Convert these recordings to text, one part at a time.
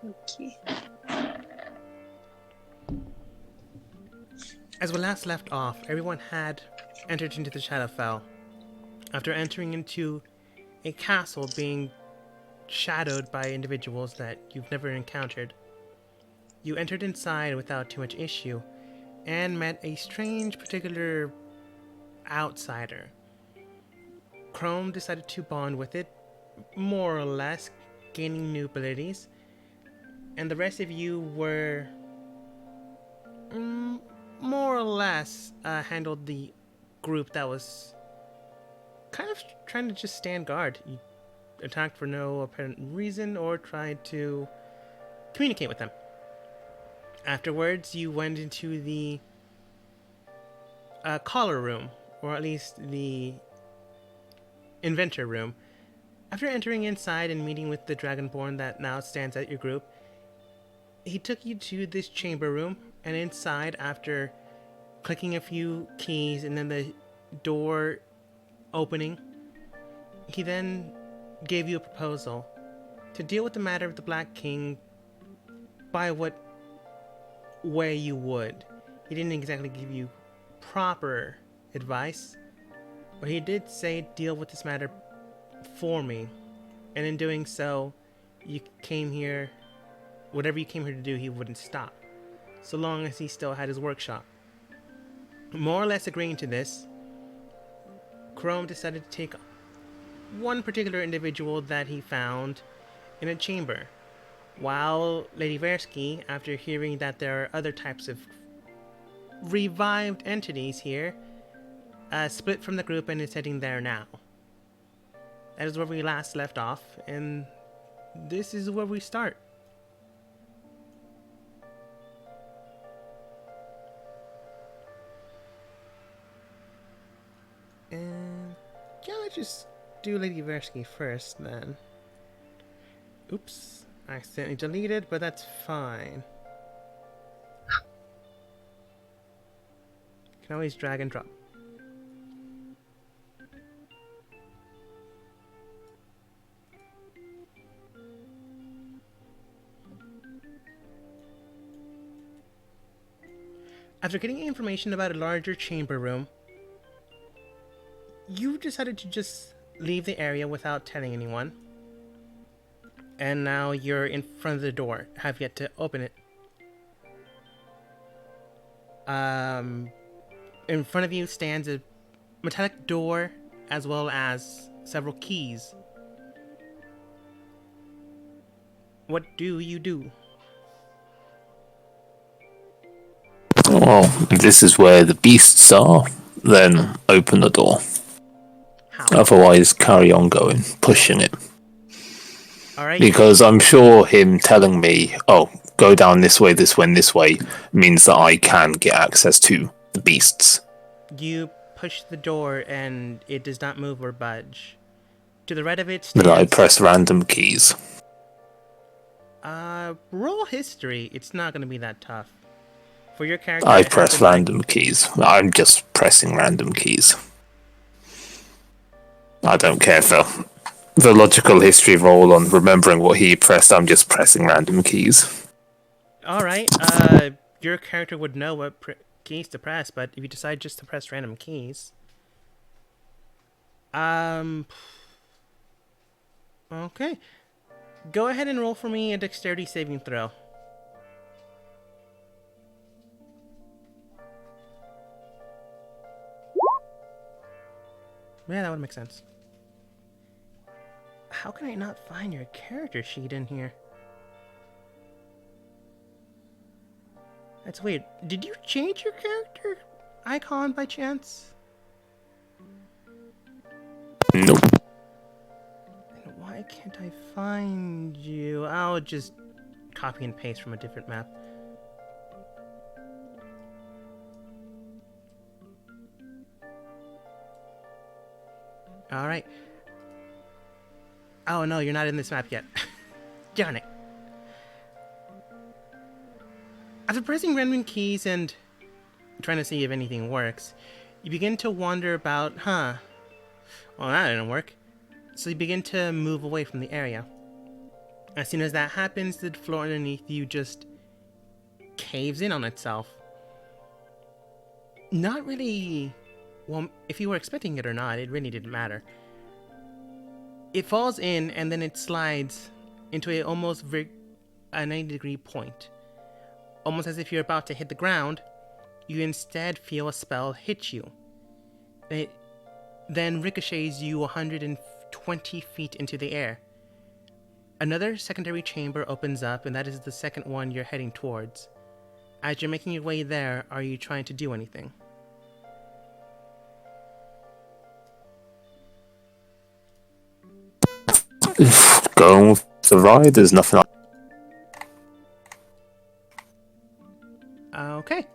Okay. As we last left off, everyone had entered into the Shadowfell. After entering into a castle being shadowed by individuals that you've never encountered, you entered inside without too much issue and met a strange particular outsider. Chrome decided to bond with it, more or less, gaining new abilities, and the rest of you were more or less handled the group that was kind of trying to just stand guard. You attacked for no apparent reason or tried to communicate with them. Afterwards, you went into the collar room, or at least the inventor room. After entering inside and meeting with the Dragonborn that now stands at your group, he took you to this chamber room, and inside, after clicking a few keys and then the door opening, he then gave you a proposal to deal with the matter of the Black King by what way you would. He didn't exactly give you proper advice, but he did say deal with this matter for me. And in doing so, you came here, whatever you came here to do, he wouldn't stop, so long as he still had his workshop. More or less agreeing to this, Chrome decided to take one particular individual that he found in a chamber, while Lady Versky, after hearing that there are other types of revived entities here, split from the group and is heading there now. That is where we last left off, and this is where we start. And yeah, let's just do Lady Versky first then. Oops, I accidentally deleted, but that's fine. You can always drag and drop. After getting information about a larger chamber room, you decided to just leave the area without telling anyone. And now you're in front of the door. Have yet to open it. In front of you stands a metallic door as well as several keys. What do you do? Well, if this is where the beasts are, then open the door. How? Otherwise, carry on going, pushing it. Alright. Because I'm sure him telling me, oh, go down this way, and this way, means that I can get access to the beasts. You push the door and it does not move or budge. To the right of it Then I stands... press random keys. Roll history. It's not going to be that tough. For your character, I it has press been like... random keys. I'm just pressing random keys. I don't care for the logical history roll on remembering what he pressed. I'm just pressing random keys. Alright, your character would know what keys to press, but if you decide just to press random keys... Okay. Go ahead and roll for me a dexterity saving throw. Yeah, that would make sense. How can I not find your character sheet in here? That's weird. Did you change your character icon by chance? Nope. And why can't I find you? I'll just copy and paste from a different map. Alright. Oh no, you're not in this map yet. Darn it. After pressing random keys and trying to see if anything works, you begin to wonder about, well, that didn't work. So you begin to move away from the area. As soon as that happens, the floor underneath you just caves in on itself. Not really... Well, if you were expecting it or not, it really didn't matter. It falls in and then it slides into a 90-degree point. Almost as if you're about to hit the ground, you instead feel a spell hit you. It then ricochets you 120 feet into the air. Another secondary chamber opens up, and that is the second one you're heading towards. As you're making your way there, are you trying to do anything? Going with the ride, there's nothing. Okay.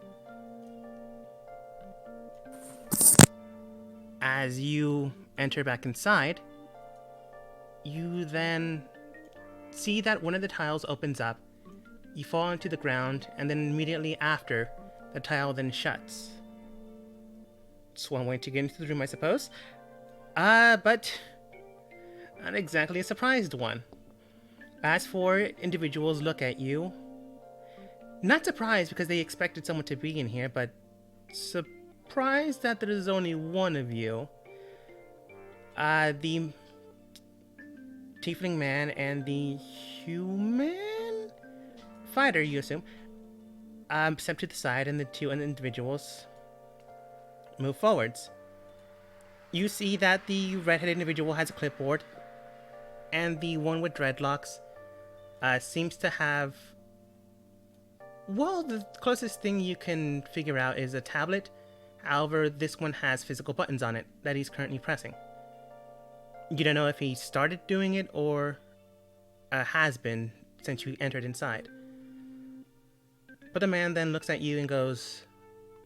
As you enter back inside, you then see that one of the tiles opens up. You fall into the ground, and then immediately after, the tile then shuts. It's one way to get into the room, I suppose. But not exactly a surprised one. As for individuals look at you, not surprised because they expected someone to be in here, but surprised that there is only one of you. The tiefling man and the human fighter, you assume, step to the side, and the two individuals move forwards. You see that the red-headed individual has a clipboard, and the one with dreadlocks seems to have... Well, the closest thing you can figure out is a tablet. However, this one has physical buttons on it that he's currently pressing. You don't know if he started doing it or has been since you entered inside. But the man then looks at you and goes,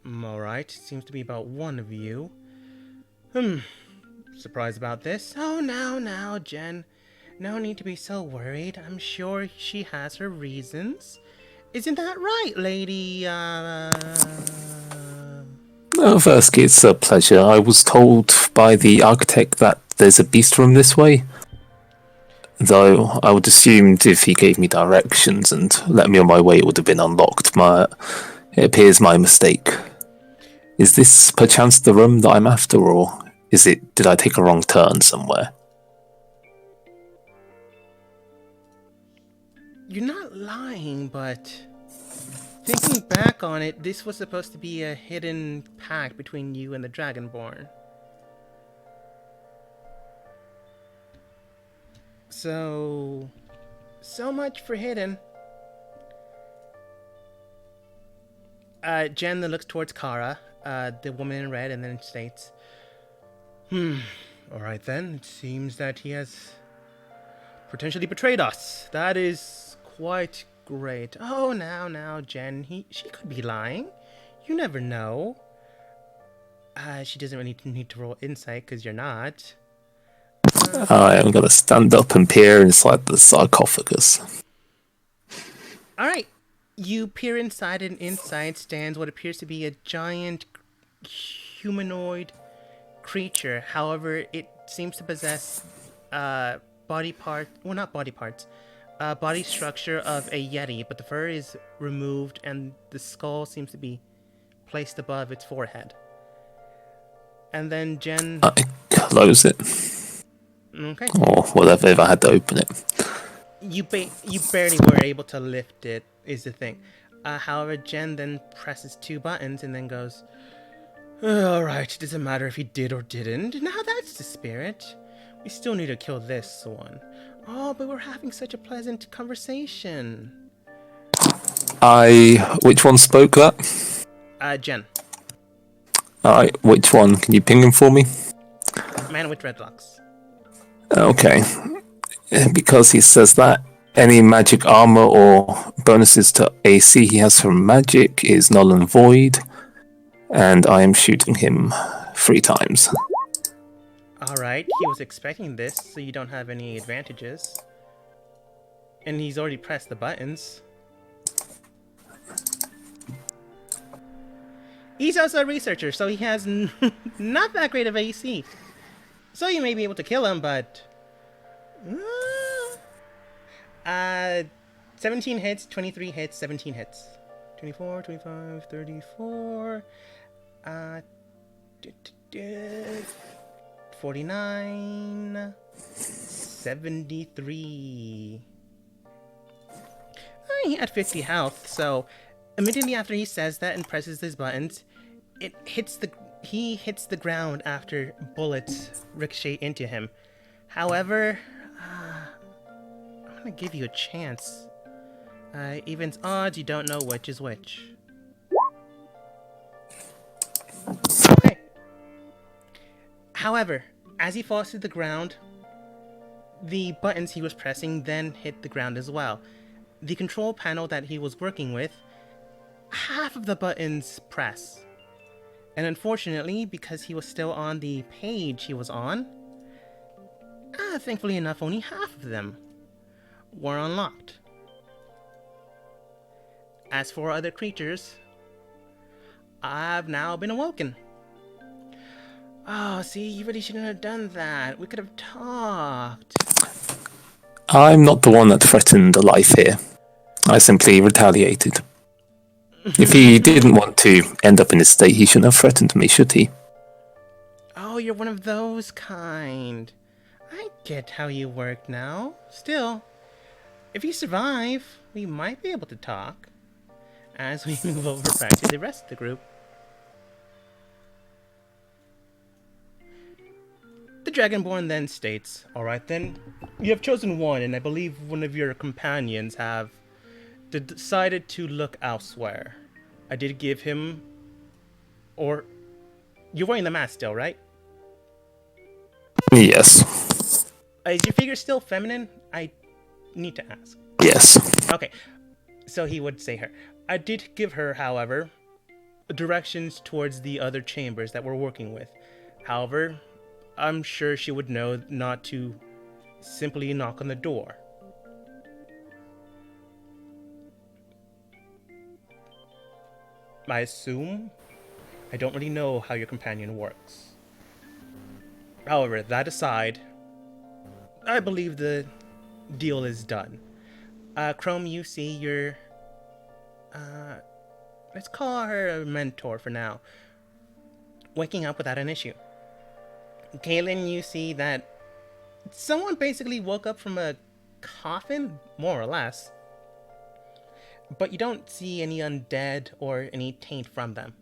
"Alright, seems to be about one of you. Surprised about this? Oh, now, Jen. No need to be so worried. I'm sure she has her reasons. Isn't that right, lady, No, Versky, it's a pleasure. I was told by the architect that there's a beast room this way. Though I would assume if he gave me directions and let me on my way, it would have been unlocked. It appears my mistake. Is this perchance the room that I'm after, or did I take a wrong turn somewhere? You're not lying, but thinking back on it, this was supposed to be a hidden pact between you and the Dragonborn. So much for hidden. Jen then looks towards Kara, the woman in red, and then states, alright then, it seems that he has potentially betrayed us. That is quite great. Oh, now, Jen, she could be lying. You never know. She doesn't really need to roll insight, because you're not. I'm gonna stand up and peer inside the sarcophagus. Alright. You peer inside, and inside stands what appears to be a giant humanoid creature. However, it seems to possess body structure of a yeti, but the fur is removed and the skull seems to be placed above its forehead. And then Jen... I close it. Okay. Or whatever, if I had to open it. You barely were able to lift it, is the thing. However, Jen then presses two buttons and then goes, alright, it doesn't matter if he did or didn't. Now that's the spirit. We still need to kill this one. Oh, but we're having such a pleasant conversation. Which one spoke that? Jen. Alright, which one? Can you ping him for me? Man with dreadlocks. Okay. Because he says that any magic armor or bonuses to AC he has from magic is null and void, and I am shooting him 3 times. Alright, he was expecting this, so you don't have any advantages. And he's already pressed the buttons. He's also a researcher, so he has not that great of AC. So you may be able to kill him, but... Uh, 17 hits, 23 hits, 17 hits. 24, 25, 34. Uh, 49. 73. He had 50 health, so immediately after he says that and presses his buttons, he hits the ground after bullets ricochet into him. However, I'm gonna give you a chance. Evens odds, you don't know which is which. Okay. However, as he falls to the ground, the buttons he was pressing then hit the ground as well. The control panel that he was working with, half of the buttons press. And unfortunately, because he was still on the page he was on, thankfully enough, only half of them were unlocked. As for other creatures, I've now been awoken. Oh, see, you really shouldn't have done that. We could have talked. I'm not the one that threatened a life here. I simply retaliated. If he didn't want to end up in this state, he shouldn't have threatened me, should he? Oh, you're one of those kind. I get how you work now. Still, if you survive, we might be able to talk. As we move over back to the rest of the group. The Dragonborn then states, "Alright then, you have chosen one, and I believe one of your companions have decided to look elsewhere. I did give him... Or... You're wearing the mask still, right? Yes. Is your figure still feminine? I need to ask. Yes. Okay, so he would say her. I did give her, however, directions towards the other chambers that we're working with. However, I'm sure she would know not to simply knock on the door. I assume? I don't really know how your companion works. However, that aside, I believe the deal is done. Chrome, you see your... let's call her a mentor for now. Waking up without an issue. Kaylin, you see that someone basically woke up from a coffin, more or less. But you don't see any undead or any taint from them.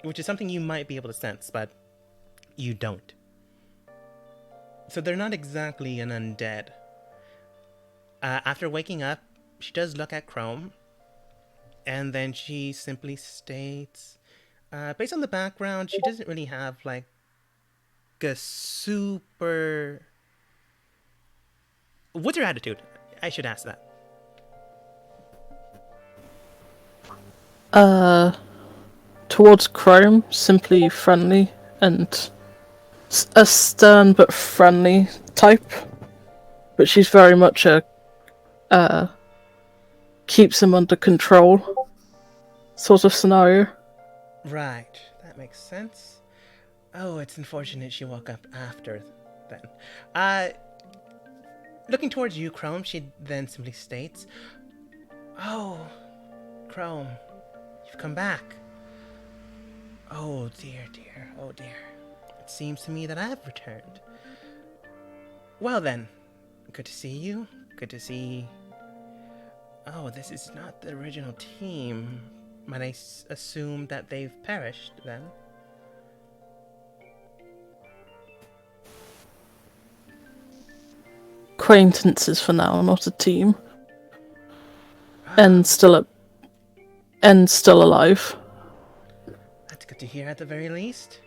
Which is something you might be able to sense, but you don't. So they're not exactly an undead. After waking up, she does look at Chrome, and then she simply states, based on the background, she doesn't really have like a super... What's her attitude? I should ask that. Towards Chrome, simply friendly and a stern but friendly type. But she's very much a keeps him under control sort of scenario. Right, that makes sense. Oh, it's unfortunate she woke up after then. Looking towards you, Chrome, she then simply states, "Oh, Chrome, you've come back. Oh dear, dear, oh dear. It seems to me that I have returned. Well then, good to see you. Good to see... Oh, this is not the original team. Might I assume that they've perished, then?" Acquaintances for now, not a team. And still alive. That's good to hear at the very least.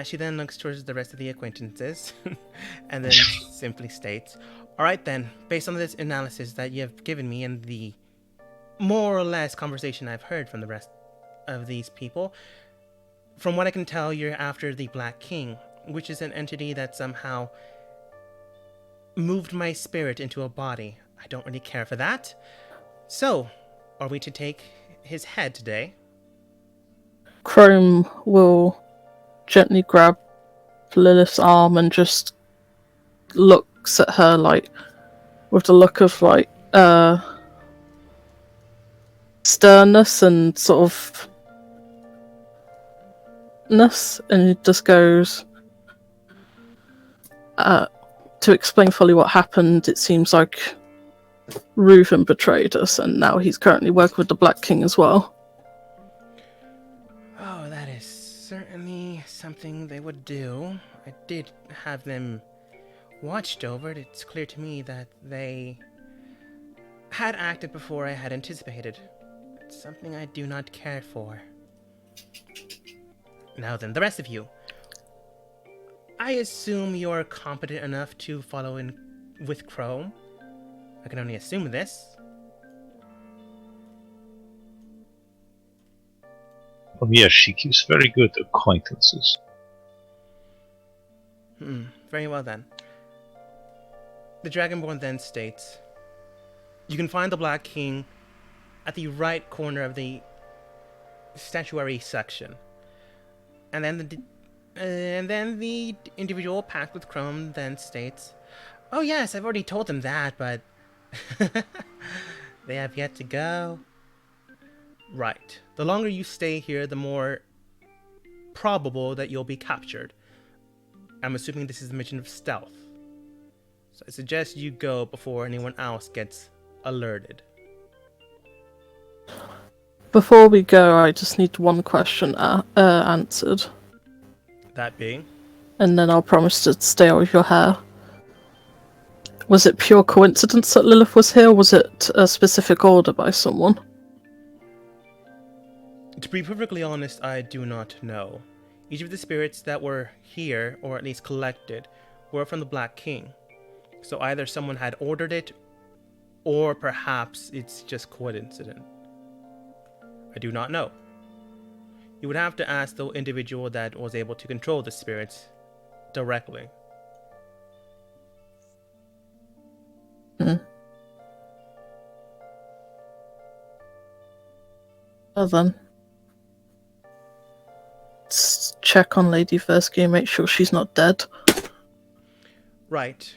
She then looks towards the rest of the acquaintances, and then simply states, "Alright then, based on this analysis that you have given me and the more or less conversation I've heard from the rest of these people, from what I can tell, you're after the Black King, which is an entity that somehow moved my spirit into a body. I don't really care for that. So, are we to take his head today?" Chrome will gently grab Lilith's arm and just look looks at her like with the look of like sternness and sort of ness, and he just goes to explain fully what happened. It seems like Reuven betrayed us, and now he's currently working with the Black King as well. Oh, that is certainly something they would do. I did have them watched over. It's clear to me that they had acted before I had anticipated. It's something I do not care for. Now then, the rest of you. I assume you're competent enough to follow in with Chrome. I can only assume this. Yes, she keeps very good acquaintances. Very well then. The Dragonborn then states, you can find the Black King at the right corner of the statuary section. And then the individual packed with Chrome then states, oh yes, I've already told them that, but they have yet to go. Right. The longer you stay here, the more probable that you'll be captured. I'm assuming this is a mission of stealth. So I suggest you go before anyone else gets alerted. Before we go, I just need one question answered, That being? and then I'll promise to stay out of your hair. Was it pure coincidence that Lilith was here, or was it a specific order by someone? To be perfectly honest, I do not know. Each of the spirits that were here, or at least collected, were from the Black King. So either someone had ordered it, or perhaps it's just coincidence. I do not know. You would have to ask the individual that was able to control the spirits directly. Well then. Let's check on Lady Versky and make sure she's not dead. Right.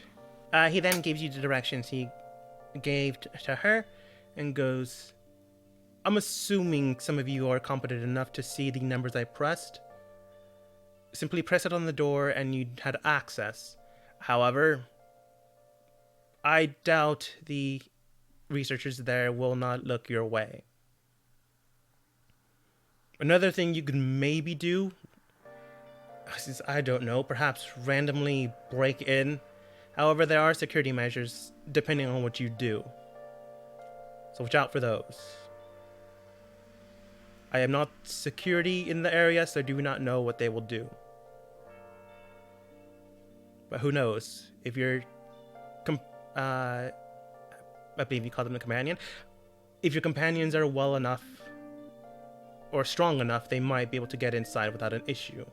He then gives you the directions he gave to her and goes, I'm assuming some of you are competent enough to see the numbers I pressed. Simply press it on the door and you had access. However, I doubt the researchers there will not look your way. Another thing you could maybe do, since I don't know, perhaps randomly break in. However, there are security measures depending on what you do. So watch out for those. I am not security in the area, so I do not know what they will do. But who knows? If you're, I believe you call them a companion. If your companions are well enough or strong enough, they might be able to get inside without an issue.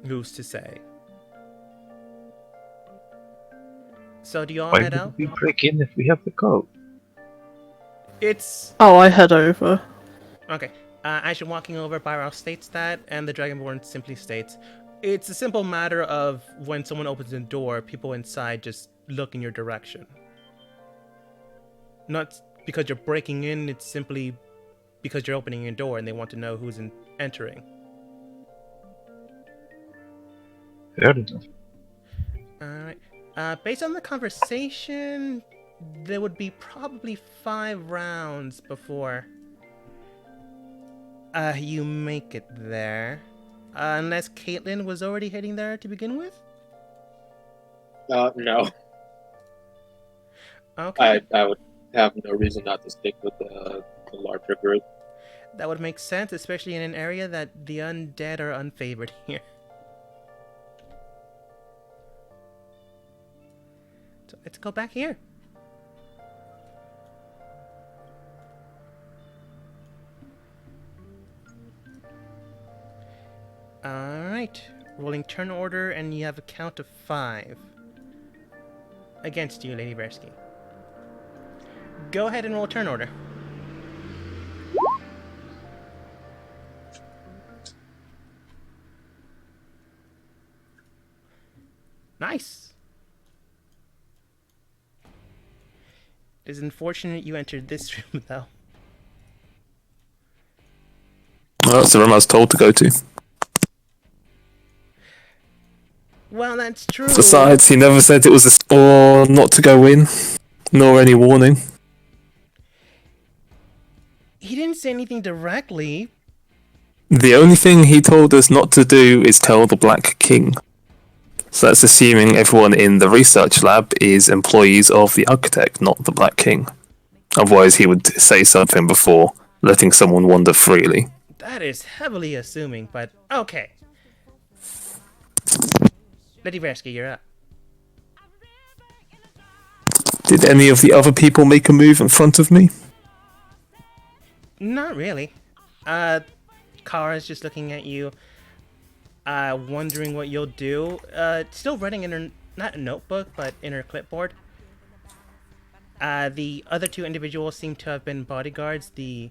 Who's to say? So do you all Why head would out? we break in if we have the code? It's Oh, I head over. okay. As you're walking over, Byrow states that, and the Dragonborn simply states, it's a simple matter of when someone opens the door, people inside just look in your direction. Not because you're breaking in, it's simply because you're opening your door and they want to know who's entering. Fair enough. Alright. Based on the conversation, there would be probably 5 rounds before you make it there. Unless Caitlin was already heading there to begin with? No. Okay. I would have no reason not to stick with the larger group. That would make sense, especially in an area that the undead are unfavored here. So let's go back here. Alright. Rolling turn order, and you have a count of 5. Against you, Lady Versky. Go ahead and roll turn order. Nice. It is unfortunate you entered this room, though. Well, that's the room I was told to go to. Well, that's true. Besides, he never said it was or not to go in, nor any warning. He didn't say anything directly. The only thing he told us not to do is tell the Black King. So that's assuming everyone in the research lab is employees of the architect, not the Black King. Otherwise, he would say something before letting someone wander freely. That is heavily assuming, but okay. Lady Versky, you're up. Did any of the other people make a move in front of me? Not really. Kara's just looking at you, wondering what you'll do. Still writing in her, not a notebook, but in her clipboard. The other two individuals seem to have been bodyguards. The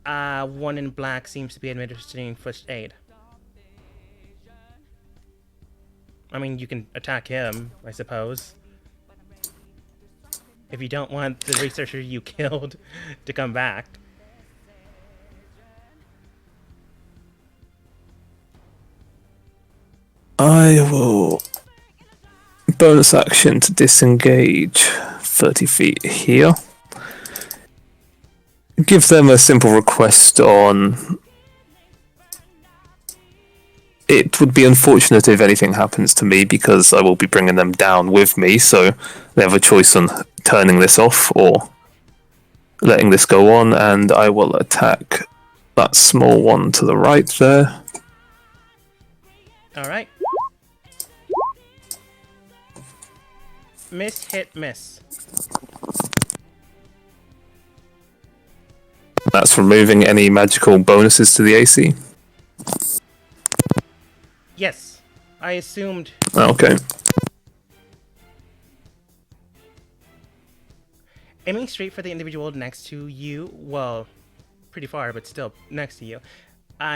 one in black seems to be administering first aid. I mean, you can attack him, I suppose. If you don't want the researcher you killed to come back. I will bonus action to disengage 30 feet here. Give them a simple request on... It would be unfortunate if anything happens to me because I will be bringing them down with me, so they have a choice on turning this off or letting this go on, and I will attack that small one to the right there. Alright. Miss, hit, miss. That's removing any magical bonuses to the AC. Yes, I assumed. Okay. Aiming straight for the individual next to you, well, pretty far, but still next to you.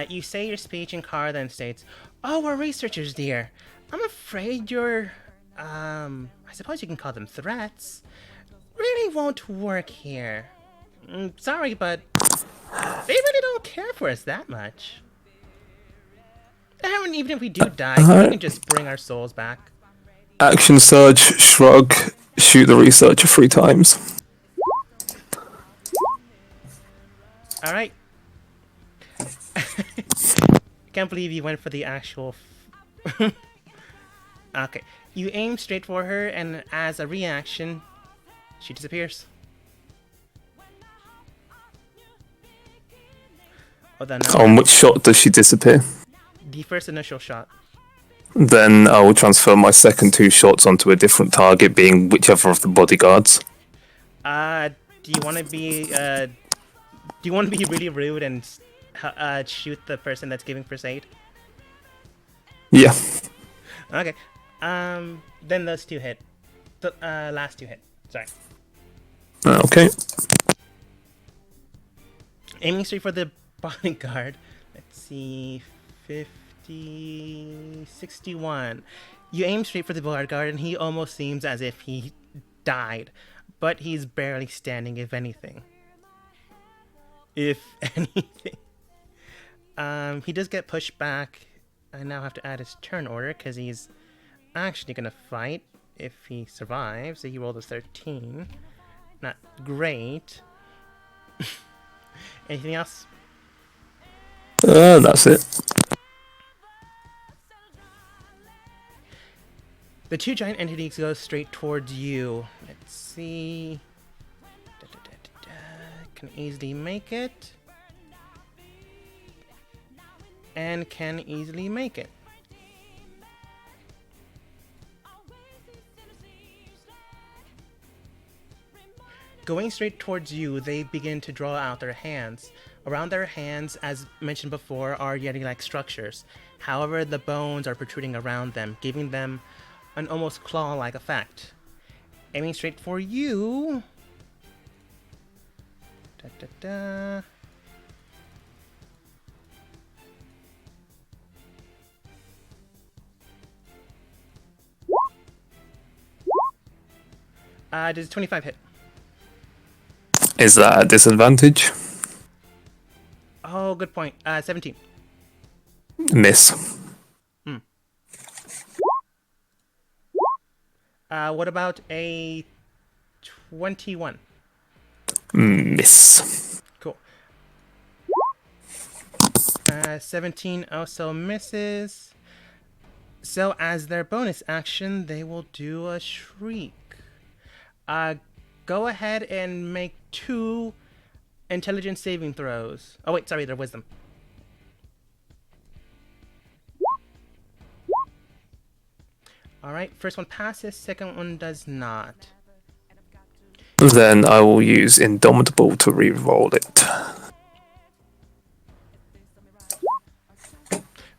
You say your speech and Kara then states, "Oh, we're researchers, dear. I'm afraid your, I suppose you can call them threats, really won't work here. Sorry, but they really don't care for us that much. And even if we do die, we can just bring our souls back." Action surge, shrug, shoot the researcher 3 times. Alright. Can't believe you went for the actual... Okay. You aim straight for her, and as a reaction, she disappears. Oh, then On which shot does she disappear? the first initial shot. Then I will transfer my second 2 shots onto a different target, being whichever of the bodyguards. Do you want to be, do you want to be really rude and shoot the person that's giving first aid? Yeah. Okay. Then those 2 hit. The last 2 hit. Sorry. Okay. Aiming straight for the bodyguard. Let's see. 50... 61. You aim straight for the bodyguard, and he almost seems as if he died. But he's barely standing, if anything. If anything. He does get pushed back. I now have to add his turn order, because he's actually going to fight if he survives. So he rolled a 13. Not great. Anything else? That's it. The 2 giant entities go straight towards you. Let's see. Can easily make it. And can easily make it. Going straight towards you, they begin to draw out their hands. Around their hands, as mentioned before, are Yeti-like structures. However, the bones are protruding around them, giving them an almost claw-like effect. Aiming straight for you. Does 25 hit? Is that a disadvantage? Oh, good point. 17. Miss. What about a 21? Miss. Cool. 17 also misses. So as their bonus action, they will do a shriek. Go ahead and make 2 intelligence saving throws. Oh wait, sorry, they're wisdom. Alright, first one passes, second one does not. Then I will use Indomitable to re-roll it.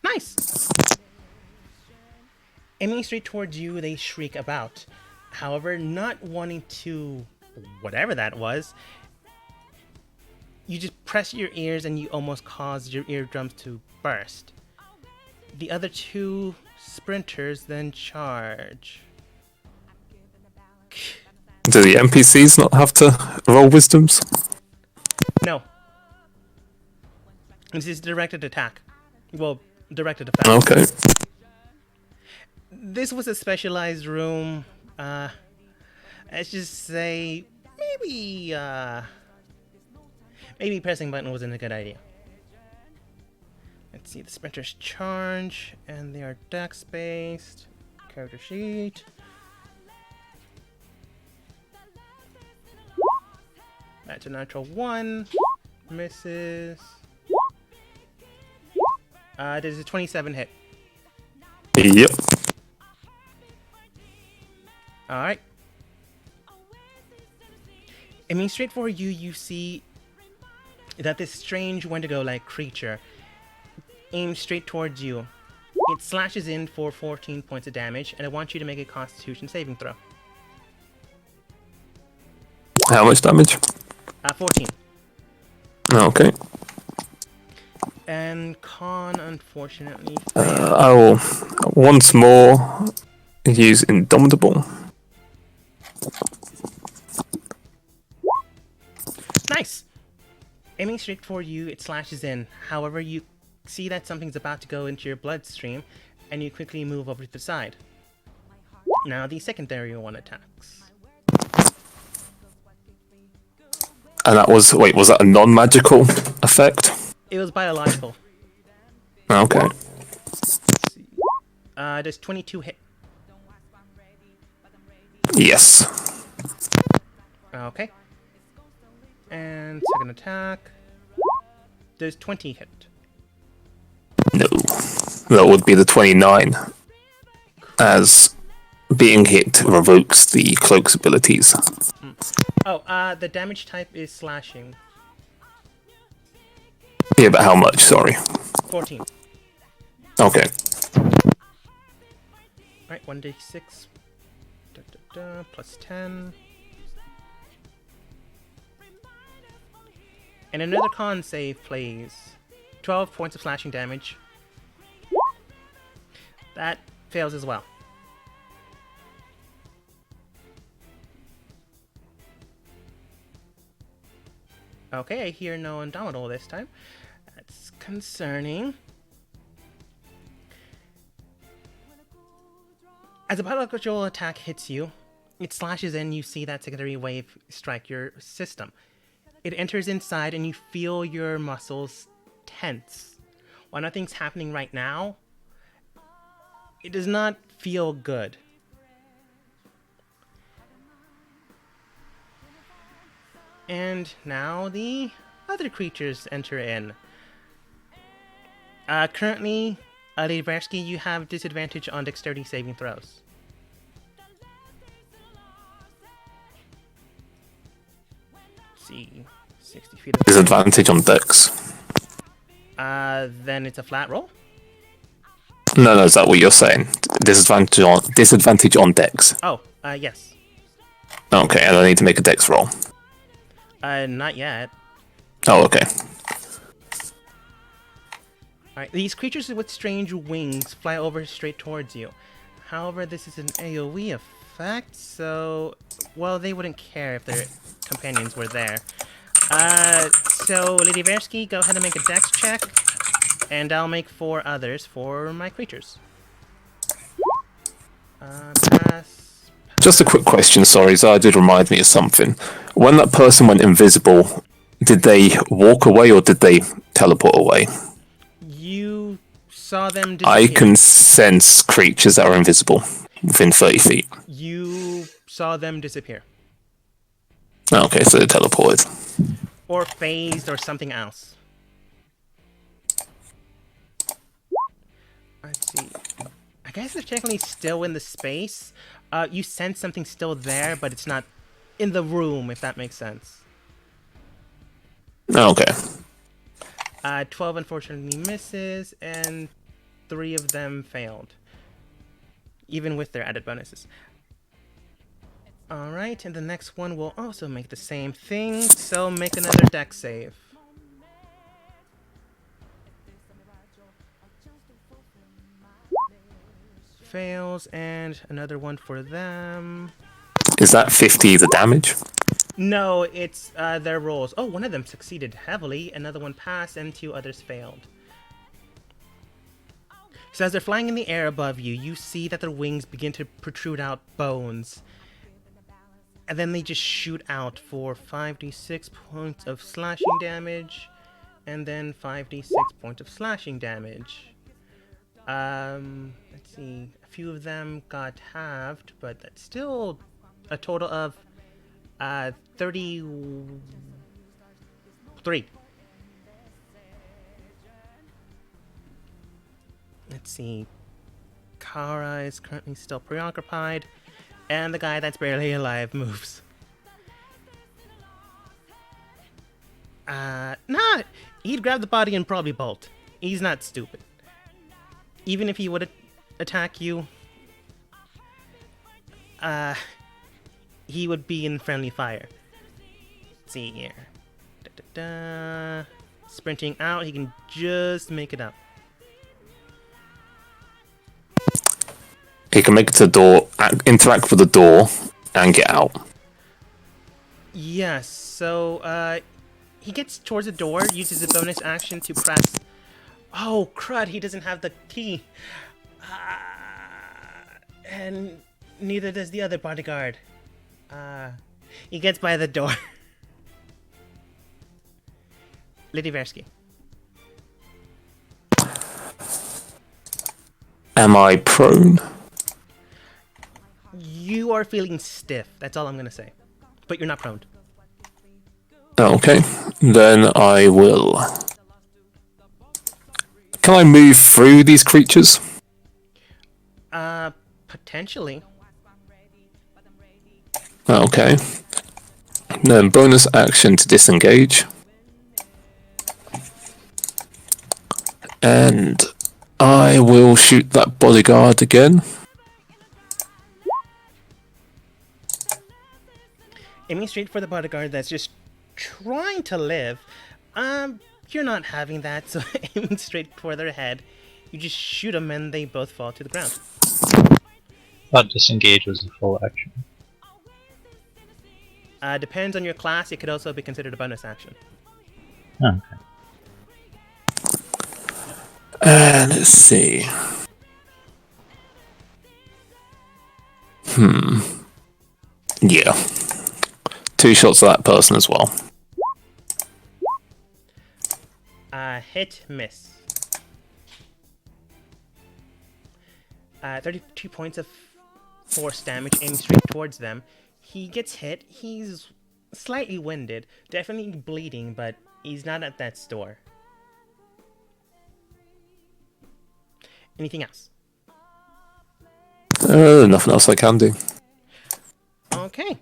Nice! Aiming straight towards you, they shriek about. However, not wanting to... whatever that was, you just press your ears and you almost cause your eardrums to burst. The other 2 sprinters then charge. Do the NPCs not have to roll wisdoms? No. This is directed attack. Well, directed effect. Okay. This was a specialized room. Let's just say maybe pressing button wasn't a good idea. Let's see, the sprinters charge, and they are dex based. Character sheet. That's a natural 1. Misses. Does a 27 hit? Yep. Alright. Aiming straight for you, you see that this strange Wendigo-like creature aims straight towards you. It slashes in for 14 points of damage, and I want you to make a Constitution saving throw. How much damage? 14. Okay. And Con, unfortunately, I will once more use Indomitable. Nice! Aiming straight for you, it slashes in. However, you see that something's about to go into your bloodstream, and you quickly move over to the side. Now, the secondary one attacks. And that was... wait, was that a non-magical effect? It was biological. Okay. Does 22 hit? Yes. Okay. And second attack. Does 20 hit? No. That would be the 29. As being hit revokes the cloak's abilities. Oh, the damage type is slashing. Yeah, but how much? Sorry. 14. Okay. Alright, 1d6. Plus 10. And another con save, please. 12 points of slashing damage. That fails as well. Okay, I hear no Indomitable this time. That's concerning. As a biological attack hits you, it slashes in, you see that secondary wave strike your system. It enters inside and you feel your muscles tense. While nothing's happening right now, it does not feel good. And now the other creatures enter in. Currently, Liversky, you have disadvantage on dexterity saving throws. Let's see, 60 feet of Disadvantage on dex. then it's a flat roll. No, is that what you're saying? Disadvantage on dex. Oh, yes. Okay, and I need to make a dex roll. Not yet. Oh, okay. Alright, these creatures with strange wings fly over straight towards you. However, this is an AoE effect, so... Well, they wouldn't care if their companions were there. So, Lady Versky, go ahead and make a dex check. And I'll make 4 others for my creatures. Pass. Just a quick question, sorry, Zara did remind me of something. When that person went invisible, did they walk away or did they teleport away? You saw them disappear. I can sense creatures that are invisible within 30 feet. You saw them disappear. Okay, so they teleported. Or phased or something else. Let's see. I guess they're technically still in the space. You sense something still there, but it's not in the room, if that makes sense. Okay. 12 unfortunately misses, and 3 of them failed. Even with their added bonuses. Alright, and the next one will also make the same thing, so make another dex save. Fails, and another one for them. Is that 50 the damage? No, it's their rolls. Oh, one of them succeeded heavily, another one passed, and 2 others failed. So as they're flying in the air above you, you see that their wings begin to protrude out bones. And then they just shoot out for 5d6 points of slashing damage, and then 5d6 points of slashing damage. Let's see, a few of them got halved, but that's still a total of 33. Let's see, Kara is currently still preoccupied. And the guy that's barely alive moves. Nah, he'd grab the body and probably bolt. He's not stupid. Even if he would attack you, he would be in friendly fire. Let's see here. Sprinting out, he can just make it up. He can make it to the door, interact with the door, and get out. Yes, so, he gets towards the door, uses a bonus action to press... Oh, crud, he doesn't have the key. And neither does the other bodyguard. He gets by the door. Lady Versky. Am I prone? You are feeling stiff, that's all I'm gonna say. But you're not prone. Okay, then I will. Can I move through these creatures? Potentially. Okay. Then bonus action to disengage. And I will shoot that bodyguard again. Aiming straight for the bodyguard that's just trying to live. You're not having that, so aiming straight for their head. You just shoot them and they both fall to the ground. Thought disengage was a full action. Depends on your class, it could also be considered a bonus action. Oh, okay. Let's see. Yeah. 2 shots at that person as well. Hit, miss. 32 points of force damage aiming straight towards them. He gets hit. He's slightly winded, definitely bleeding, but he's not at that store. Anything else? Nothing else I can do. Okay.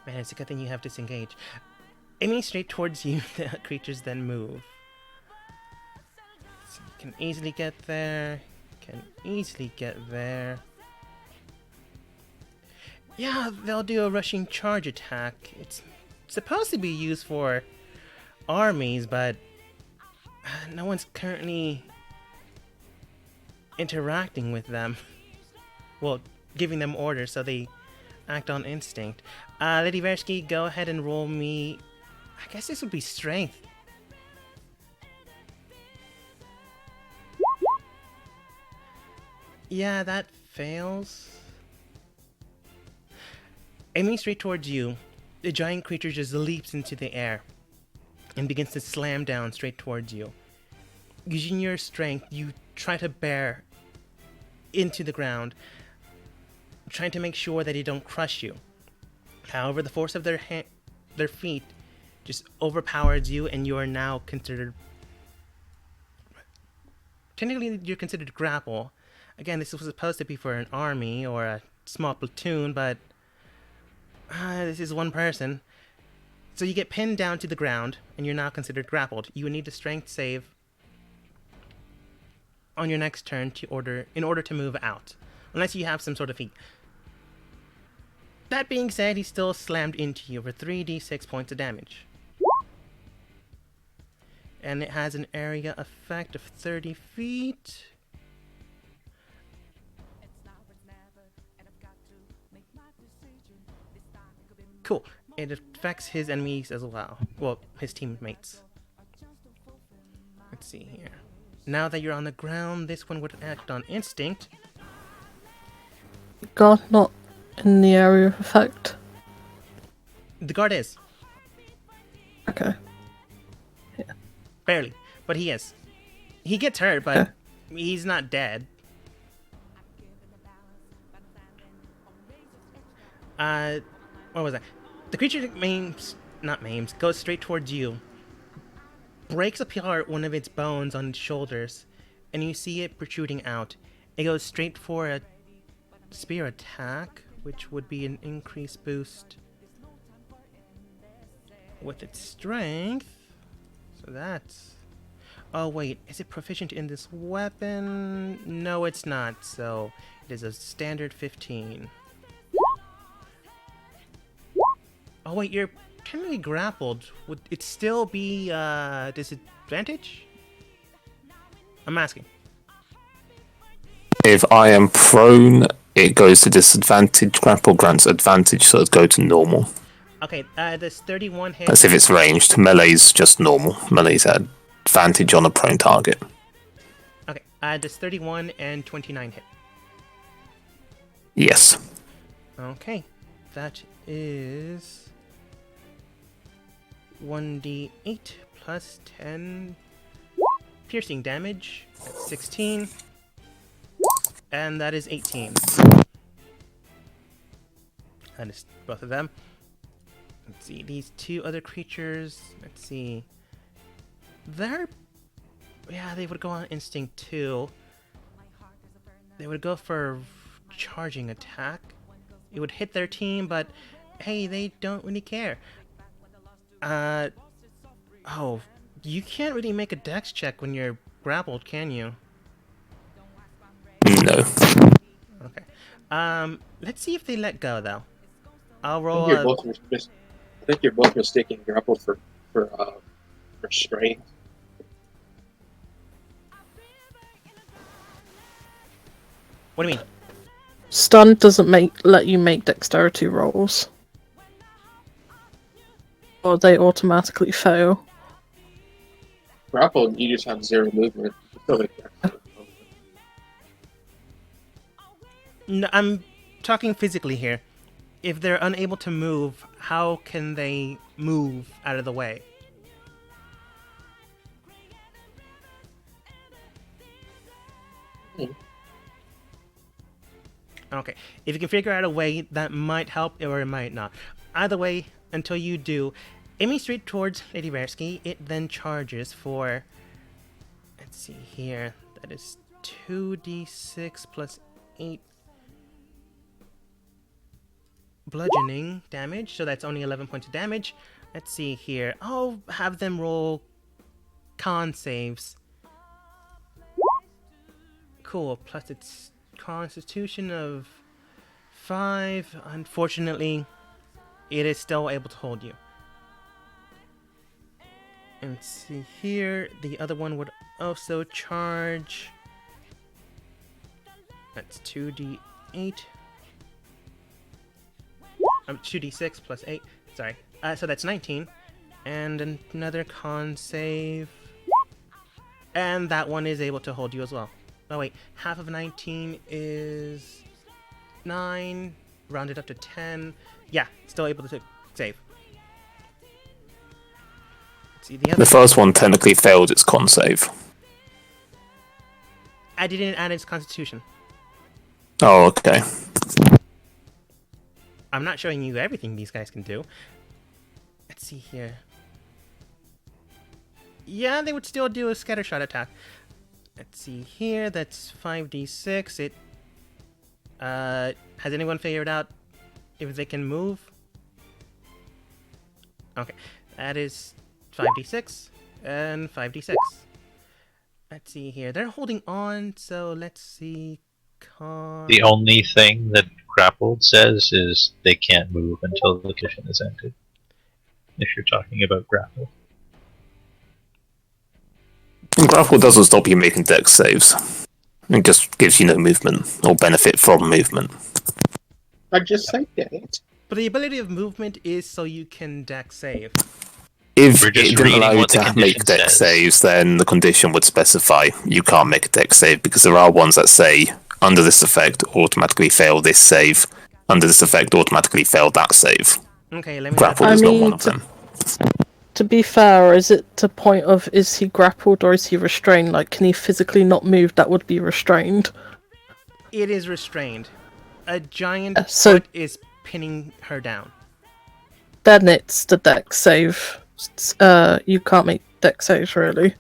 Man, it's a good thing you have disengage. Aiming straight towards you, the creatures then move. So you can easily get there. Can easily get there. Yeah, they'll do a rushing charge attack. It's supposed to be used for armies, but no one's currently interacting with them. Well, giving them orders so they act on instinct. Lady Versky, go ahead and roll me. I guess this would be strength. Yeah, that fails. Aiming straight towards you, the giant creature just leaps into the air and begins to slam down straight towards you. Using your strength, you try to bear into the ground, trying to make sure that they don't crush you. However, the force of their feet just overpowers you, and you are now considered... Technically, you're considered grapple. Again, this was supposed to be for an army or a small platoon, but this is one person. So you get pinned down to the ground, and you're now considered grappled. You would need a strength save on your next turn in order to move out, unless you have some sort of feat. That being said, he's still slammed into you for 3d6 points of damage. And it has an area effect of 30 feet. Cool. It affects his enemies as well. Well, his teammates. Let's see here. Now that you're on the ground, this one would act on instinct. God, not in the area of effect. The guard is. Okay. Barely. But he is. He gets hurt, but he's not dead. What was that? The creature goes straight towards you. Breaks apart one of its bones on its shoulders, and you see it protruding out. It goes straight for a spear attack, which would be an increased boost with its strength. So that's... Oh wait, is it proficient in this weapon? No, it's not, so it is a standard 15. Oh wait, you're technically grappled. Would it still be disadvantage? I'm asking. If I am prone, it goes to disadvantage. Grapple grants advantage, so it'd go to normal. Okay, this 31 hit. That's if it's ranged. Melee's just normal. Melee's at advantage on a prone target. Okay, this 31 and 29 hit. Yes. Okay, that is 1d8 plus 10 piercing damage. That's 16. And that is 18. That is both of them. Let's see, these two other creatures, let's see. Yeah, they would go on instinct too. They would go for charging attack. It would hit their team, but hey, they don't really care. Oh, you can't really make a dex check when you're grappled, can you? No. Okay. Let's see if they let go, though. I'll I roll think you're both mistaking grapple for strength. What do you mean? Stun doesn't let you make dexterity rolls. Or they automatically fail. Grapple, you just have 0 movement. You still make that. No, I'm talking physically here. If they're unable to move, how can they move out of the way? Okay, if you can figure out a way, that might help or it might not. Either way, until you do, aiming straight towards Lady Versky, it then charges for... Let's see here. That is 2d6 plus 8 bludgeoning damage, so that's only 11 points of damage. Let's see here. I'll have them roll con saves. Cool, plus its constitution of 5. Unfortunately, it is still able to hold you. And let's see here. The other one would also charge. That's 2d8. 2d6 plus 8. Sorry. So that's 19. And another con save. And that one is able to hold you as well. Oh wait, half of 19 is 9. Rounded up to 10. Yeah, still able to save. Let's see the other. The first one technically failed its con save. I didn't add its constitution. Oh, okay. I'm not showing you everything these guys can do. Let's see here. Yeah, they would still do a scattershot attack. Let's see here. That's 5d6. It. Has anyone figured out if they can move? Okay, that is 5d6 and 5d6. Let's see here. They're holding on, so let's see. The only thing that Grappled says is they can't move until the condition is ended. If you're talking about Grapple. Grapple doesn't stop you making dex saves. It just gives you no movement or benefit from movement. I just say that. But the ability of movement is so you can dex save. If We're it just didn't reading allow you what the to make condition dex says. saves, then the condition would specify you can't make a dex save, because there are ones that say, under this effect, automatically fail this save. Under this effect, automatically fail that save. Okay, let me. Grapple I is not mean, one of them. To be fair, is it to point of is he grappled or is he restrained? Like, can he physically not move? That would be restrained. It is restrained. A giant So- foot is pinning her down. Then it's the dex save. You can't make dex saves really.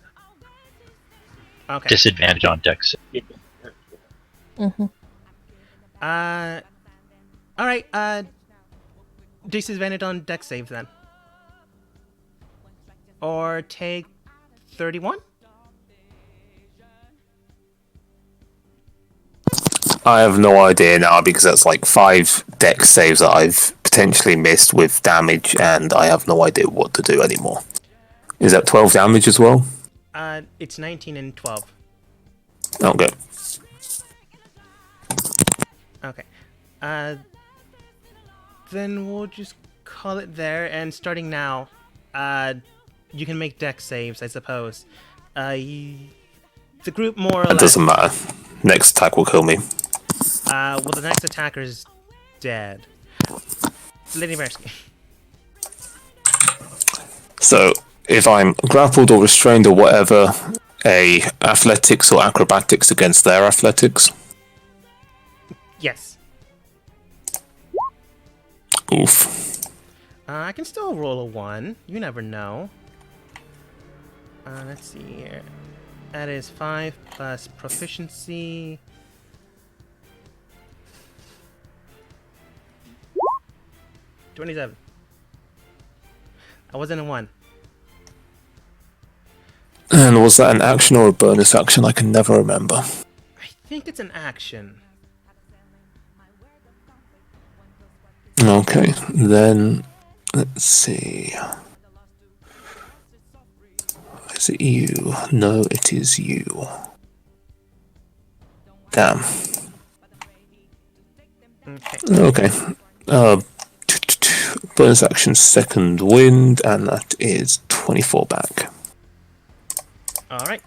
Okay. Disadvantage on Dex. Hmm. Alright, disadvantage on dex save then. Or take 31? I have no idea now, because that's like 5 dex saves that I've potentially missed with damage, and I have no idea what to do anymore. Is that 12 damage as well? It's 19 and 12. Okay. Okay. Then we'll just call it there, and starting now, you can make dex saves, I suppose. The group more or It less... doesn't matter. Next attack will kill me. well, the next attacker's dead. Lady Mersky. So, if I'm grappled or restrained or whatever, a athletics or acrobatics against their athletics. Yes. Oof. I can still roll a 1. You never know. Let's see here. That is 5 plus proficiency. $27. I wasn't a 1. And was that an action or a bonus action? I can never remember. I think it's an action. Okay, then let's see. Is it you? No, it is you. Damn. Okay. Okay. Bonus action, second wind, and that is 24 back. Alright.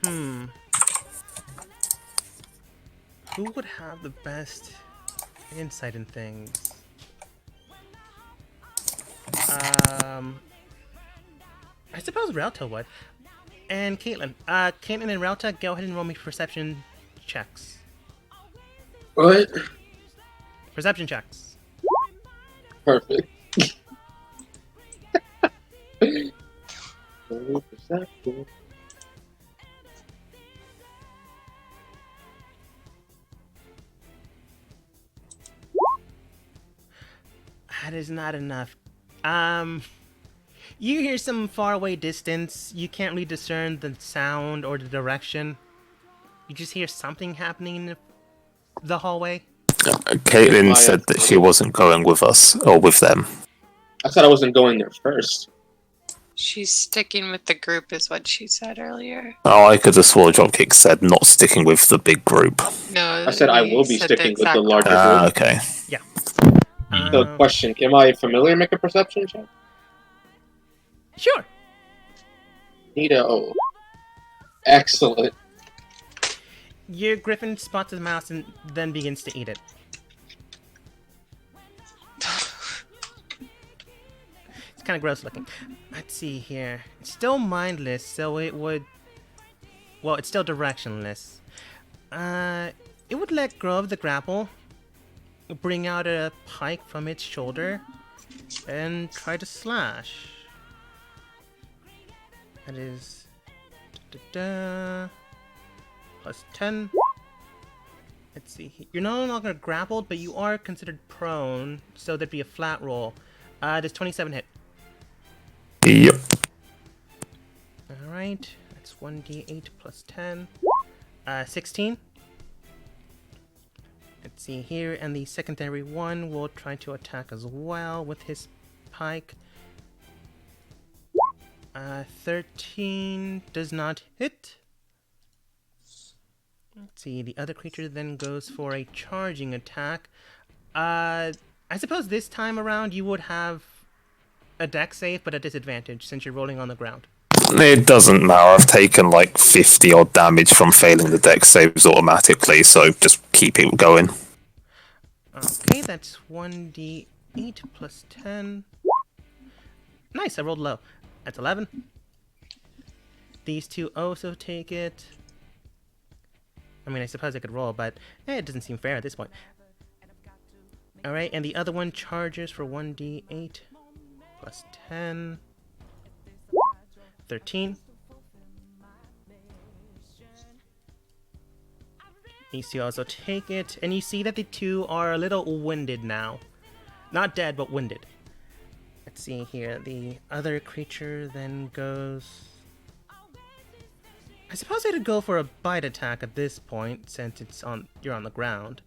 Who would have the best insight in things? I suppose Rauta would. And Caitlin. Caitlin and Rauta, go ahead and roll me perception checks. What? Perception checks. Perfect. That is not enough. You hear some faraway distance. You can't really discern the sound or the direction. You just hear something happening in the hallway. Caitlin said that she wasn't going with us, or with them. I thought I wasn't going there first. She's sticking with the group, is what she said earlier. Oh, I could have swore Dropkick said not sticking with the big group. No, I said I he will be said sticking with the exact larger opposite. group. Okay. So, Um, question: can my familiar make a perception check? Sure. Neato. Excellent. Your griffin spots a mouse and then begins to eat it. It's kind of gross looking. Let's see here. It's still mindless, so it would... Well, it's still directionless. It would let go of the grapple, bring out a pike from its shoulder, and try to slash. That is... plus 10. Let's see. You're no longer grappled, but you are considered prone, so there'd be a flat roll. Does 27 hit? Yep. Alright, that's 1d8 plus 10. 16. Let's see here, and the secondary one will try to attack as well with his pike. 13 does not hit. Let's see, the other creature then goes for a charging attack. I suppose this time around you would have a dex save, but a disadvantage since you're rolling on the ground. It doesn't matter. I've taken like 50 odd damage from failing the dex saves automatically, so just keep it going. Okay, that's 1d8 plus 10. Nice, I rolled low. That's 11. These two also take it. I mean, I suppose I could roll, but it doesn't seem fair at this point. Alright, and the other one charges for 1d8 plus 10. 13. These two also take it, and you see that the two are a little winded now. Not dead, but winded. Let's see here. The other creature then goes... I suppose I could go for a bite attack at this point, since you're on the ground.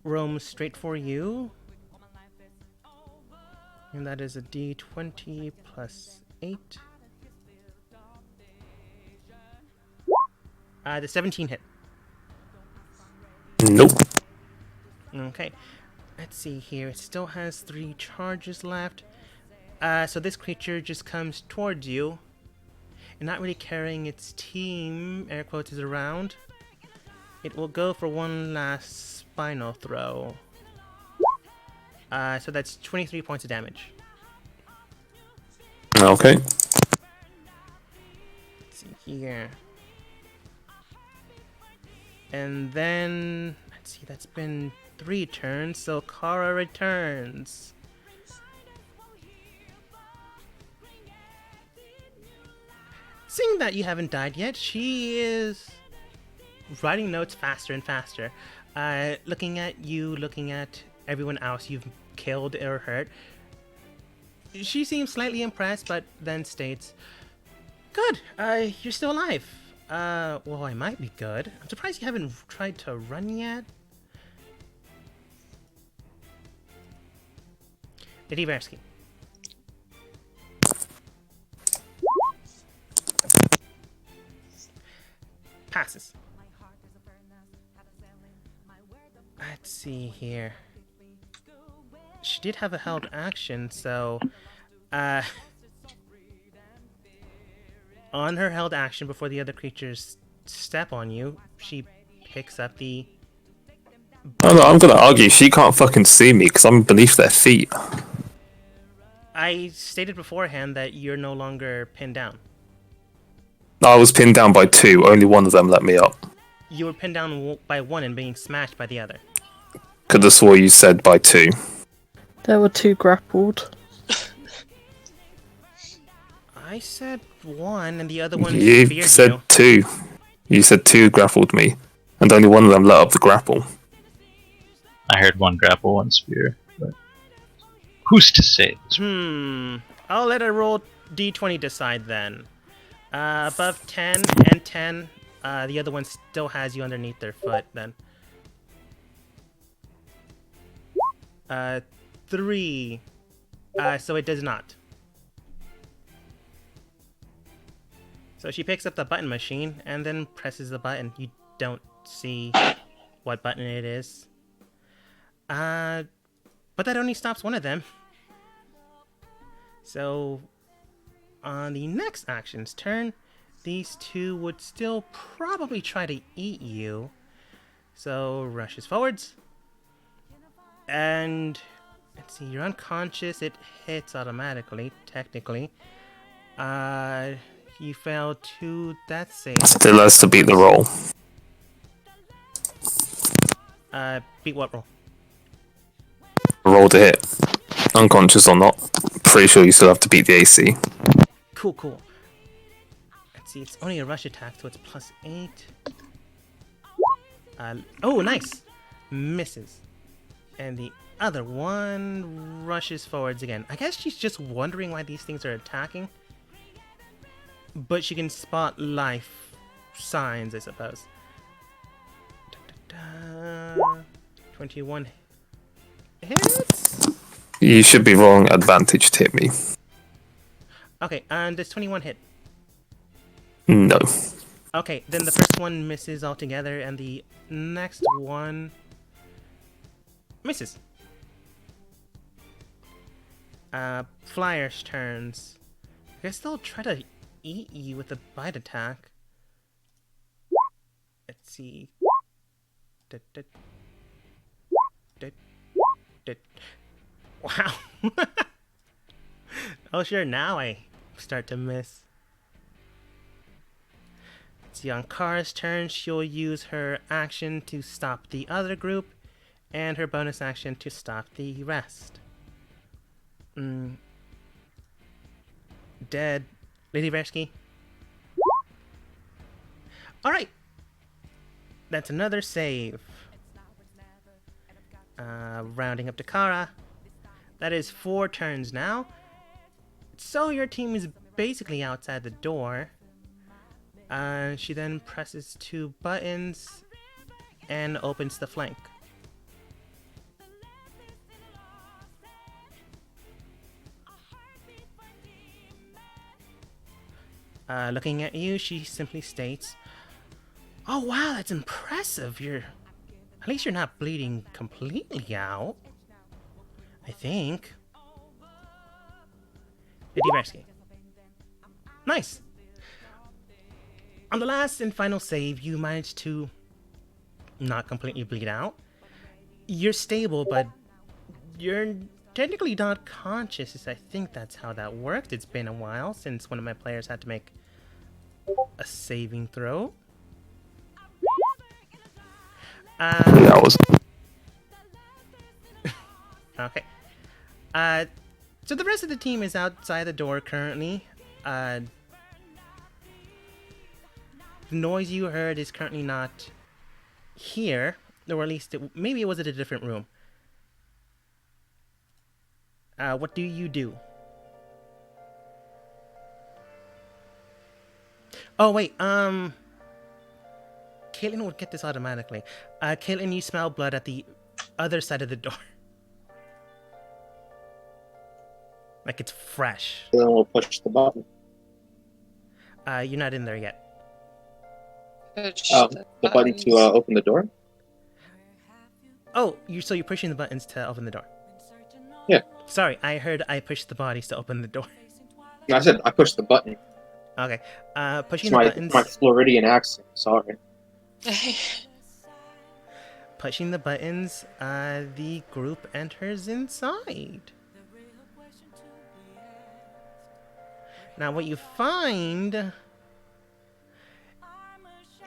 Roam straight for you. And that is a d20 plus 8. The 17 hit. Nope. Okay. Let's see here. It still has 3 charges left. So this creature just comes towards you. And not really carrying its team, air quotes, is around. It will go for one last spinal throw. So that's 23 points of damage. Okay. Let's see here. And then, let's see, that's been 3 turns, so Kara returns. Seeing that you haven't died yet, she is writing notes faster and faster. Looking at you, looking at everyone else you've killed or hurt. She seems slightly impressed, but then states, "Good, you're still alive. Well, I might be good. I'm surprised you haven't tried to run yet." Lady Versky. Passes. Let's see here. She did have a held action, so on her held action before the other creatures step on you, she picks up the... Oh, no, I'm gonna argue she can't fucking see me because I'm beneath their feet. I stated beforehand that you're no longer pinned down. I was pinned down by 2, only one of them let me up. You were pinned down by one and being smashed by the other. Could have swore you said by 2. There were 2 grappled. I said one and the other one You speared said you. 2. You said 2 grappled me, and only one of them let up the grapple. I heard 1 grapple, 1 spear, but who's to say? I'll let her roll d20 decide then. Above 10 and 10, the other one still has you underneath their foot then. 3. So it does not. So she picks up the button machine and then presses the button. You don't see what button it is. But that only stops one of them. So on the next action's turn, these two would still probably try to eat you. So rushes forwards. And let's see, you're unconscious. It hits automatically, technically. You failed 2 death saves. Still has to beat the roll. Beat what roll? Roll to hit. Unconscious or not. Pretty sure you still have to beat the AC. Cool. Let's see, it's only a rush attack, so it's +8. Oh, nice! Misses. And the other one rushes forwards again. I guess she's just wondering why these things are attacking. But she can spot life signs, I suppose. 21 hits? You should be rolling advantage to hit me. Okay, and does 21 hit? No. Okay, then the first one misses altogether, and the next one misses. Flyer's turns. I guess they'll try to eat you with a bite attack. Let's see. Wow. Oh sure, now I start to miss. Let's see, on Kara's turn, she'll use her action to stop the other group, and her bonus action to stop the rest. Dead. Lady Versky. Alright. That's another save. Rounding up to Kara. That is 4 turns now. So your team is basically outside the door. She then presses 2 buttons and opens the flank. Looking at you, she simply states, "Oh wow, that's impressive. At least you're not bleeding completely out. I think." Lady Versky. Nice. On the last and final save, you managed to not completely bleed out. You're stable, but you're technically not conscious. I think that's how that worked. It's been a while since one of my players had to make a saving throw. That was. Okay. So the rest of the team is outside the door currently. The noise you heard is currently not here, or at least maybe it was at a different room. What do you do? Oh wait, Caitlin would get this automatically. Caitlin, you smell blood at the other side of the door. Like it's fresh. Then we'll push the button. You're not in there yet. Push The button to open the door? Oh, so you're pushing the buttons to open the door. Yeah. Sorry, I heard I pushed the bodies to open the door. No, I said I pushed the button. Okay. Pushing It's the buttons. my Floridian accent. Sorry. Pushing the buttons, the group enters inside. Now what you find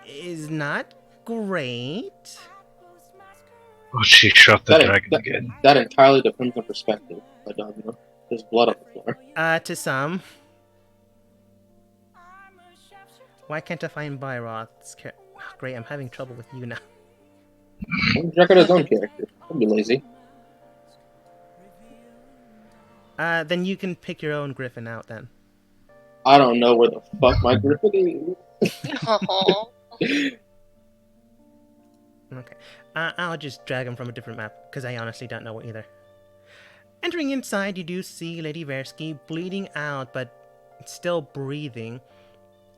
is not great. Oh, she shot the dragon again. That entirely depends on perspective. But there's blood on the floor. To some. Why can't I find Byroth's character? Oh, great, I'm having trouble with you now. Check out his own character. Don't be lazy. Then you can pick your own Griffin out then. I don't know where the fuck my Griffin is. Okay. I'll just drag him from a different map, because I honestly don't know either. Entering inside, you do see Lady Versky bleeding out, but still breathing.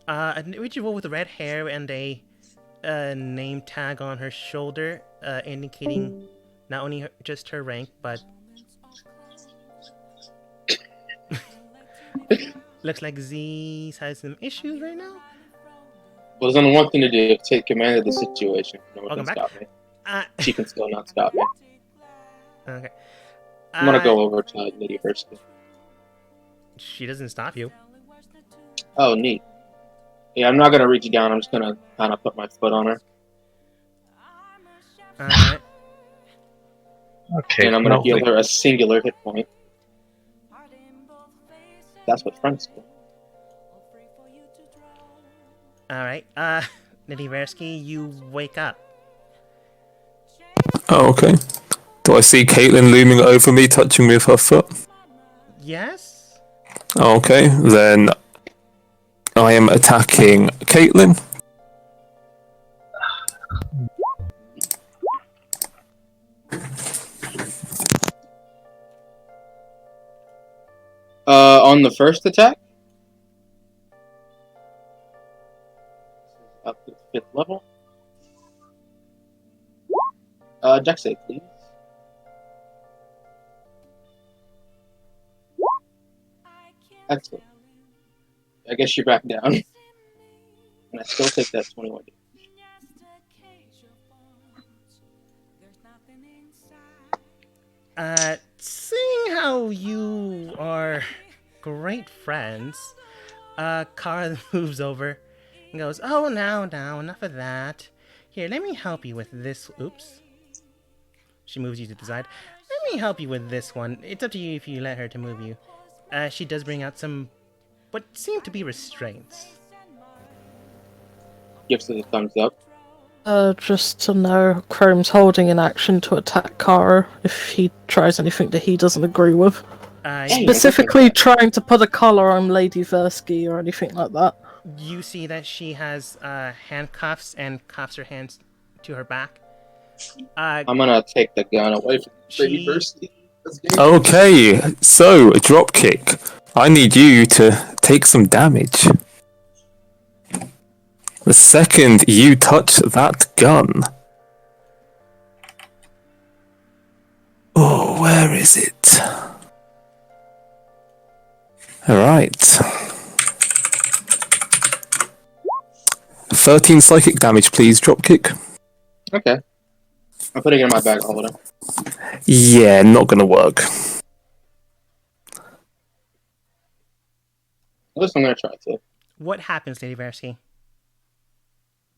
An individual with red hair and a name tag on her shoulder, indicating not only just her rank, but looks like Z has some issues right now. Well, there's only one thing to do: take command of the situation. No one Welcome can back. stop me. Uh, She can still not stop me. okay. I'm gonna go over to Lady Versky. She doesn't stop you. Oh, neat. Yeah, I'm not gonna reach down. I'm just gonna kind of put my foot on her, Alright. Okay. and I'm gonna lovely. heal her a singular hit point. That's what friends do. Alright. Nidiversky, you wake up. Oh, okay. Do I see Caitlin looming over me, touching me with her foot? Yes? Okay, then I am attacking Caitlin. On the first attack, up to 5th level. Dex save, please. Excellent. I guess you're back down. And I still take that 21 damage. Seeing how you are great friends, Kara moves over and goes, "Oh, now, enough of that. Here, let me help you with this." Oops. She moves you to the side. Let me help you with this one. It's up to you if you let her to move you. She does bring out some, what seem to be restraints. Gives it a thumbs up. Just to know, Chrome's holding an action to attack Kara if he tries anything that he doesn't agree with. Hey, Specifically trying to put a collar on Lady Versky or anything like that. You see that she has handcuffs and cuffs her hands to her back. I'm gonna take the gun away from Lady She- Versky. Okay, so dropkick. I need you to take some damage. The second you touch that gun. Oh, where is it? Alright. 13 psychic damage, please, dropkick. Okay. I'm putting it in my bag holder. Yeah, not gonna work. At least I'm gonna try to. What happens, Lady Versky?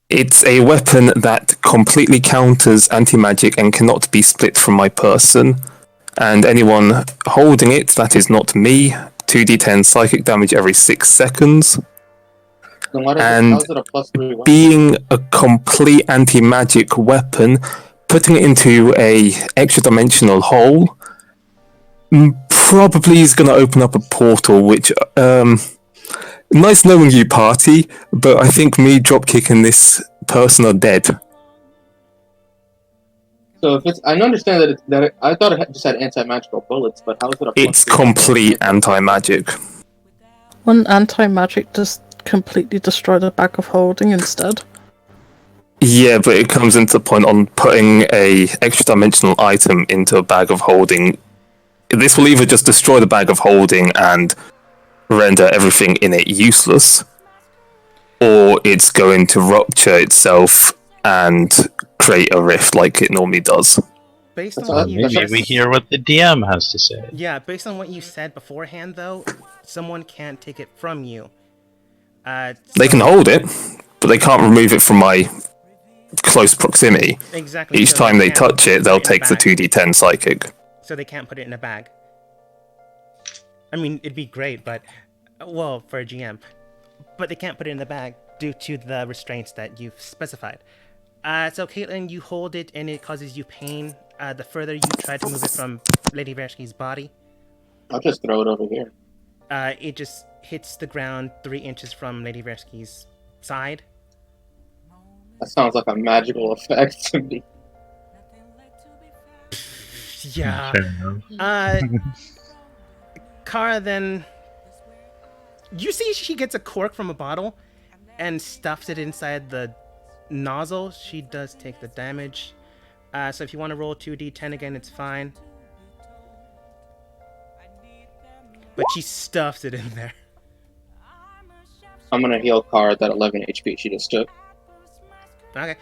It's a weapon that completely counters anti-magic and cannot be split from my person. And anyone holding it, that is not me, 2d10 psychic damage every 6 seconds. Then why And how's it a +3 weapon? Being a complete anti-magic weapon, putting it into a extra dimensional hole probably is going to open up a portal, which nice knowing you, party, but I think me dropkicking this person are dead. So if it's, I understand that I thought it just had anti-magical bullets, but how is it a It's +3? complete anti-magic. Wouldn't anti-magic just completely destroy the bag of holding instead? Yeah, but it comes into point on putting a extra dimensional item into a bag of holding. This will either just destroy the bag of holding and render everything in it useless, or it's going to rupture itself and create a rift like it normally does. Based on That's what all- you that's Maybe just... we hear what the DM has to say. Yeah, based on what you said beforehand, though, someone can't take it from you. They can hold it, but they can't remove it from my close proximity. Exactly. Each so time they can't touch it, put they'll in a take the bag. 2d10 psychic. So they can't put it in a bag. I mean, it'd be great, but... Well, for a GM. But they can't put it in the bag due to the restraints that you've specified. So, Caitlin, you hold it and it causes you pain. The further you try to move it from Lady Versky's body, I'll just throw it over here. it just hits the ground 3 inches from Lady Versky's side. That sounds like a magical effect to me. Yeah. Fair enough. Kara then... You see she gets a cork from a bottle, and stuffs it inside the nozzle, she does take the damage. So if you want to roll 2d10 again, it's fine. But she stuffs it in there. I'm gonna heal Kara that 11 HP she just took. Okay.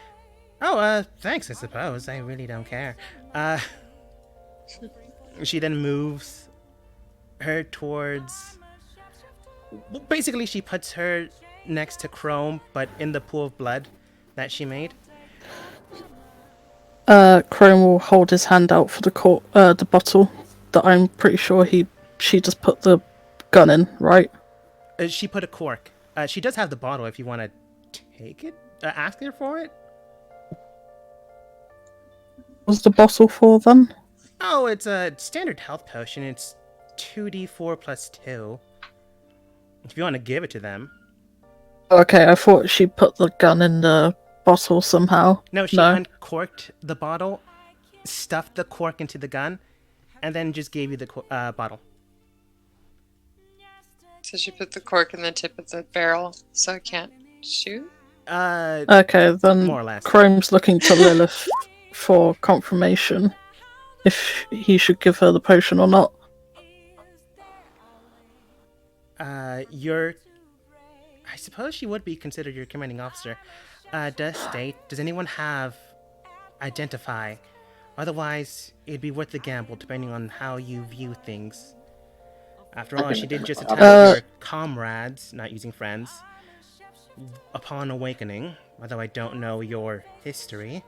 Oh, thanks, I suppose. I really don't care. She then moves her towards... Well, basically, she puts her next to Chrome, but in the pool of blood that she made. Chrome will hold his hand out for the bottle that I'm pretty sure she just put the gun in, right? She put a cork. She does have the bottle if you want to take it. Ask her for it. What's the bottle for then? Oh, it's a standard health potion. It's 2d4 plus 2. If you want to give it to them. Okay, I thought she put the gun in the bottle somehow. No, she uncorked the bottle, stuffed the cork into the gun, and then just gave you the bottle. So she put the cork in the tip of the barrel so I can't shoot? Okay, then more or less. Chrome's looking to Lilith for confirmation if he should give her the potion or not. I suppose she would be considered your commanding officer. Does state, does anyone have identify? Otherwise, it'd be worth the gamble depending on how you view things. After all, she did just attack your comrades, not using friends, upon awakening, although I don't know your history.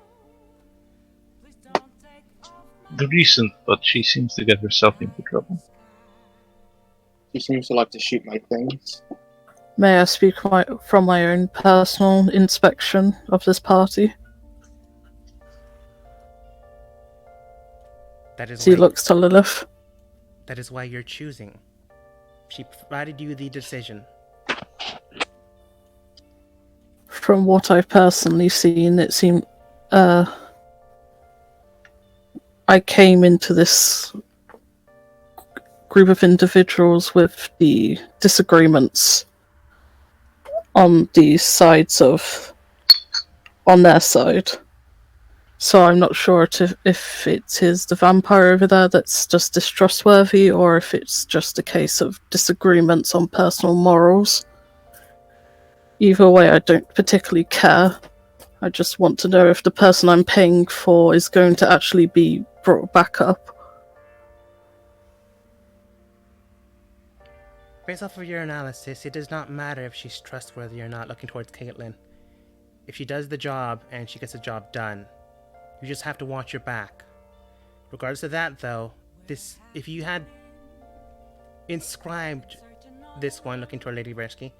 The recent, but she seems to get herself into trouble. She seems to like to shoot my things. May I speak from my own personal inspection of this party? That is He looks to Lilith. That is why you're choosing. She provided you the decision. From what I've personally seen, it seemed I came into this group of individuals with the disagreements on the sides of on their side. So I'm not sure if it is the vampire over there that's just distrustworthy, or if it's just a case of disagreements on personal morals. Either way, I don't particularly care. I just want to know if the person I'm paying for is going to actually be brought back up. Based off of your analysis, it does not matter if she's trustworthy or not looking towards Caitlyn. If she does the job and she gets the job done, you just have to watch your back. Regardless of that, though, if you had inscribed this one looking toward Lady Versky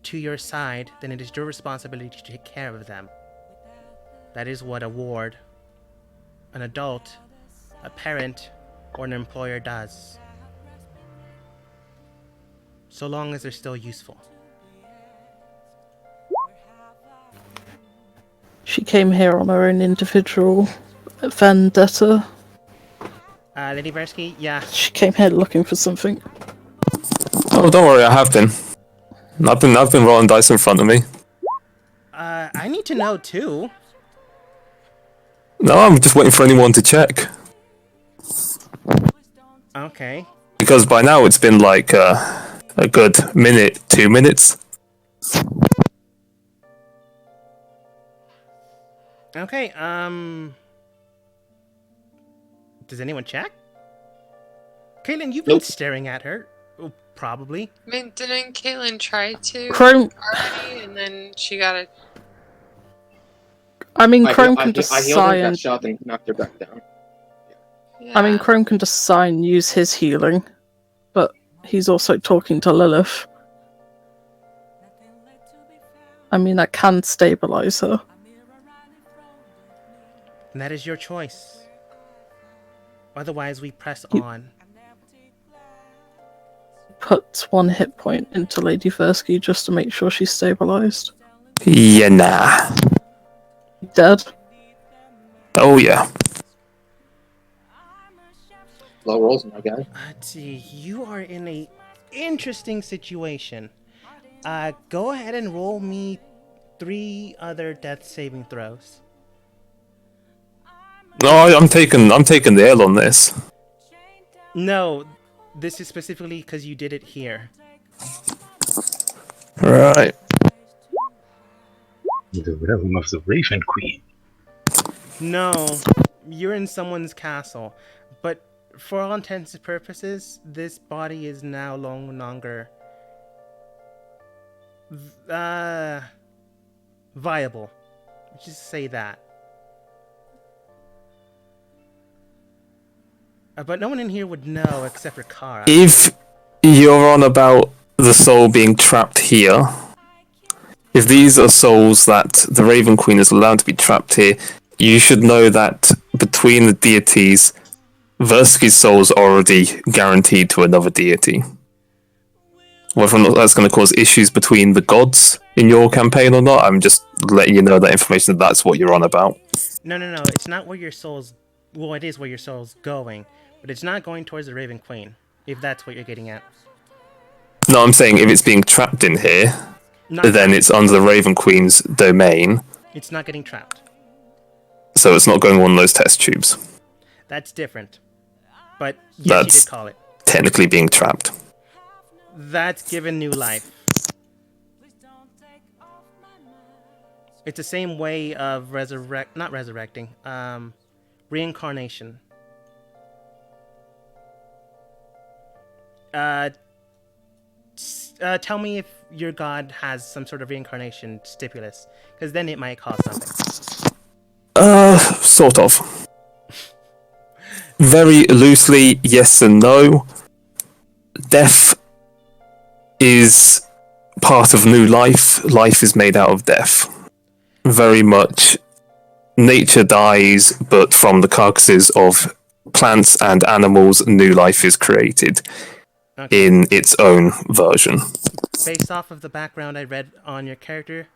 to your side, then it is your responsibility to take care of them. That is what a ward, an adult, a parent, or an employer does. So long as they're still useful. She came here on her own individual vendetta. Lady Versky, yeah. She came here looking for something. Oh, don't worry, I have been. I've been rolling dice in front of me. I need to know too. No, I'm just waiting for anyone to check. Okay. Because by now it's been like a good minute, 2 minutes. Okay, does anyone check? Caitlyn, you've been staring at her. Oh, probably. I mean, didn't Caitlyn try to Chrome. already, and then she got a... I mean, Chrome can I just healed her sigh that and... shot and knocked her back down. Yeah. I mean, Chrome can just sigh and use his healing, but he's also talking to Lilith. I mean, that can stabilize her. And that is your choice. Otherwise, we press on. Put 1 hit point into Lady Versky just to make sure she's stabilized. Yeah, nah. Dead. Oh, yeah. Low rolls, my guy. Let's see. You are in a interesting situation. Go ahead and roll me 3 other death saving throws. No, I'm taking the L on this. No, this is specifically because you did it here. Right. The realm of the Raven Queen. No, you're in someone's castle, but for all intents and purposes, this body is now no longer viable. Just say that. But no one in here would know except for Kara. If you're on about the soul being trapped here, if these are souls that the Raven Queen is allowed to be trapped here, you should know that between the deities, Versky's soul is already guaranteed to another deity. Whether or not that's going to cause issues between the gods in your campaign or not, I'm just letting you know that information, that's what you're on about. No, it's not where your soul's... Well, it is where your soul's going, but it's not going towards the Raven Queen, if that's what you're getting at. No, I'm saying if it's being trapped in here, then it's under the Raven Queen's domain. It's not getting trapped. So it's not going on those test tubes. That's different. But yes, That's you did call it. technically being trapped. That's given new life. It's the same way of reincarnation. Tell me if your god has some sort of reincarnation stipulus, because then it might cause something. Sort of. Very loosely, yes and no. Death is part of new life. Life is made out of death. Very much. Nature dies, but from the carcasses of plants and animals, new life is created in its own version. Based off of the background I read on your character,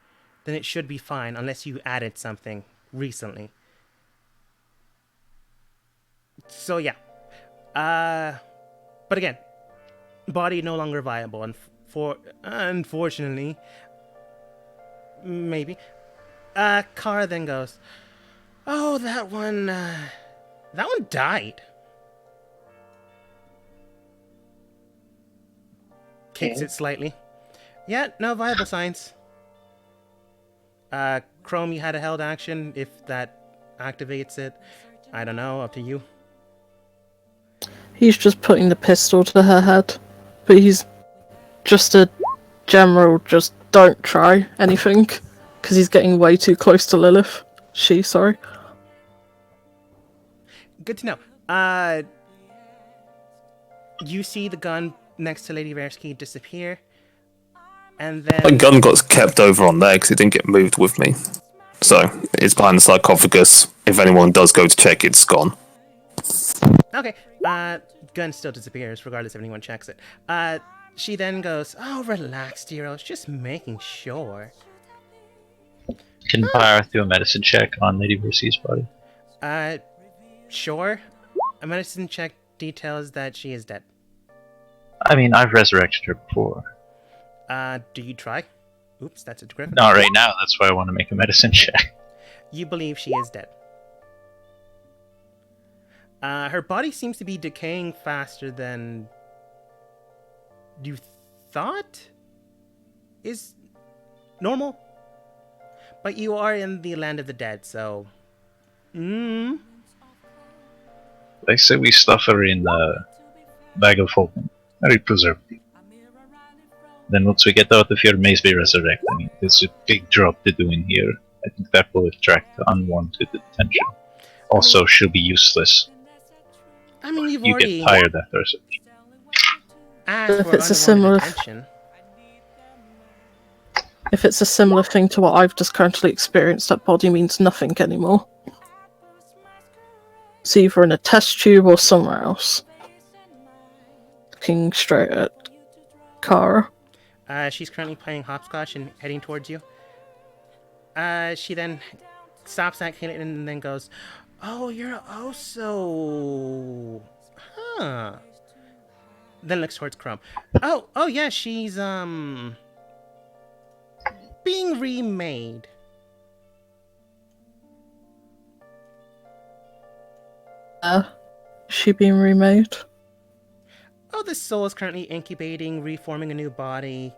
then it should be fine, unless you added something recently. So yeah. But again, body no longer viable, and unfortunately, maybe. Kara then goes, "Oh, that one died." Kicks it slightly. Yeah, no viable signs. Chrome, you had a held action. If that activates it, I don't know. Up to you. He's just putting the pistol to her head. But he's just a general, just don't try anything. Because he's getting way too close to Lilith. Sorry. Good to know. You see the gun next to Lady Versky disappear. And then... My gun got kept over on there because it didn't get moved with me. So, it's behind the sarcophagus. If anyone does go to check, it's gone. Okay. Gun still disappears, regardless if anyone checks it. She then goes, "Oh, relax, dear. I was just making sure." Can Pyre do a medicine check on Lady Versky's body? Sure. A medicine check details that she is dead. I mean, I've resurrected her before. Do you try? Oops, that's a griffin. Not right now, that's why I want to make a medicine check. You believe she is dead. Her body seems to be decaying faster than you thought is normal. But you are in the land of the dead, so... I say we stuff her in the bag of holding. Very preservative. Then once we get out of here, Maze be resurrected. It's a big job to do in here. I think that will attract unwanted attention. Also, she'll be useless. I mean, you've You already get tired after her. asked If for it's a similar- attention. If it's a similar thing to what I've just currently experienced, that body means nothing anymore. It's either in a test tube or somewhere else. Looking straight at Kara. She's currently playing hopscotch and heading towards you. She then stops at Caitlin and then goes, "Oh, you're also... Huh." Then looks towards Chrome. Oh yeah, she's, being remade. Is she being remade? Oh, the soul is currently incubating, reforming a new body,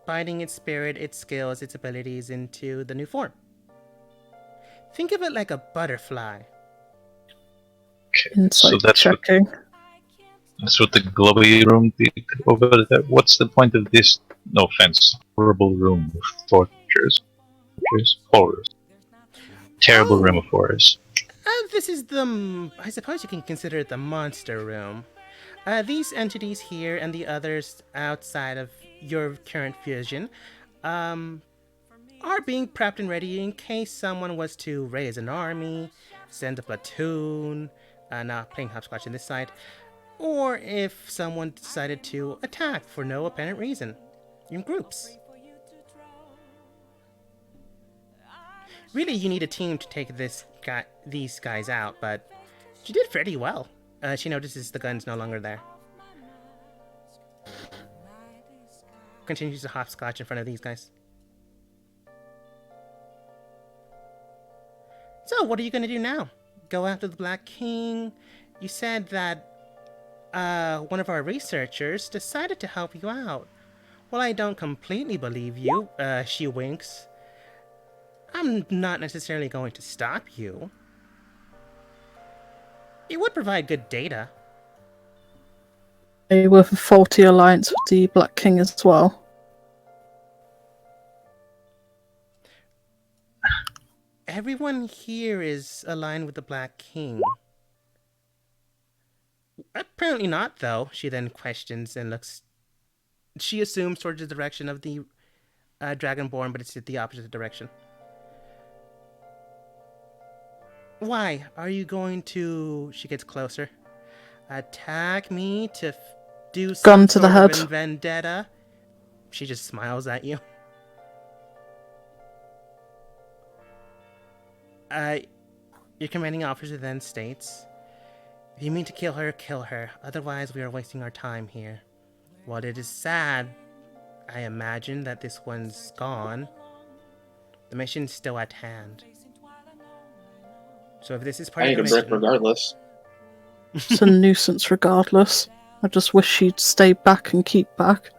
binding its spirit, its skills, its abilities into the new form. Think of it like a butterfly. Okay, so Insight that's checking. that's what the glowy room did over there. What's the point of this, no offense, horrible room of tortures? Horrors. Terrible room of horrors. This is the... I suppose you can consider it the monster room. These entities here and the others outside of your current fusion are being prepped and ready in case someone was to raise an army, send a platoon, not playing hopscotch on this side, or if someone decided to attack for no apparent reason, in groups. Really, you need a team to take these guys out, but she did pretty well. She notices the gun's no longer there. Continues to hopscotch in front of these guys. So, what are you going to do now? Go after the Black King? You said that one of our researchers decided to help you out. Well, I don't completely believe you. She winks. I'm not necessarily going to stop you. It would provide good data. Are you with a faulty alliance with the Black King as well? Everyone here is aligned with the Black King. Apparently not, though. She then questions and looks... She assumes towards the direction of the Dragonborn, but it's the opposite direction. Why? Are you going to... She gets closer. Attack me to do some Gun to the sort of head. vendetta? She just smiles at you. Your commanding officer then states, if you mean to kill her, kill her. Otherwise, we are wasting our time here. While it is sad, I imagine that this one's gone, the mission's still at hand. So if this is part I of need the a brick mission... regardless. It's a nuisance regardless. I just wish she'd stay back and keep back.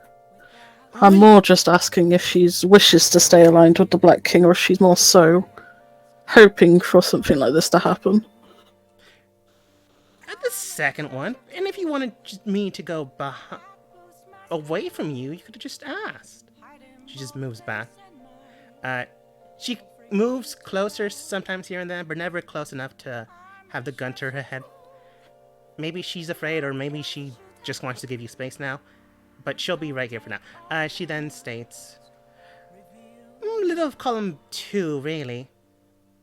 I'm more just asking if she wishes to stay aligned with the Black King, or if she's more so hoping for something like this to happen. At the second one, and if you wanted me to go away from you, you could have just asked. She just moves back. She moves closer sometimes here and then, but never close enough to have the gun to her head. Maybe she's afraid, or maybe she just wants to give you space now. But she'll be right here for now. She then states, little of column 2, really.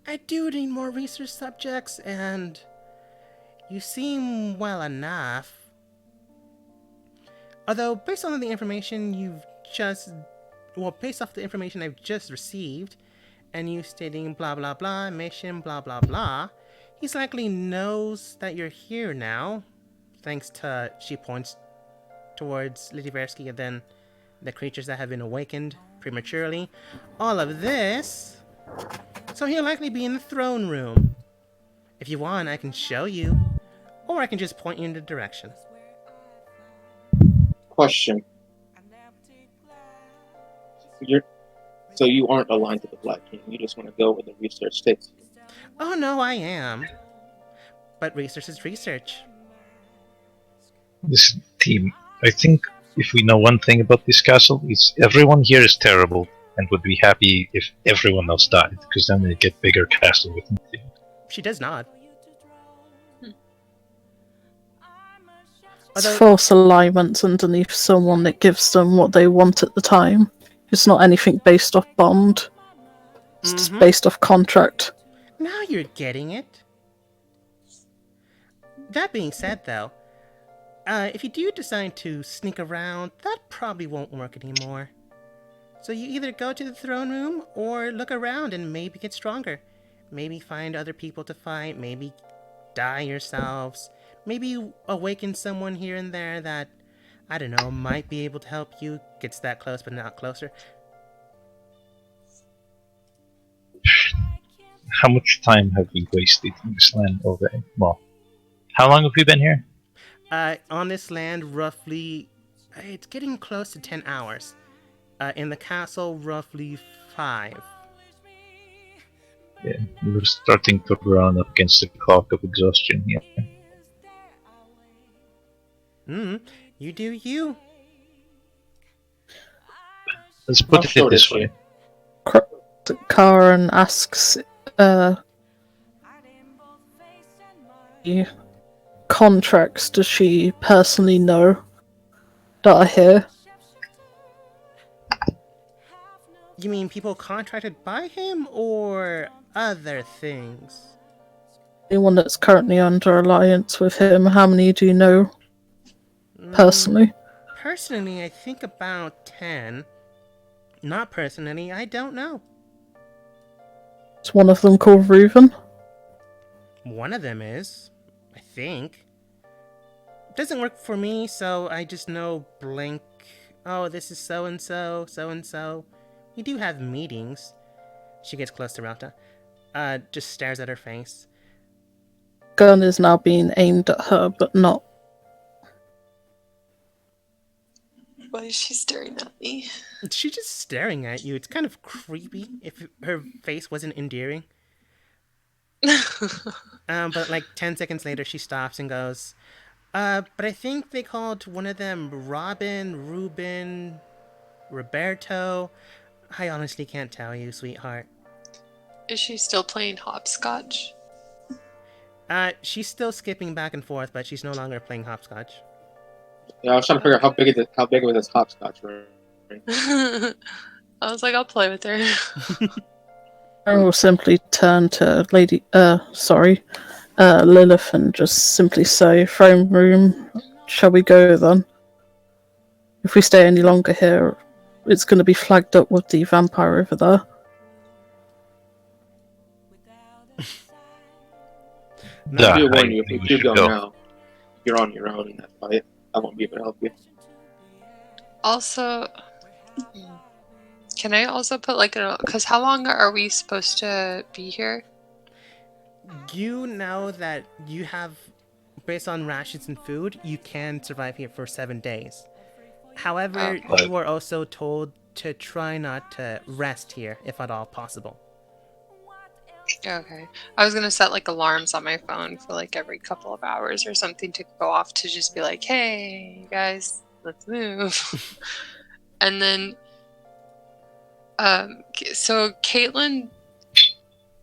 I do need more research subjects, and you seem well enough. Although, based on the information based off the information I've just received, and you stating blah blah blah, mission blah blah blah, he's likely knows that you're here now, thanks to, she points towards Lidiversky and then the creatures that have been awakened prematurely. All of this... So he'll likely be in the throne room. If you want, I can show you. Or I can just point you in the direction. Question. So you aren't aligned to the Black King. You just want to go where the research takes you. Oh no, I am. But research is research. This team, I think if we know one thing about this castle, it's everyone here is terrible and would be happy if everyone else died, because then they get bigger castle with nothing. She does nod. It's false alignments underneath someone that gives them what they want at the time. It's not anything based off bond. It's just based off contract. Now you're getting it. That being said, though, if you do decide to sneak around, that probably won't work anymore. So you either go to the throne room or look around and maybe get stronger. Maybe find other people to fight, maybe die yourselves, maybe awaken someone here and there that, I don't know, might be able to help you, gets that close but not closer. how much time have we wasted in this land already? Well, how long have we been here? On this land, roughly, it's getting close to 10 hours. In the castle, roughly 5. Yeah, we're starting to run up against the clock of exhaustion here. You do you. Let's put How it short this is she? way. Karen asks the contracts does she personally know that are here? You mean people contracted by him or other things? Anyone that's currently under alliance with him, how many do you know personally? Personally, I think about 10. Not personally, I don't know. Is one of them called Reuven? One of them is, I think. Doesn't work for me, so I just know blank. Oh, this is so and so, so and so. We do have meetings. She gets close to Rauta. Just stares at her face. Gun is now being aimed at her, but not. Why is she staring at me? She's just staring at you. It's kind of creepy if her face wasn't endearing. But like 10 seconds later, she stops and goes, but I think they called one of them Robin, Ruben, Roberto. I honestly can't tell you, sweetheart. Is she still playing hopscotch? She's still skipping back and forth, but she's no longer playing hopscotch. Yeah, I was trying to figure out how big was this hopscotch, right? I was like, I'll play with her. I will simply turn to Lilith and just simply say, Throne room, shall we go then? If we stay any longer here, it's going to be flagged up with the vampire over there. Yeah, I do I warn you, if think we we keep should going go. now, you're on your own in that fight. I won't be able to help you. Also, can I also put like because how long are we supposed to be here? You know that you have, based on rations and food, you can survive here for 7 days. However, Oh. you are also told to try not to rest here, if at all possible. Okay. I was gonna set like alarms on my phone for like every couple of hours or something to go off to just be like, hey, you guys, let's move. And then, so Caitlin,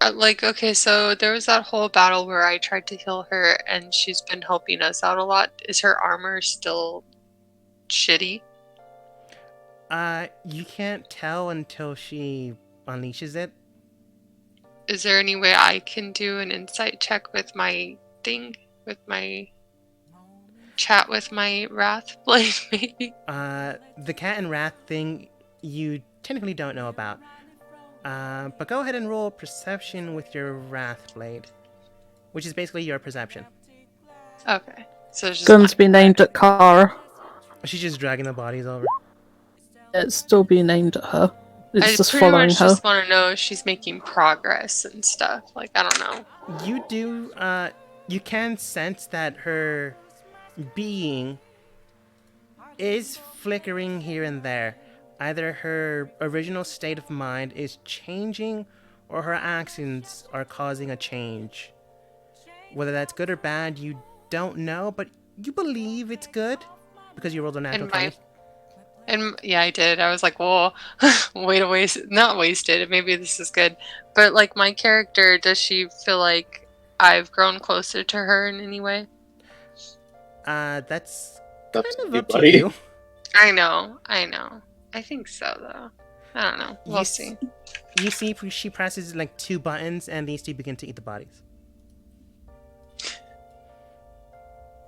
okay, so there was that whole battle where I tried to heal her and she's been helping us out a lot. Is her armor still shitty? You can't tell until she unleashes it. Is there any way I can do an insight check with my thing? With my chat with my Wrath Blade, maybe? The cat and rat thing you technically don't know about. But go ahead and roll perception with your Wrath Blade, which is basically your perception. Okay. So it's just Gun's been aimed at Kara. She's just dragging the bodies over. It's still being aimed at her. It's I just pretty following much her. just want to know if she's making progress and stuff. Like, I don't know. You do, you can sense that her being is flickering here and there. Either her original state of mind is changing or her actions are causing a change. Whether that's good or bad, you don't know, but you believe it's good because you rolled a natural 20. And yeah, I did. I was like, well, way to waste, not wasted. Maybe this is good. But like my character, does she feel like I've grown closer to her in any way? That's That's kind of you, up to buddy. you. I know. I think so, though. I don't know. We'll You see. You see, she presses like 2 buttons, and these two begin to eat the bodies.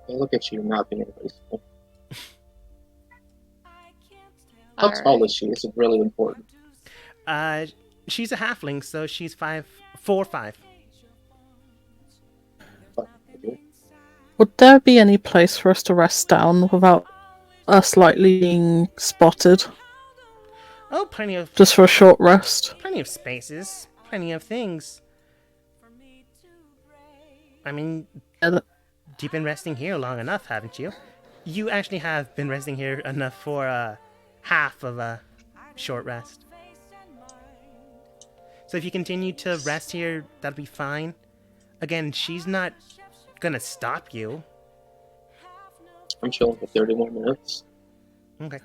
Hey, look at you not being graceful. How All tall right. is she? This is really important. She's a halfling, so she's 4'5". Would there be any place for us to rest down without us likely being spotted? Oh, plenty of Just for a short rest? spaces, plenty of things. I mean, Yeah, that- you've been resting here long enough, haven't you? You actually have been resting here enough for half of a short rest. So if you continue to rest here, that'll be fine. Again, she's not gonna stop you. I'm chilling for 30 more minutes. Okay.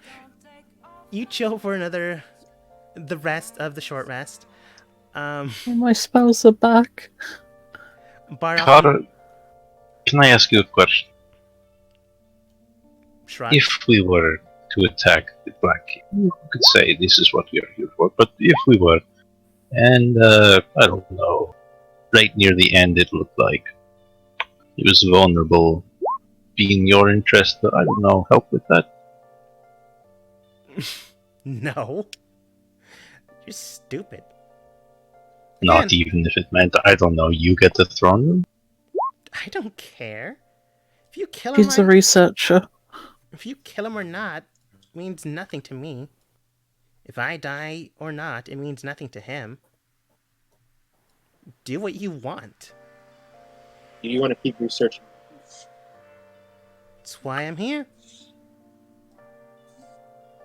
You chill for the rest of the short rest. my spells are back. Bardock Kara, can I ask you a question? shrugs. If we were to attack the Black King, you could say this is what we are here for, but if we were, and I don't know, right near the end it looked like he was vulnerable, be in your interest, I don't know, help with that? No. You're stupid. Not Again, even if it meant, I don't know, you get the throne room? I don't care. If you kill him, He's a researcher. if you kill him or not, means nothing to me. If I die or not, it means nothing to him. Do what you want. Do you want to keep researching? That's why I'm here.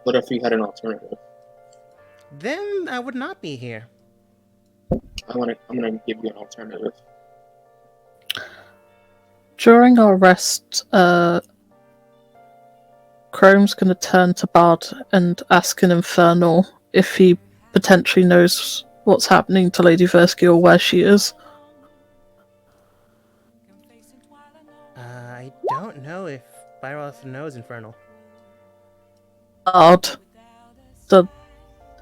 What if you had an alternative? Then I would not be here. I'm gonna give you an alternative. During our rest, Chrome's going to turn to Bard and ask an Infernal if he potentially knows what's happening to Lady Versky or where she is. I don't know if Byroth knows Infernal. Bard, the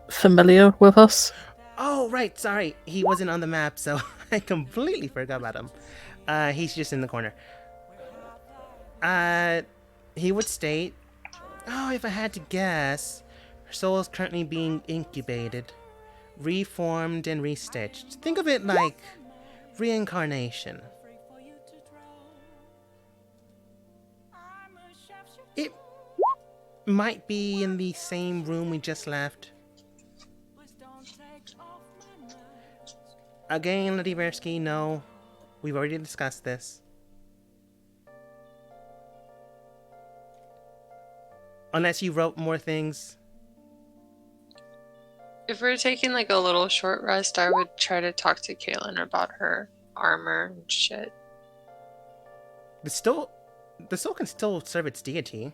familiar with us. Oh, right, sorry. He wasn't on the map, so I completely forgot about him. He's just in the corner. He would state, oh, if I had to guess, her soul is currently being incubated, reformed and restitched. Think of it like reincarnation. It might be in the same room we just left. Again, Lady Versky, no. We've already discussed this. Unless you wrote more things. If we're taking like a little short rest, I would try to talk to Caitlin about her armor and shit. The soul can still serve its deity.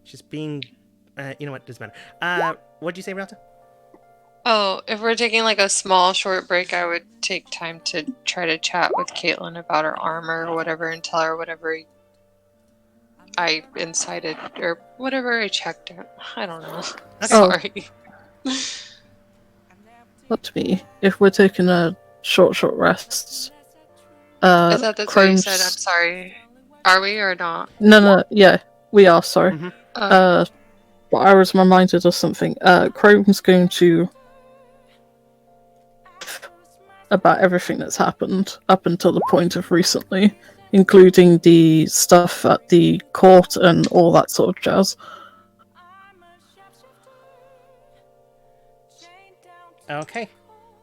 Just being, you know what, doesn't matter. What'd you say, Ralta? Oh, if we're taking like a small short break, I would take time to try to chat with Caitlin about her armor or whatever and tell her whatever I incited or whatever I checked out. I don't know. Sorry. Up to me. If we're taking a short I rests, thought that's what you Chrome's... said. I'm sorry. Are we or not? No, yeah, we are, sorry. Mhm. But I was reminded of something. Chrome's going to... about everything that's happened up until the point of recently, including the stuff at the court and all that sort of jazz. Okay.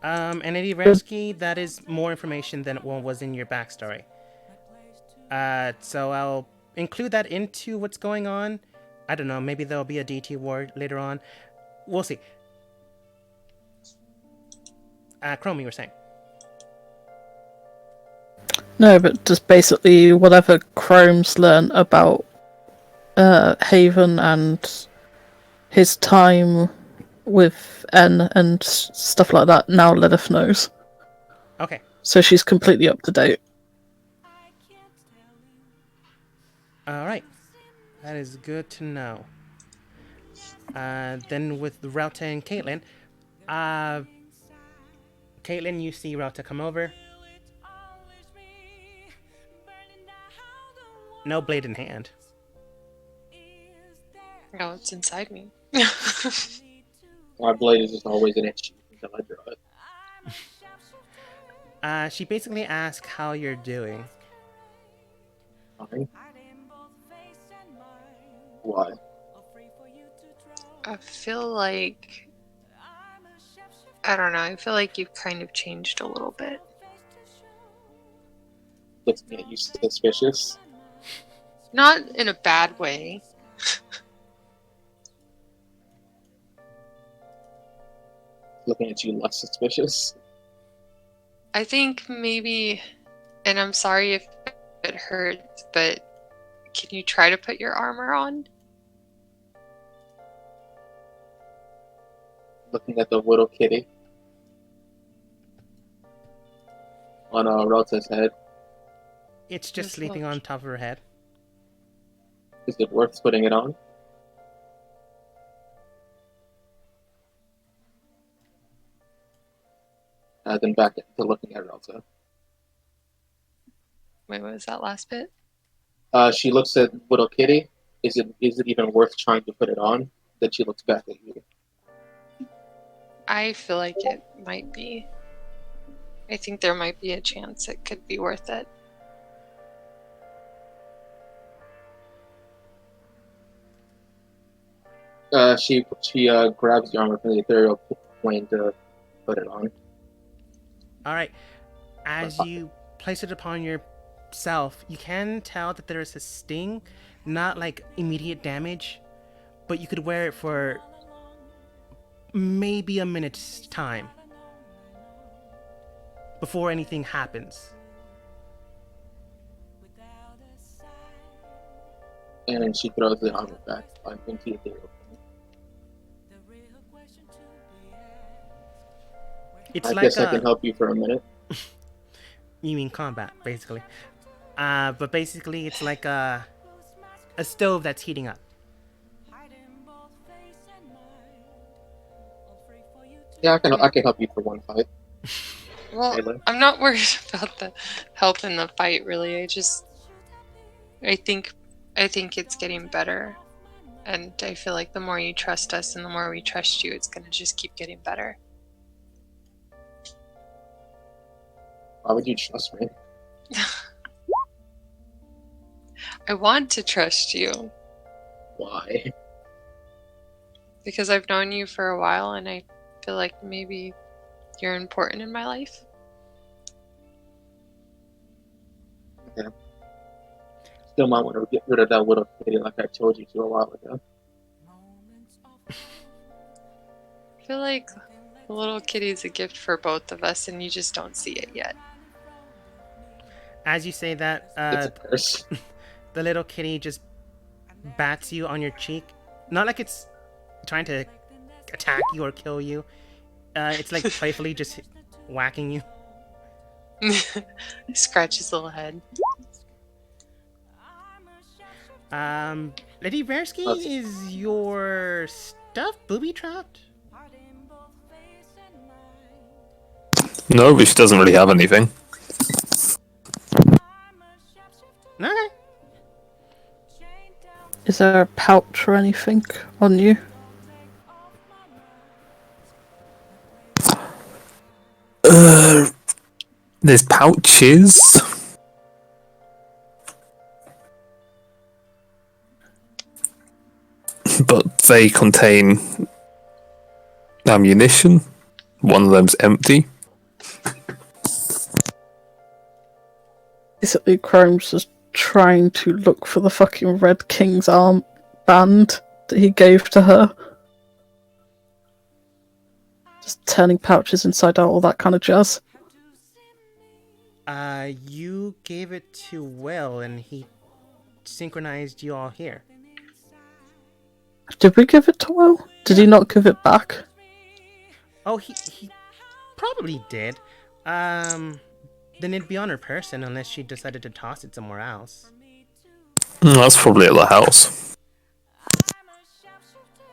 And Lady Versky, that is more information than what was in your backstory. So I'll include that into what's going on. I don't know, maybe there'll be a DT war later on. We'll see. Chrome, you were saying? No, but just basically whatever Chrome's learned about Haven and his time with N and stuff like that, now Lilith knows. Okay. So she's completely up to date. Alright. That is good to know. Then with Rauta and Caitlin, Caitlin, you see Rauta come over. No blade in hand. No, it's inside me. My blade is just always an itch until I draw it. She basically asks how you're doing. Fine. Why? I feel like... I don't know. I feel like you've kind of changed a little bit. looking at you suspicious. Not in a bad way. Looking at you less suspicious. I think maybe, and I'm sorry if it hurts, but can you try to put your armor on? Looking at the little kitty on Relta's head. It's just Just sleeping look. on top of her head. Is it worth putting it on? Then back to looking at Relta. Wait, what was that last bit? She looks at little kitty. Is it even worth trying to put it on? Then she looks back at you. I feel like it might be. I think there might be a chance it could be worth it. She grabs the armor from the ethereal plane to put it on. All right. As you place it upon yourself, you can tell that there is a sting, not like immediate damage, but you could wear it for maybe a minute's time before anything happens. And she throws the armor back into the ethereal plane. It's I like guess I can help you for a minute. You mean combat, basically. But basically, it's like a stove that's heating up. Yeah, I can help you for one fight. Well, Taylor. I'm not worried about the help in the fight, really. I think it's getting better. And I feel like the more you trust us and the more we trust you, it's going to just keep getting better. Why would you trust me? I want to trust you Why? because I've known you for a while and I feel like maybe you're important in my life. Still might want to get rid of that little kitty like I told you to a while ago. I feel like the little kitty is a gift for both of us and you just don't see it yet. As you say that, It's a curse. the little kitty just bats you on your cheek. Not like it's trying to attack you or kill you. It's like playfully just whacking you. Scratch his little head. Lady Versky, is your stuff booby trapped? No, but she doesn't really have anything. Okay. Is there a pouch or anything on you? There's pouches. But they contain ammunition. One of them's empty. Basically, Chrome's just trying to look for the fucking Red King's armband that he gave to her. Just turning pouches inside out, all that kind of jazz. You gave it to Will, and he synchronized you all here. Did we give it to Will? Did he not give it back? Oh, he probably did. Then it'd be on her person unless she decided to toss it somewhere else. That's probably at the house.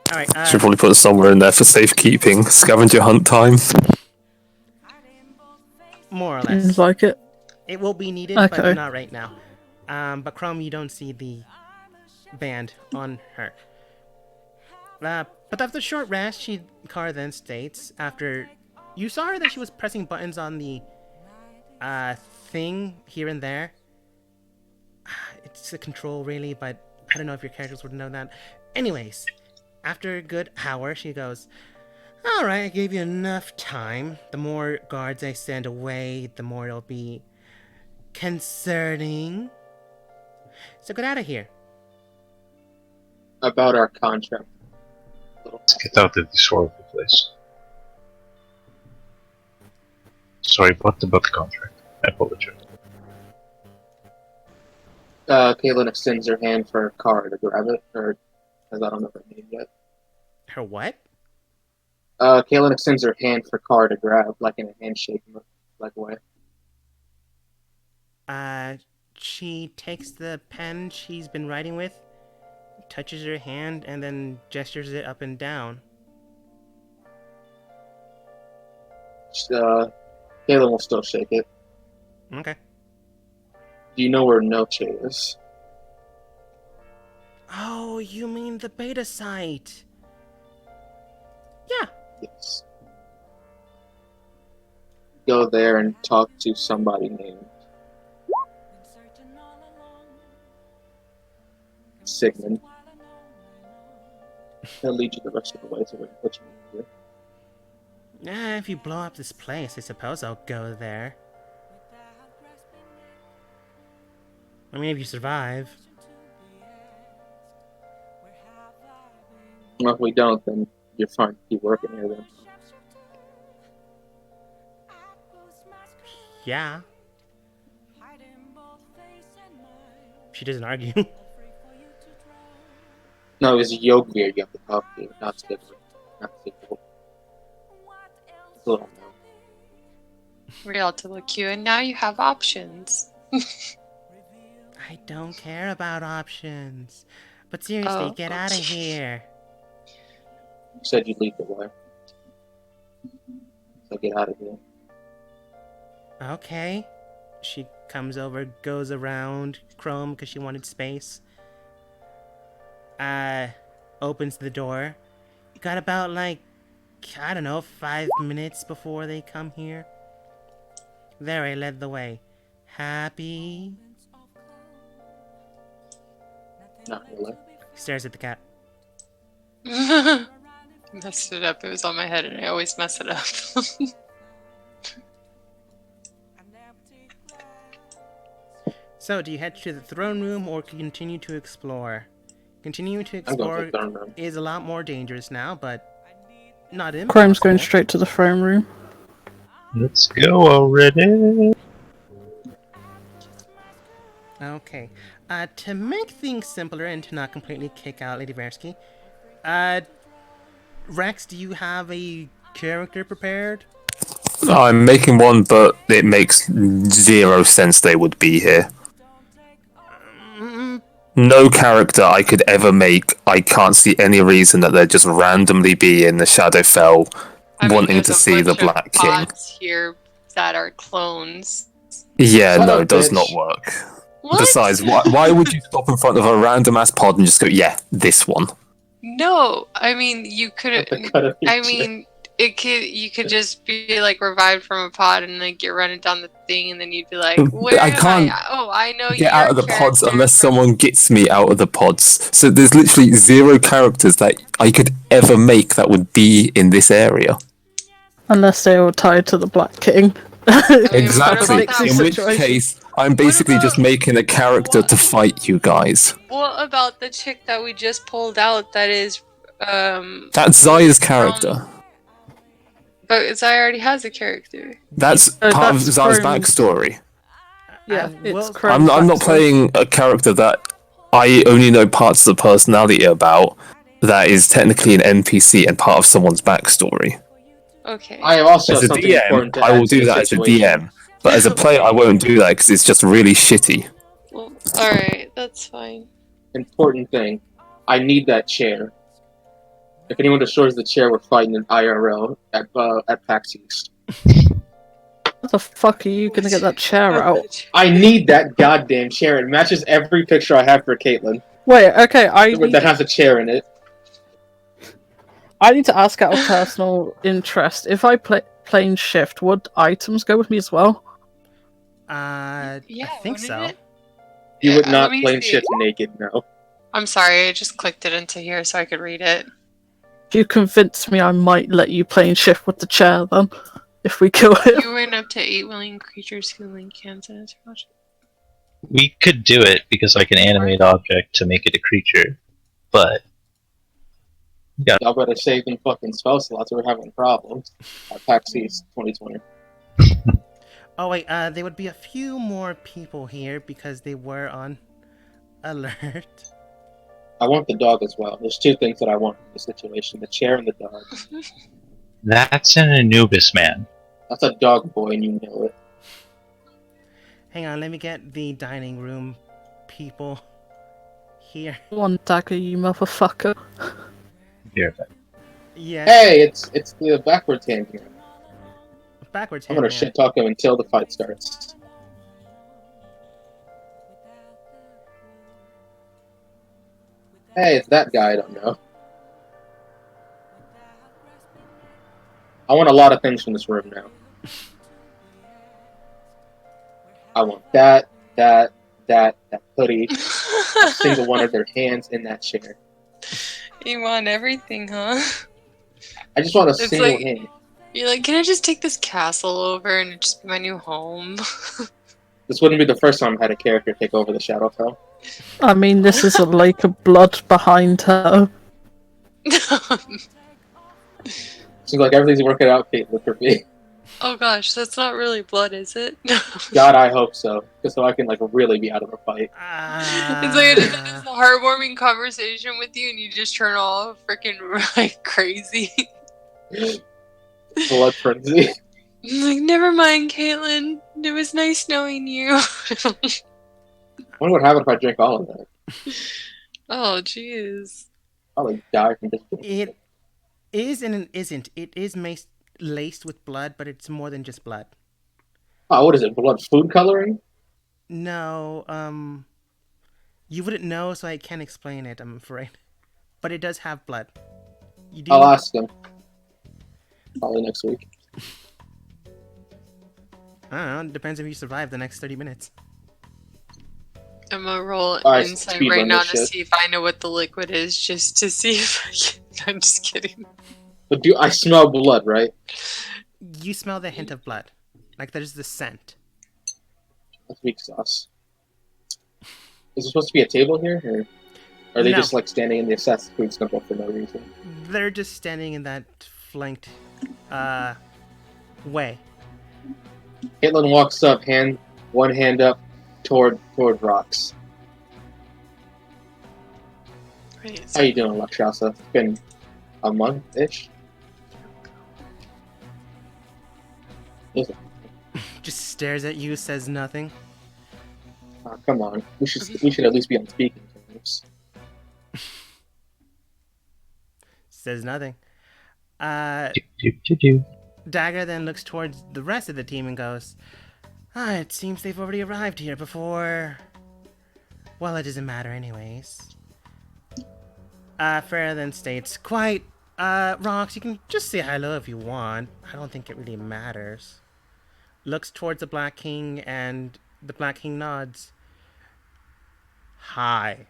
Alright, Should probably put it somewhere in there for safekeeping. Scavenger hunt time. more or Seems less. like it. It will be needed, Okay. but not right now. But Chrome, you don't see the band on her. But after a short rest, Car then states, after you saw her that she was pressing buttons on the thing here and there. It's a control, really, but I don't know if your characters would know that. Anyways, after a good hour, she goes, "Alright, I gave you enough time. The more guards I send away, the more it'll be concerning. So get out of here. About our contract. Let's get out of this horrible place. Sorry, what about the contract? I apologize. Caitlin extends her hand for a car to grab it, or because I don't know her name yet. Her what? Caitlin extends her hand for car to grab, like in a handshake like way. She takes the pen she's been writing with, touches her hand, and then gestures it up and down. Caitlin will still shake it. Okay. Do you know where Noche is? Oh, you mean the beta site? Yeah. Yes. Go there and talk to somebody named Sigmund. He'll lead you the rest of the way to where what you need to do. If you blow up this place, I suppose I'll go there. I mean, if you survive. Well, if we don't, then you're fine. Keep working here then. Yeah. She doesn't argue. No, it was Yogvir you have to talk to, not Sigmund. Not Sigmund. It's a little no. Real to look you, and now you have options. I don't care about options. But seriously, Oh, get out of here. You said you'd lead the way. So get out of here. Okay. She comes over, goes around Chrome because she wanted space. Opens the door. You got about, like, I don't know, 5 minutes before they come here. There, I led the way. Happy? Not really. Stares at the cat. Messed it up. It was on my head, and I always mess it up. So, do you head to the throne room or continue to explore? Continuing to I'm going explore to the throne room. is a lot more dangerous now, but not impossible. Chrome's going straight to the throne room. Let's go already. Okay. To make things simpler and to not completely kick out Lady Versky, Rex, do you have a character prepared? I'm making one, but it makes zero sense they would be here. No character I could ever make, I can't see any reason that they'd just randomly be in the Shadowfell I mean, wanting there's to a see the bunch of Black King. pods here that are clones. Yeah, Son no, of a it does bitch. not work. What? Besides, why would you stop in front of a random ass pod and just go, yeah, this one? No, I mean you could. Cut a I picture. mean, you could just be like revived from a pod and like you're running down the thing, and then you'd be like, "Where I am can't I? Oh, I know Get out of the your pods character unless from- someone gets me out of the pods. So there's literally zero characters that I could ever make that would be in this area. Unless they were tied to the Black King. I mean, what Exactly. about that In which situation? case, I'm basically just about- making a character to fight you guys. What about the chick that we just pulled out? That is, That's Zaya's character. But Zaya already has a character. That's No, part of that's Zaya's Chrome's- backstory. Yeah, it's well, Chrome's I'm not backstory. playing a character that I only know parts of the personality about. That is technically an NPC and part of someone's backstory. Okay. I also As have a something DM, important to I add will to do the that as a situation. DM, but as a player, I won't do that because it's just really shitty. Well, all right, that's fine. Important thing. I need that chair. If anyone destroys the chair, we're fighting in IRL at PAX East. How the fuck are you gonna get that chair out? I need that goddamn chair. It matches every picture I have for Caitlin Wait, okay, I need, that has a chair in it. I need to ask out of personal interest. If I plane shift, would items go with me as well? I Yeah, think wouldn't so. it? You would Yeah, not let me plane see. shift naked, no. I'm sorry, I just clicked it into here so I could read it. If you convince me, I might let you plane shift with the chair then. If we kill him. You win up to 8 willing creatures who link hands in his We could do it because I can animate object to make it a creature, but Y'all better save them fucking spell slots. We're having problems at PAX East 2020. Oh wait, there would be a few more people here because they were on alert. I want the dog as well. There's two things that I want in this situation: the chair and the dog. that's an Anubis man. That's a dog boy, and you know it. Hang on, let me get the dining room people here. One dagger, you motherfucker. Here, Yeah, Hey, it's the backwards hand here. backwards I'm hand. gonna shit talk him until the fight starts. Hey, it's that guy. I don't know. I want a lot of things from this room now. I want that hoodie, a single one of their hands in that chair. You want everything, huh? I just want a It's single like- hand. You're like, can I just take this castle over and it just be my new home? This wouldn't be the first time I had a character take over the Shadowfell. I mean, this is a lake of blood behind her. Seems like everything's working out, Caitlin, for me. Oh gosh, that's not really blood, is it? God, I hope so. Just so I can like really be out of the fight. It's like I just had this heartwarming conversation with you and you just turn all freaking like crazy. Blood frenzy. I'm like, never mind, Caitlin. It was nice knowing you. I wonder what happened if I drink all of that. Oh, jeez. I'll like die from just. It is and it isn't. It is laced with blood, but it's more than just blood. Oh, what is it? Blood food coloring? No, you wouldn't know, so I can't explain it, I'm afraid. But it does have blood. You do. I'll ask him. Probably next week. I don't know. It depends if you survive the next 30 minutes. I'm gonna roll Alright, insight speed right run now this to shit. see if I know what the liquid is, just to see if I can. I'm just kidding. But I smell blood, right? You smell the hint of blood. Like there's the scent. That's weak sauce. Is there supposed to be a table here, or are they No. just like standing in the Assassin's Creed temple for no reason? They're just standing in that flanked way. Caitlin walks up, one hand up toward rocks. Right, How you doing, Lakshasa? It's been a month-ish. Just stares at you, says nothing. Come on, we should at least be on speaking terms. Says nothing. Do. Dagger then looks towards the rest of the team and goes, it seems they've already arrived here before... Well, it doesn't matter anyways. Farah then states, quite, Rox, you can just say hello if you want. I don't think it really matters. Looks towards the Black King and the Black King nods. Hi.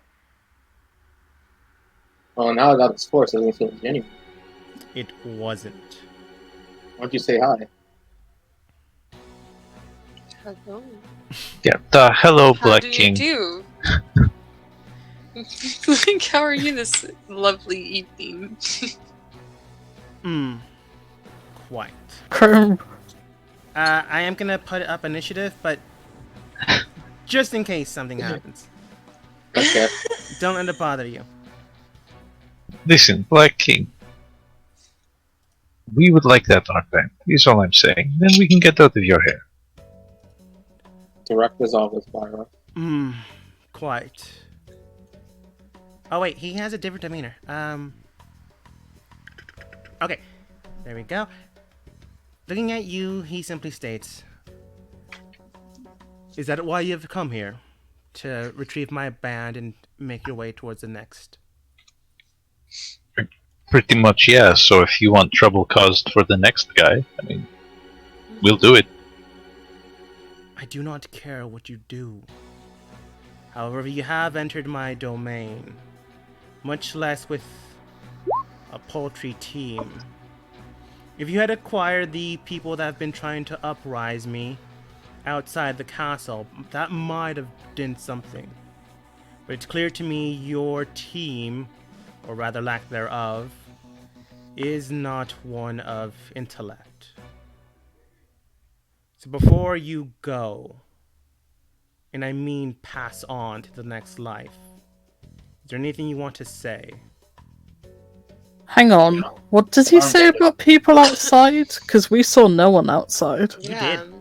Well, now I got this force. I doesn't feel genuine. It wasn't. Why don't you say hi? Hello. Yeah, the hello, How Black do King. you do? Like, how are you this lovely evening? Quite. Chrome. I am gonna put up initiative, but just in case something happens. Okay. Don't let it bother you. Listen, Black King. We would like that armband, is all I'm saying. Then we can get out of your hair. Direct resolve with Byra. Quite. Oh wait, he has a different demeanor. Okay, there we go. Looking at you, he simply states, "Is that why you've come here? To retrieve my band and make your way towards the next?" Pretty much, yeah. So if you want trouble caused for the next guy, I mean, we'll do it. I do not care what you do. However, you have entered my domain, much less with a paltry team. If you had acquired the people that have been trying to uprise me, outside the castle, that might have done something. But it's clear to me your team, or rather lack thereof, is not one of intellect. So before you go, and I mean pass on to the next life, is there anything you want to say? Hang on. What did he say about people outside? Because we saw no one outside. You Yeah. did.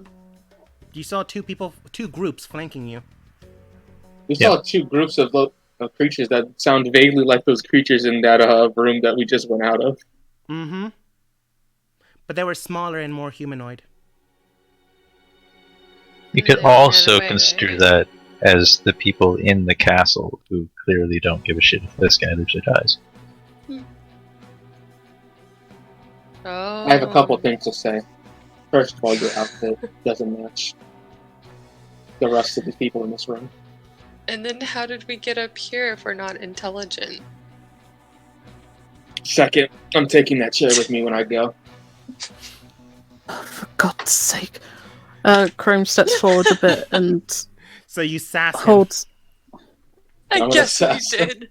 You saw two groups flanking you. We saw two groups of creatures that sound vaguely like those creatures in that room that we just went out of. Mm-hmm. But they were smaller and more humanoid. You And could they ran also away, consider right? that as the people in the castle who clearly don't give a shit if this guy lives or dies. Oh. I have a couple things to say. First of all, your outfit doesn't match the rest of the people in this room. And then how did we get up here if we're not intelligent? Second, I'm taking that chair with me when I go. For God's sake. Chrome steps forward a bit and So you sass him. holds. I I'm guess we obsessed. did.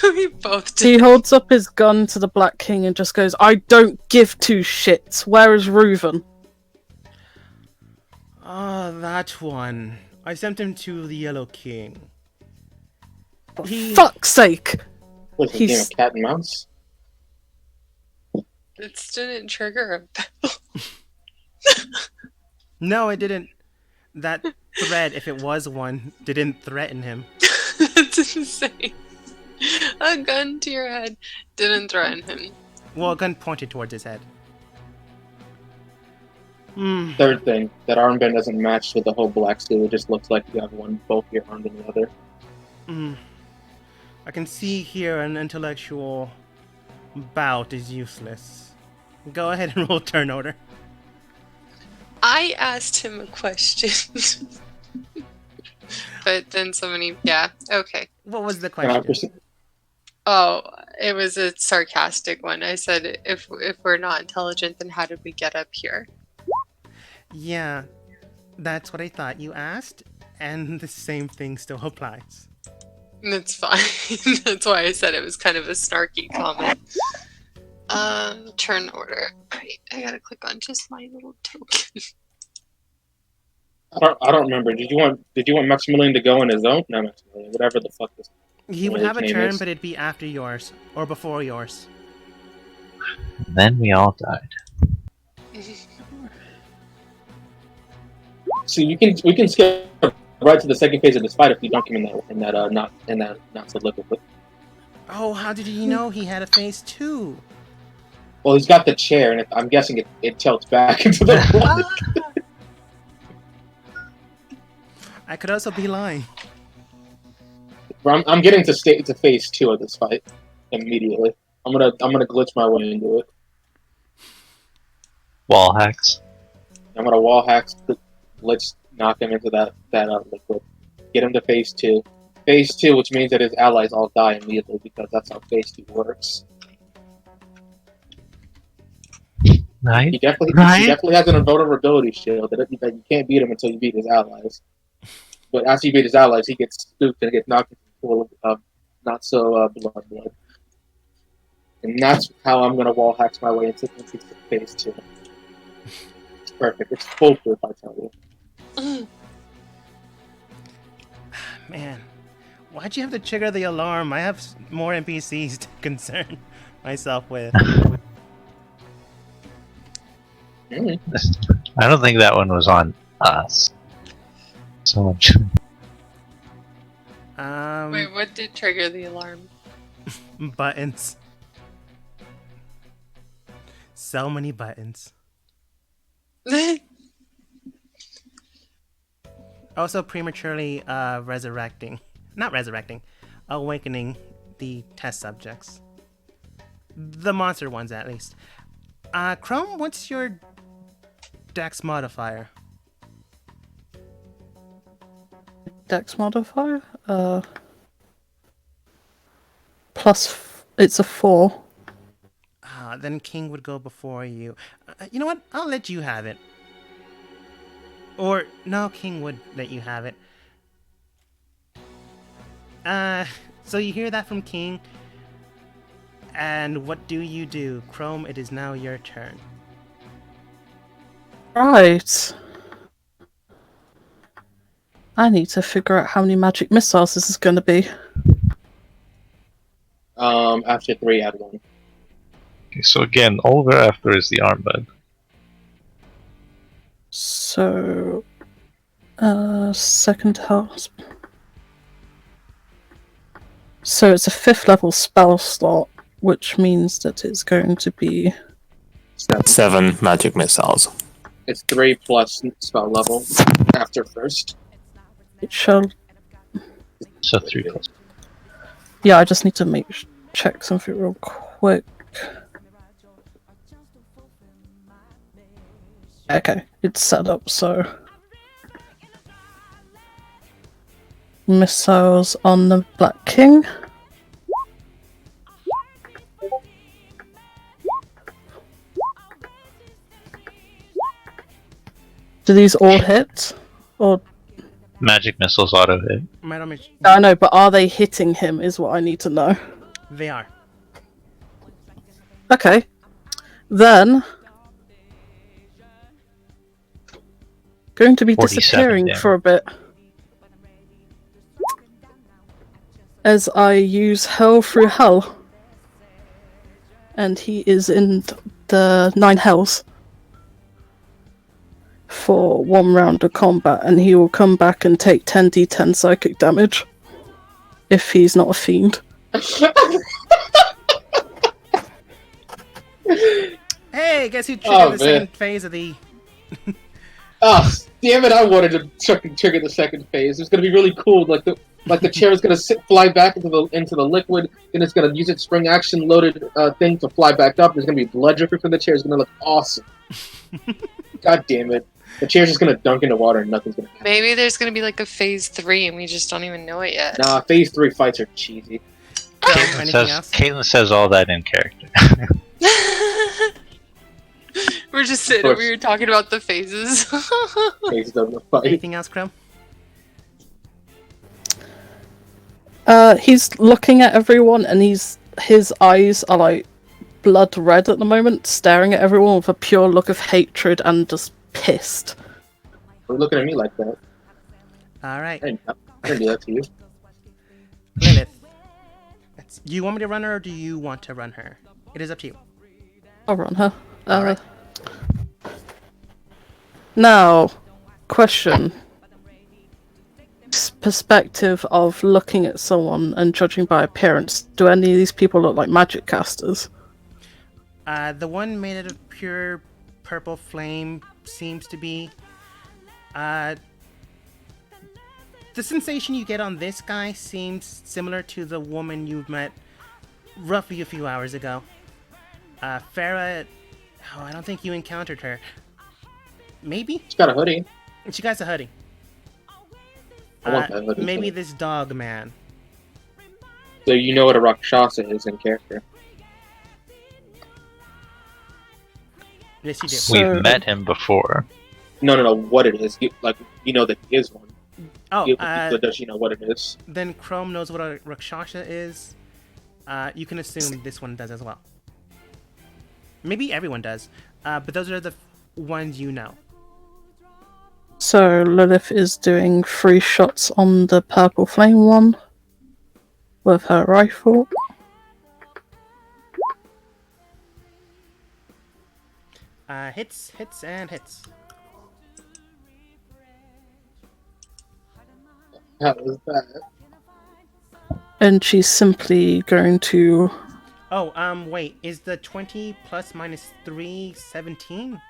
We both He did. holds up his gun to the Black King and just goes, "I don't give two shits. Where is Reuven?" Ah, that one. I sent him to the Yellow King. For He- fuck's sake! What's the game He's- of cat and mouse? It didn't trigger a bell. No, it didn't. That threat, if it was one, didn't threaten him. That's insane. A gun to your head didn't threaten him. Well, a gun pointed towards his head. Hmm. Third thing, that armband doesn't match with the whole black suit. It just looks like you have one both your arm than the other. I can see here an intellectual bout is useless. Go ahead and roll turn order. I asked him a question. But then somebody, yeah, okay. What was the Can I question? proceed? Oh, it was a sarcastic one. I said, if we're not intelligent, then how did we get up here? Yeah, that's what I thought you asked, and the same thing still applies. That's fine. That's why I said it was kind of a snarky comment. Turn order. Right, I gotta click on just my little token. I don't remember. Did you want Maximilian to go on his own? No, Maximilian, whatever the fuck this. He would Yeah, have a his name turn, is- but it'd be after yours, or before yours. And then we all died. So we can skip right to the second phase of this fight if you dunk him in that not so liquid. Oh, how did you know he had a phase 2? Well, he's got the chair, and I'm guessing it tilts back into the blood. I could also be lying. I'm getting to phase 2 of this fight immediately. I'm gonna glitch my way into it. Wall hacks. I'm gonna wall hack. Let's knock him into that liquid. Get him to phase 2. Phase 2, which means that his allies all die immediately because that's how phase 2 works. Right? He definitely has an invulnerability shield that you can't beat him until you beat his allies. But after you beat his allies, he gets spooked and gets knocked into a pool of not so blood. And that's how I'm gonna wall hack my way into phase 2. It's perfect. It's foolproof, I tell you. Man, why'd you have to trigger the alarm? I have more NPCs to concern myself with. I don't think that one was on us. So much. Wait, what did trigger the alarm? Buttons. So many buttons. Also prematurely awakening the test subjects. The monster ones, at least. Chrome, what's your dex modifier? Dex modifier? It's a 4. Then King would go before you. You know what? I'll let you have it. Or, no, King would let you have it. So you hear that from King. And what do? Chrome, it is now your turn. Right. I need to figure out how many magic missiles this is going to be. After 3, add 1. Okay, so again, all we're after is the armband. So, second house. So it's a 5th level spell slot, which means that it's going to be 7 magic missiles. It's 3 plus spell level after first. it shall. So 3 plus. Yeah, I just need to check something real quick. Okay, it's set up so missiles on the Black King. Do these all hit? Or Magic missiles auto hit. I know, but are they hitting him is what I need to know. They are. Okay. Then going to be 47 disappearing damage. for a bit. As I use Hell through Hell. And he is in the 9 hells for 1 round of combat, and he will come back and take 10d10 psychic damage if he's not a fiend. Hey, guess who triggered the man. second phase of the... Oh, damn it! I wanted to trigger the second phase. It was gonna be really cool. Like the chair is gonna fly back into the liquid, then it's gonna use its spring action loaded thing to fly back up. There's gonna be blood dripping from the chair. It's gonna look awesome. God damn it! The chair's just gonna dunk into water and nothing's gonna happen. Maybe there's gonna be like a phase 3 and we just don't even know it yet. Nah, phase 3 fights are cheesy. Anything else? Caitlin says all that in character. We're just sitting over here talking about the phases. Phases of the fight. Anything else, Chrome? He's looking at everyone, and his eyes are like blood red at the moment, staring at everyone with a pure look of hatred and just pissed. Are you looking at me like that? Alright. I didn't do that to you. Lilith. Do you want me to run her, or do you want to run her? It is up to you. I'll run her. Alright. Now, question. Perspective of looking at someone and judging by appearance, do any of these people look like magic casters? The one made out of pure purple flame seems to be. The sensation you get on this guy seems similar to the woman you met roughly a few hours ago. Farah, oh, I don't think you encountered her. Maybe? She's got a hoodie. She got a hoodie. I want that hoodie. Maybe too. this dog man. So you know what a Rakshasa is in character. Yes, you do. So- We've met him before. No, what it is. You know that he is one. Oh, Does she know what it is? then Chrome knows what a Rakshasa is. You can assume this one does as well. Maybe everyone does. But those are the ones you know. So Lilith is doing 3 shots on the purple flame one with her rifle. Hits, and hits. How is that? And she's simply going to... Oh, wait. Is the 20 plus minus 3 17?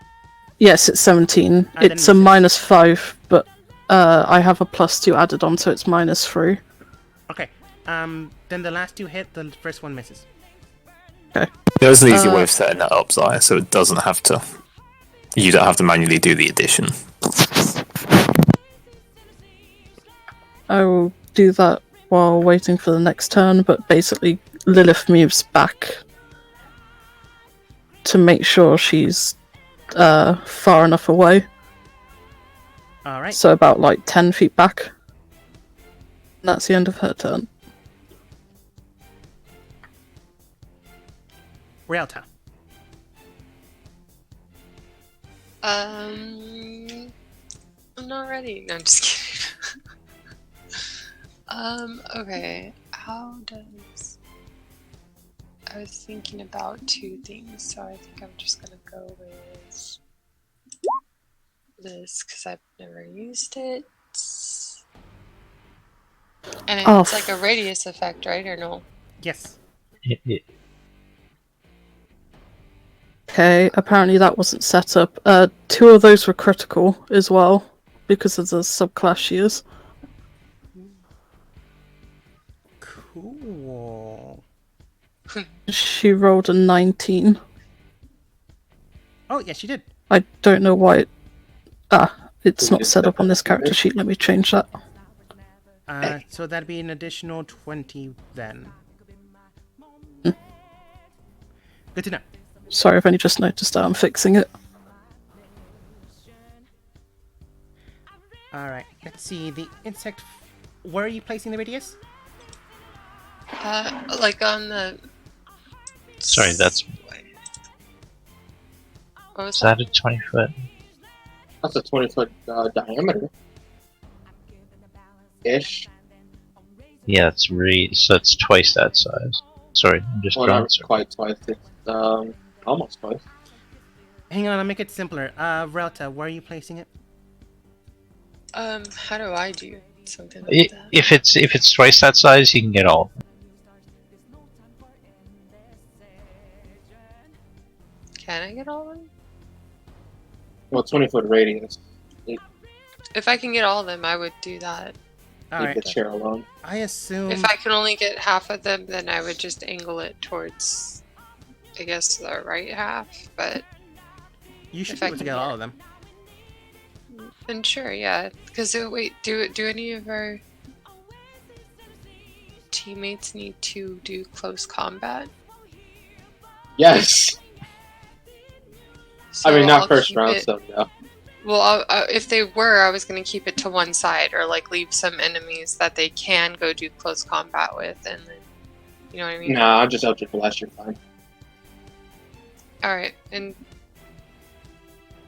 Yes, it's 17. then It's a misses. -5, but I have a +2 added on, so it's -3. Okay. Then the last 2 hit, the first one misses. There's an easy way of setting that up, Zaya, so it doesn't have to. You don't have to manually do the addition. I will do that while waiting for the next turn, but basically Lilith moves back to make sure she's far enough away. All right. So about like 10 feet back. That's the end of her turn. Realta. I'm not ready. No, I'm just kidding. Okay. How does... I was thinking about two things, so I think I'm just gonna go with this because I've never used it. And Oh, it's like a radius effect, right? Or no? Yes. Okay, apparently that wasn't set up. 2 of those were critical as well, because of the subclass she is. Cool. She rolled a 19. Oh, yes, you did. I don't know why it... it's Did not you set up set on that this up character either? sheet. Let me change that. So that'd be an additional 20 then. Good to know. Sorry, I've only just noticed that. I'm fixing it. All right. Let's see. The insect. Where are you placing the radius? Like on the... Sorry, that's... What was Is that? that a 20 foot? That's a 20-foot diameter. Ish. Yeah, it's so it's twice that size. Sorry, I'm just Well, drawing. not quite twice. It's almost twice. Hang on, I'll make it simpler. Relta, where are you placing it? How do I do something like that? If it's twice that size, you can get all. Can I get all of them? Well, 20-foot radius. If I can get all of them, I would do that. All Leave right. the chair alone. I assume. If I can only get half of them, then I would just angle it towards, I guess, the right half. But you should if be I able to can get get all it. of them. then sure, yeah. Because wait, do any of our teammates need to do close combat? Yes. So I mean, not I'll first keep round it- stuff, no. Well, if they were, I was going to keep it to one side, or like leave some enemies that they can go do close combat with, and then, you know what I mean? Nah, I'll just Eldritch Blast, you're fine. All right, and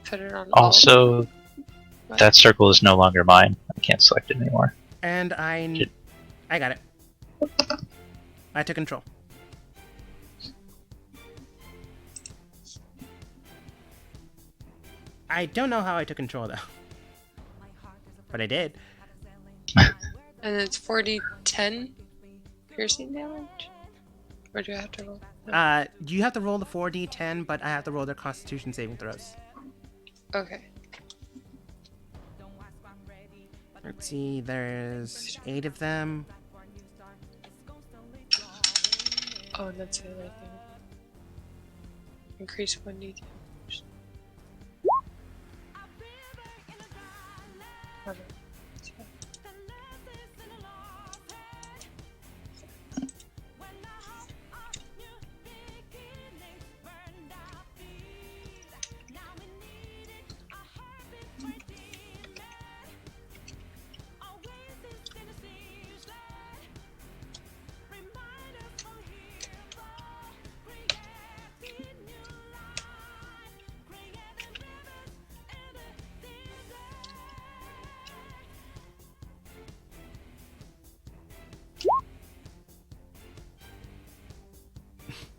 put it on. all- Also, What? that circle is no longer mine. I can't select it anymore. And I got it. I took control. I don't know how I took control though. But I did. And it's 40-10 piercing damage? Or do I have to roll? No. You have to roll the 4d10, but I have to roll their constitution saving throws. Okay. Let's see, there's 8 of them. Oh, that's the other thing. Increase 1d damage. Okay. That's fine.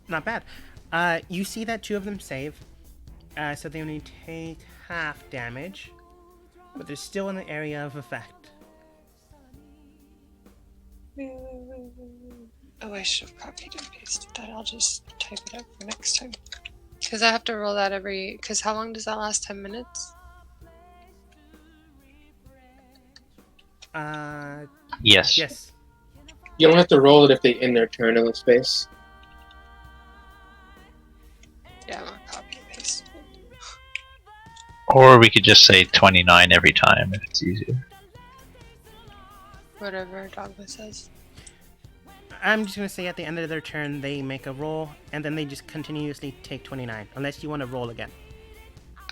Not bad. You see that 2 of them save. So they only take half damage. But they're still in the area of effect. Oh, I should have copied and pasted that. I'll just type it up for next time. Because I have to roll that every... Because how long does that last? 10 minutes? Yes. Yes. You don't have to roll it if they end their turn in the space. Yeah, I'm gonna copy and paste it. Or we could just say 29 every time if it's easier. Whatever Dogma says. I'm just going to say at the end of their turn, they make a roll, and then they just continuously take 29. Unless you want to roll again.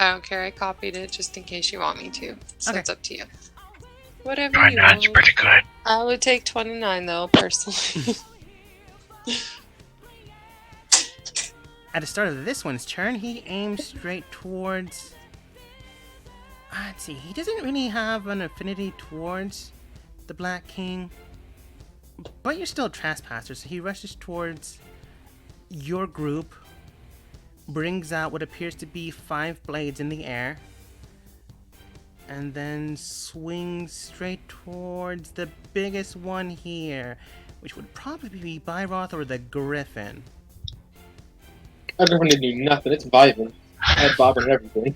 I don't care. I copied it just in case you want me to. So Okay. it's up to you. Whatever you 29's want. pretty good. I would take 29 though, personally. At the start of this one's turn, he aims straight towards... let's see, he doesn't really have an affinity towards the Black King. But you're still a trespasser, so he rushes towards your group, brings out what appears to be 5 blades in the air, and then swings straight towards the biggest one here, which would probably be Byroth or the Griffin. I don't want to do nothing. It's vibing. I had Bob and everything.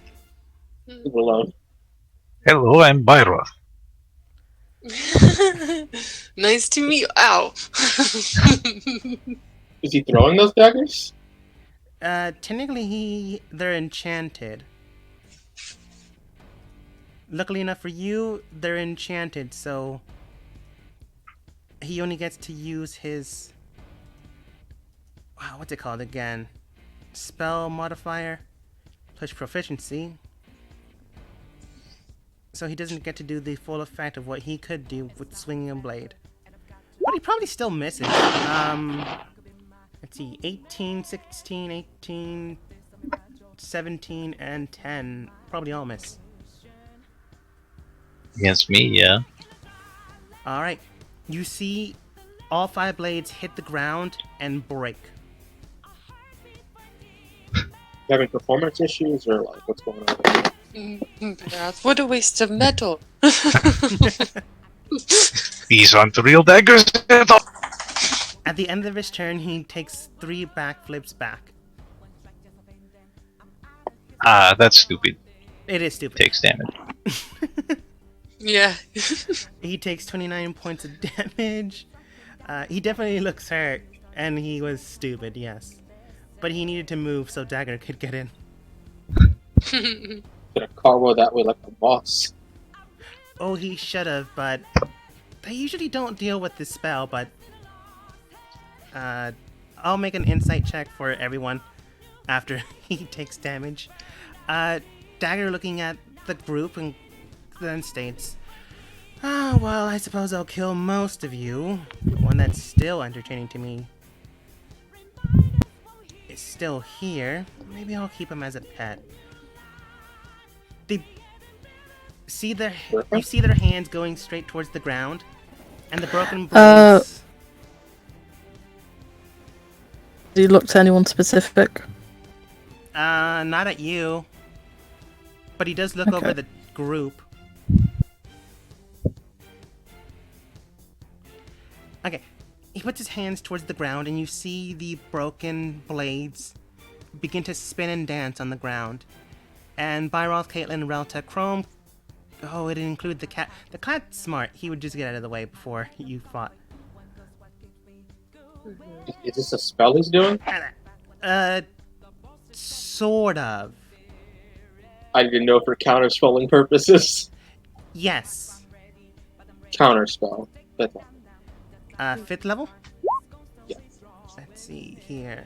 Leave it alone. Hello, I'm Byroth. Nice to meet you. Ow. Is he throwing those daggers? Technically they're enchanted. Luckily enough for you, they're enchanted, so he only gets to use his... Wow, what's it called again? Spell modifier plus proficiency. So he doesn't get to do the full effect of what he could do with swinging a blade. But he probably still misses. Let's see, 18, 16, 18, 17, and 10. Probably all miss. Against me, yeah. Alright. You see all 5 blades hit the ground and break. You having performance issues or like what's going on? What a waste of metal. These aren't the real daggers. At the end of his turn, he takes 3 backflips back. That's stupid. It is stupid. Takes damage. Yeah. He takes 29 points of damage. He definitely looks hurt, and he was stupid, yes. But he needed to move so Dagger could get in. Gonna cargo that way like a boss. Oh, he should have, but they usually don't deal with this spell, but I'll make an insight check for everyone after he takes damage. Dagger looking at the group and then states, well, I suppose I'll kill most of you. The one that's still entertaining to me is still here. Maybe I'll keep him as a pet. They see you see their hands going straight towards the ground, and the broken blades. Do you look to anyone specific? Not at you. But he does look over the group. Okay. He puts his hands towards the ground, and you see the broken blades begin to spin and dance on the ground. And Byroth, Caitlin, Relta, Chrome... Oh, it didn't include the cat. The cat's smart. He would just get out of the way before you fought. Is this a spell he's doing? Sort of. I didn't know for counter-spelling purposes. Yes. Counter-spell. That's all. 5th level? Yeah. Let's see here.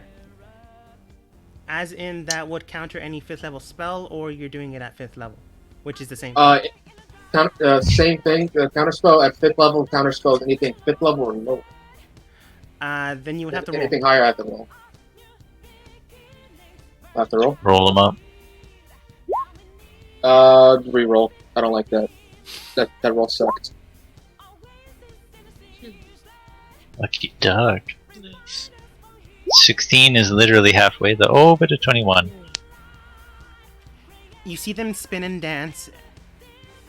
As in that would counter any 5th level spell, or you're doing it at 5th level? Which is the same thing. Same thing. Counterspell at 5th level. Counterspell is anything 5th level or lower. Then you would have to roll. Anything higher, I have to roll. I have to roll? Roll them up. Reroll. I don't like that. That roll sucked. Lucky duck. 16 is literally halfway though. Oh, but a 21. You see them spin and dance,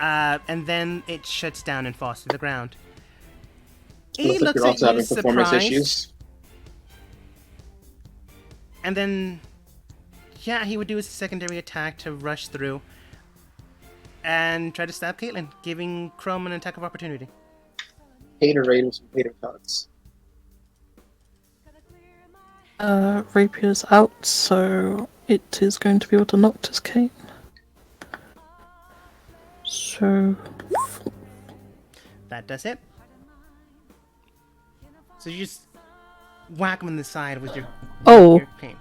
and then it shuts down and falls to the ground. He Looks like looks you're at also you having performance surprised, issues. and then, yeah, he would do his secondary attack to rush through and try to stab Caitlin, giving Chrome an attack of opportunity. Hater raiders and hater cuts. Rapier's out, so it is going to be with the Noctis Kate. So... That does it. So you just whack him in the side with your Oh. your pain.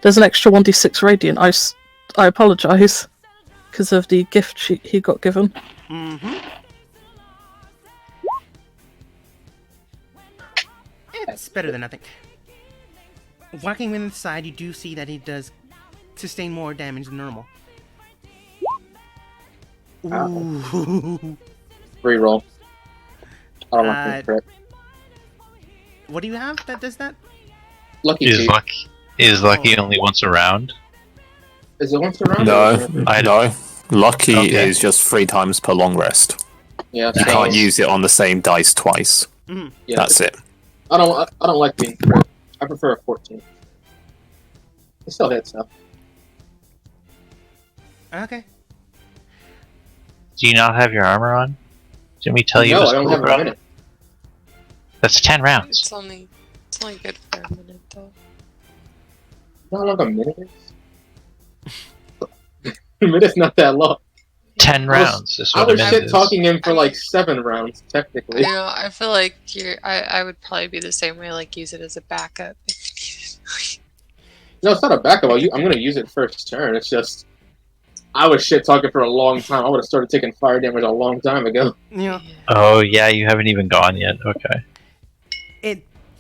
There's an extra 1d6 radiant. I apologise because of the gift he got given. Mm-hmm. It's better than nothing. Walking him inside, you do see that he does sustain more damage than normal. Ooh. Reroll. I don't Uh, like crit. What do you have that does that? Lucky Is cheat. lucky only once around? Is it once around? No, no. Lucky Okay. is just 3 times per long rest. Yeah, You so- can't use it on the same dice twice. Mm-hmm. Yeah, That's it. I don't like being crit. I prefer a 14. It still hits though. Okay. Do you not have your armor on? Didn't we tell you it No, was I don't cool, have a bro? minute. That's 10 rounds. It's only good for a minute though. Not like a minute is. A minute's not that long. 10 I was- rounds is I what a was minute shit is. talking him for like 7 rounds, technically. You know, I feel like I would probably be the same way. Like use it as a backup. No, it's not a backup. I'm gonna use it first turn. It's just I was shit talking for a long time. I would have started taking fire damage a long time ago. Yeah. Oh, yeah, you haven't even gone yet. Okay.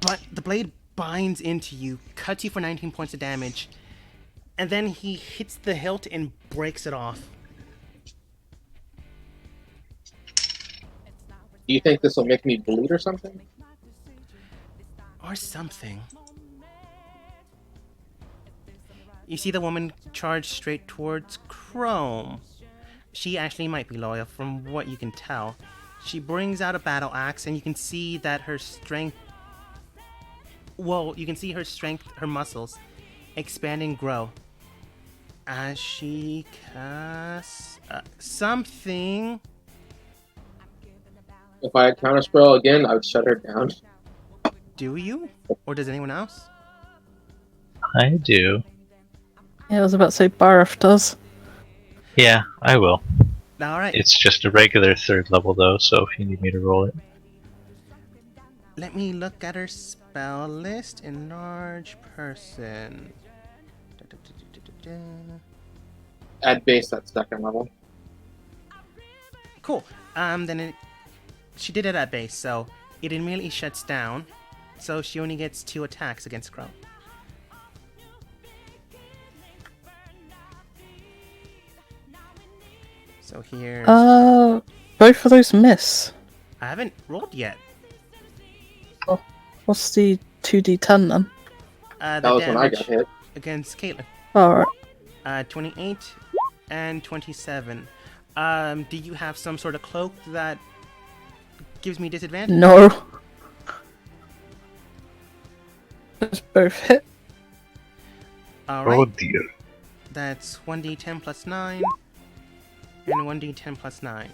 But the blade binds into you, cuts you for 19 points of damage, and then he hits the hilt and breaks it off. Do you think this will make me bleed or something? Or something. You see the woman charge straight towards Chrome. She actually might be loyal from what you can tell. She brings out a battle axe and you can see that her strength... Well, you can see her strength, her muscles, expand and grow. As she casts... something... If I had counterspell again, I would shut her down. Do you? Or does anyone else? I do. Yeah, I was about to say Barif does. Yeah, I will. Alright. It's just a regular 3rd level, though, so if you need me to roll it. Let me look at her spell list. Enlarge person. At base, that's 2nd level. Cool. She did it at base, so it immediately shuts down. So she only gets 2 attacks against Crow. So here's... Both of those miss. I haven't rolled yet. What's the 2d10 then? The That was when I damage got hit. against Caitlyn. Alright. 28 and 27. Do you have some sort of cloak that gives me disadvantage? No. Just both hit. Alright. Oh dear. That's 1d10 plus 9 and 1d10 plus 9.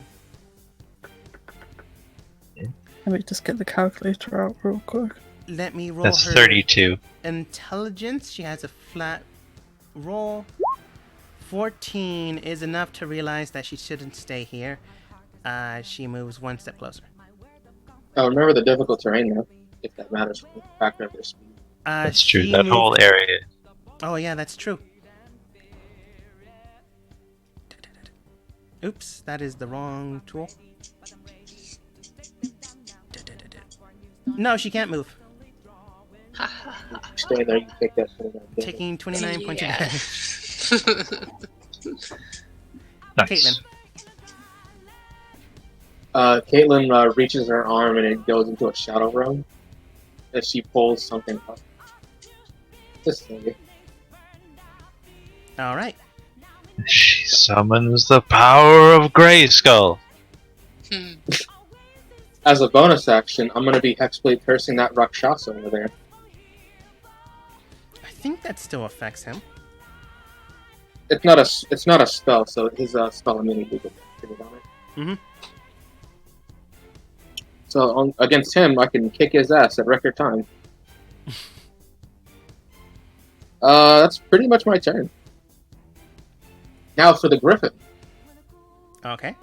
Let me just get the calculator out real quick. Let me roll That's her 32. intelligence. She has a flat roll. 14 is enough to realize that she shouldn't stay here. She moves 1 step closer. Oh, remember the difficult terrain though, if that matters for the factor of their speed. That's true. She That moved- whole area. Oh yeah, that's true. Oops, that is the wrong tool. No, she can't move. Stay there, you take that shit out. Taking 29 points of Yeah. damage. Nice. Caitlyn. Caitlyn reaches her arm and it goes into a shadow realm as she pulls something up. Just thinking. Alright. She summons the power of Grayskull. Hmm. As a bonus action, I'm gonna be Hexblade cursing that Rakshasa over there. I think that still affects him. It's not a spell, so his spell immunity gets triggered on it. Mhm. So against him, I can kick his ass at record time. That's pretty much my turn. Now for the Griffin. Okay.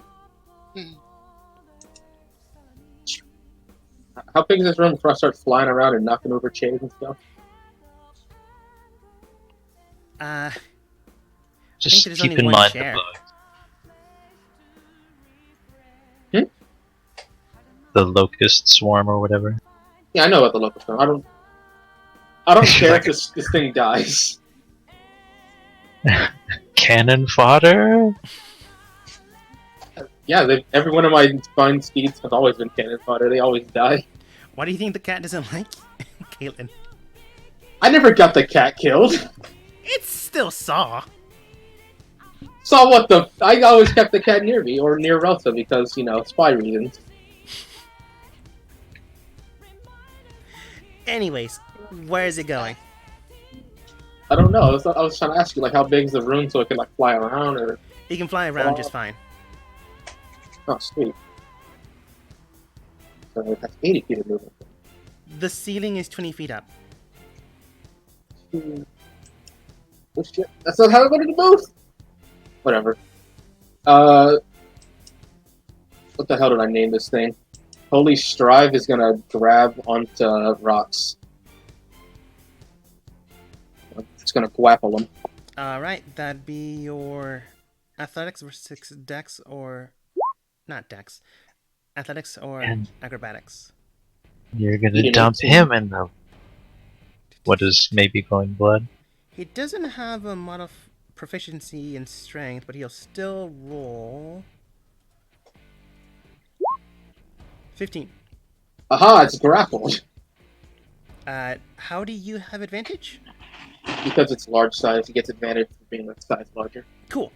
How big is this room before I start flying around and knocking over chairs and stuff? Just there's keep only in one mind chair. the bugs. Hmm? The locust swarm or whatever. Yeah, I know about the local film. I don't care if this thing dies. Cannon fodder? Yeah, every one of my fine steeds have always been cannon fodder. They always die. Why do you think the cat doesn't like Caitlin? I never got the cat killed. It's still Saw. So what the? I always kept the cat near me or near Relsa because spy reasons. Anyways, where is it going? I don't know. I was trying to ask you how big is the room so it can fly around or. You can fly around just fine. Oh, sweet. So that's 80 feet of movement. The ceiling is 20 feet up. Oh shit! That's not how I wanted to move. Whatever. What the hell did I name this thing? Holy Strive is gonna grab onto rocks. It's gonna grapple them. Alright, that'd be your athletics versus dex or... Not dex. Athletics or And- acrobatics. You're gonna Eating dump 18. him in the... What is maybe glowing blood? He doesn't have a mod of proficiency in strength, but he'll still roll... 15. Aha! It's grappled How do you have advantage? because it's large size. He gets advantage for being that size larger. Cool.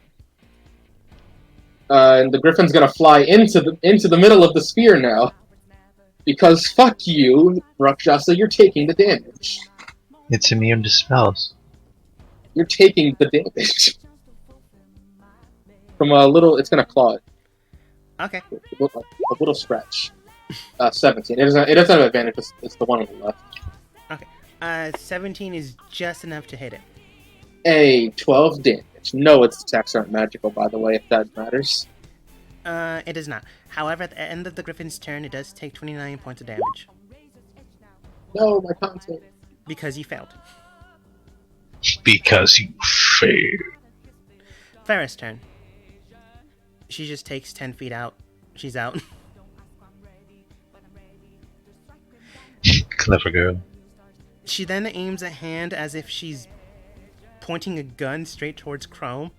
And the griffin's gonna fly into the middle of the spear now. Because fuck you, Rakshasa, you're taking the damage. It's immune to spells. You're taking the damage. From a little, it's gonna claw it. Okay. A little scratch. 17. It doesn't have advantage, it's the one on the left. 17 is just enough to hit it. A 12 damage. No, its attacks aren't magical, by the way, if that matters. It does not. However, at the end of the griffin's turn, it does take 29 points of damage. No, my content. Because you failed. Because you failed. Farrah's turn. She just takes 10 feet out. She's out. Clever girl. She then aims a hand as if she's pointing a gun straight towards Chrome.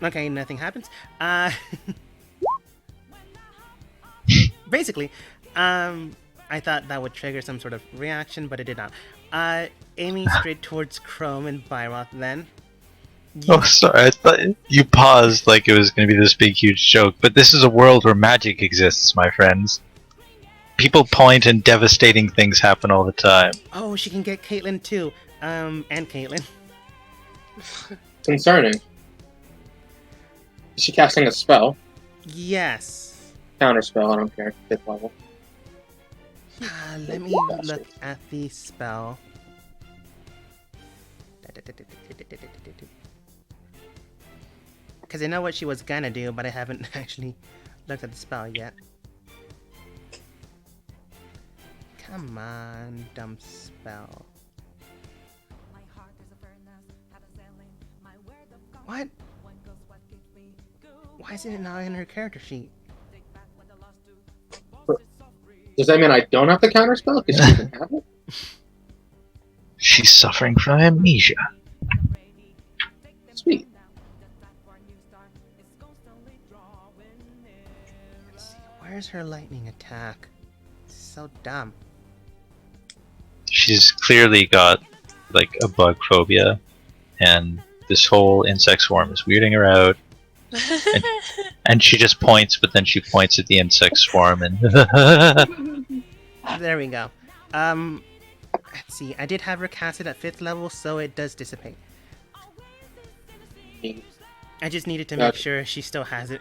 Okay, nothing happens. Basically, I thought that would trigger some sort of reaction, but it did not. Aiming straight towards Chrome and Byroth then. Oh, sorry. I thought you paused like it was going to be this big, huge joke. But this is a world where magic exists, my friends. People point and devastating things happen all the time. Oh, she can get Caitlyn too. And Caitlyn. Concerning. Is she casting a spell? Yes. Counter spell, I don't care. 5th level. Let me look at the spell. Because I know what she was gonna do, but I haven't actually looked at the spell yet. Come on, dumb spell. What? Why isn't it not in her character sheet? Does that mean I don't have to counter spell? Because she doesn't have it? She's suffering from amnesia. Sweet. Let's see, where's her lightning attack? So dumb. She's clearly got like a bug phobia, and this whole insect swarm is weirding her out. And she just points, but then she points at the insect swarm and There we go. Let's see. I did have her casted at 5th level, so it does dissipate. I just needed to make Gotcha. sure she still has it.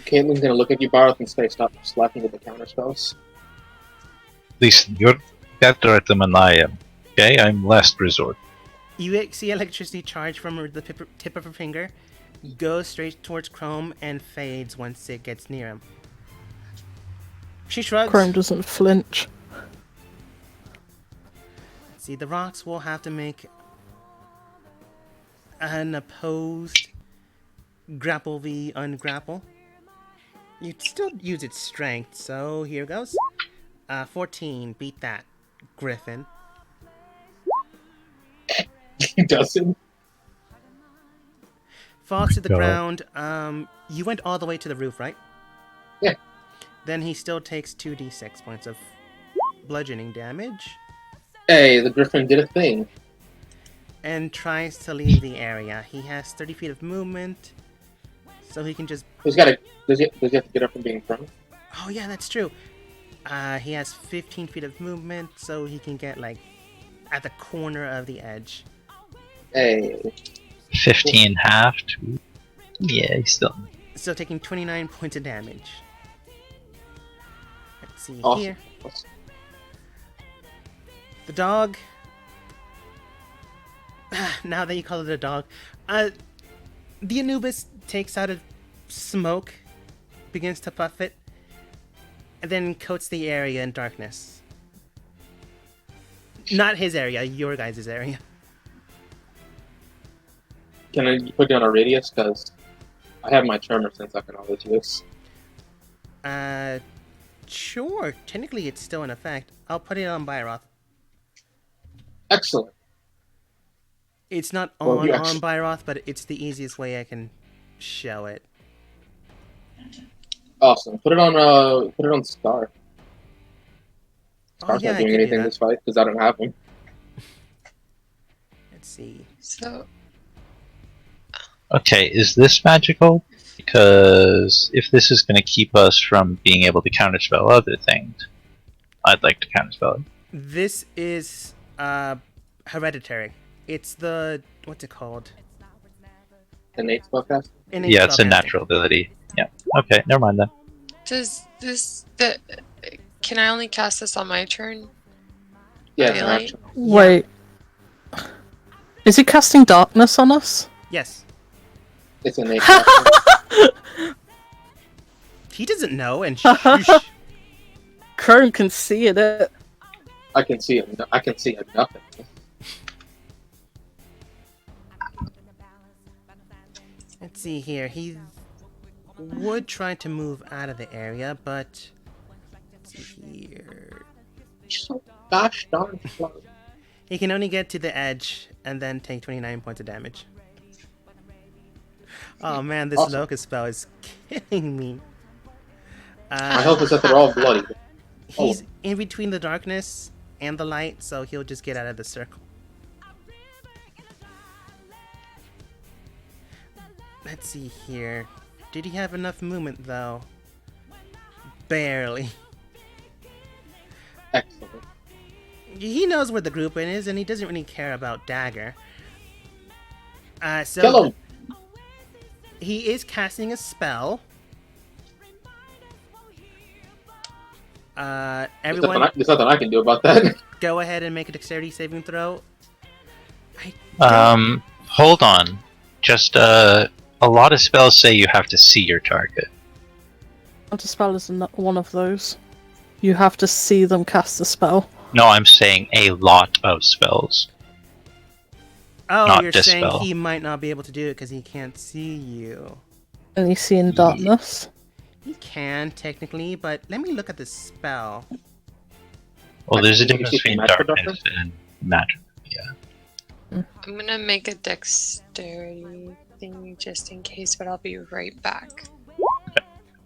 Caitlin's gonna look at you, Barth, and say, stop slacking with the counter spells. listen, you're better at them than I am. Okay, I'm last resort. You see electricity charge from the tip of her finger, goes straight towards Chrome, and fades once it gets near him. She shrugs. Chrome doesn't flinch. Let's see. The rocks will have to make an opposed grapple v ungrapple. You'd still use its strength, so here goes. 14, beat that, Griffin. He doesn't. Falls to the God. ground. You went all the way to the roof, right? Yeah. Then he still takes 2d6 points of bludgeoning damage Hey, the Griffin did a thing. and tries to leave the area. He has 30 feet of movement, so he can just... Does he have to get up from being prone? Oh yeah, that's true. He has 15 feet of movement, so he can get, like, at the corner of the edge. Hey. 15 halved. Yeah, he's still. Still taking 29 points of damage. Let's see Awesome. here. The dog. Now that you call it a dog, the Anubis takes out a smoke, begins to puff it, and then coats the area in darkness. Not his area, your guys' area. Can I put down a radius? Because I have my Tremor Sense I can always use. Sure. Technically, it's still in effect. I'll put it on Byroth. Excellent. It's not Well, on you actually- Byroth, but it's the easiest way I can show it. Awesome. Put it on Scar. Oh Scar's yeah, not I doing could do anything that. this fight because I don't have him. Let's see. So Okay, is this magical? Because if this is going to keep us from being able to counterspell other things, I'd like to counterspell it. This is hereditary. It's the what's it called? Innate spellcast. Innate Yeah, it's a spellcasting. natural ability. Yeah. Okay, never mind then. does this the can I only cast this on my turn? Yeah, it's Really? natural. Wait. Is he casting darkness on us? Yes. It's innate. spellcast. He doesn't know, and shush. Crone can see it. I can see it. I can see it. Nothing. Let's see here. He would try to move out of the area, but let's see here. So gosh darn slow. He can only get to the edge and then take 29 points of damage. Oh man, this Awesome. locust spell is killing me. My health is that they're all bloody. He's in between the darkness and the light, so he'll just get out of the circle. Let's see here. Did he have enough movement though? Barely. Excellent. He knows where the group is, and he doesn't really care about Dagger. So Kill him. he is casting a spell. Everyone, There's nothing I can do about that. go ahead and make a dexterity saving throw. I Hold on. Just a lot of spells say you have to see your target. Counterspell is one of those. You have to see them cast the spell. No, I'm saying a lot of spells. Oh, Not you're saying dispel. he might not be able to do it because he can't see you. And you see in darkness. He can, technically, but let me look at the spell. Well, there's a Can you difference see between magic darkness and magic. I'm gonna make a dexterity thing just in case, but I'll be right back.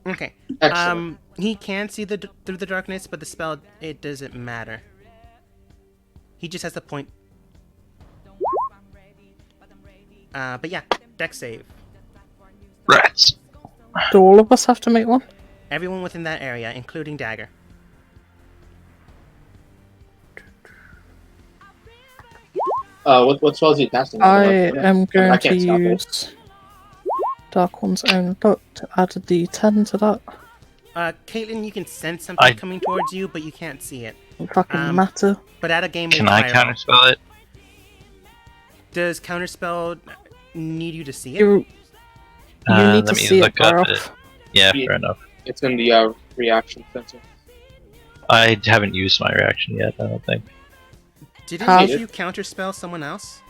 Okay. Excellent. He can see through the darkness, but the spell, it doesn't matter. He just has to point. But yeah, dex save. Rats. Do all of us have to make one? Everyone within that area, including Dagger. What spells are you casting? I am I going to can't stop it. use Dark One's Own Book to add a d10 to that. Caitlin, you can sense something I- coming towards you, but you can't see it. It fucking Um, matter. But at a game Can with I Pyro, counterspell it? does Counterspell need you to see it? You need Let to me see it, look up Baroth. it. Yeah, Yeah. fair enough. It's in the reaction sensor. I haven't used my reaction yet, I don't think. Didn't Have- you counterspell someone else?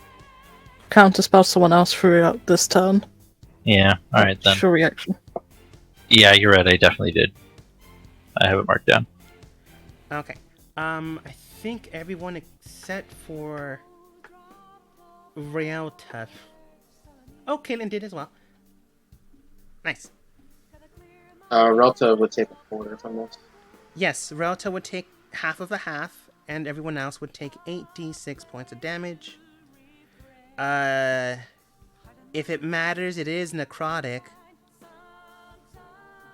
Counterspell someone else throughout this turn. Yeah, alright then. Sure reaction. Yeah, you're right, I definitely did. I have it marked down. Okay. I think everyone except for Rialta. Oh, Caitlin did as well. Nice. Relta would take a quarter from this. Yes, Rialta would take half of a half, and everyone else would take 8d6 points of damage. If it matters, it is necrotic.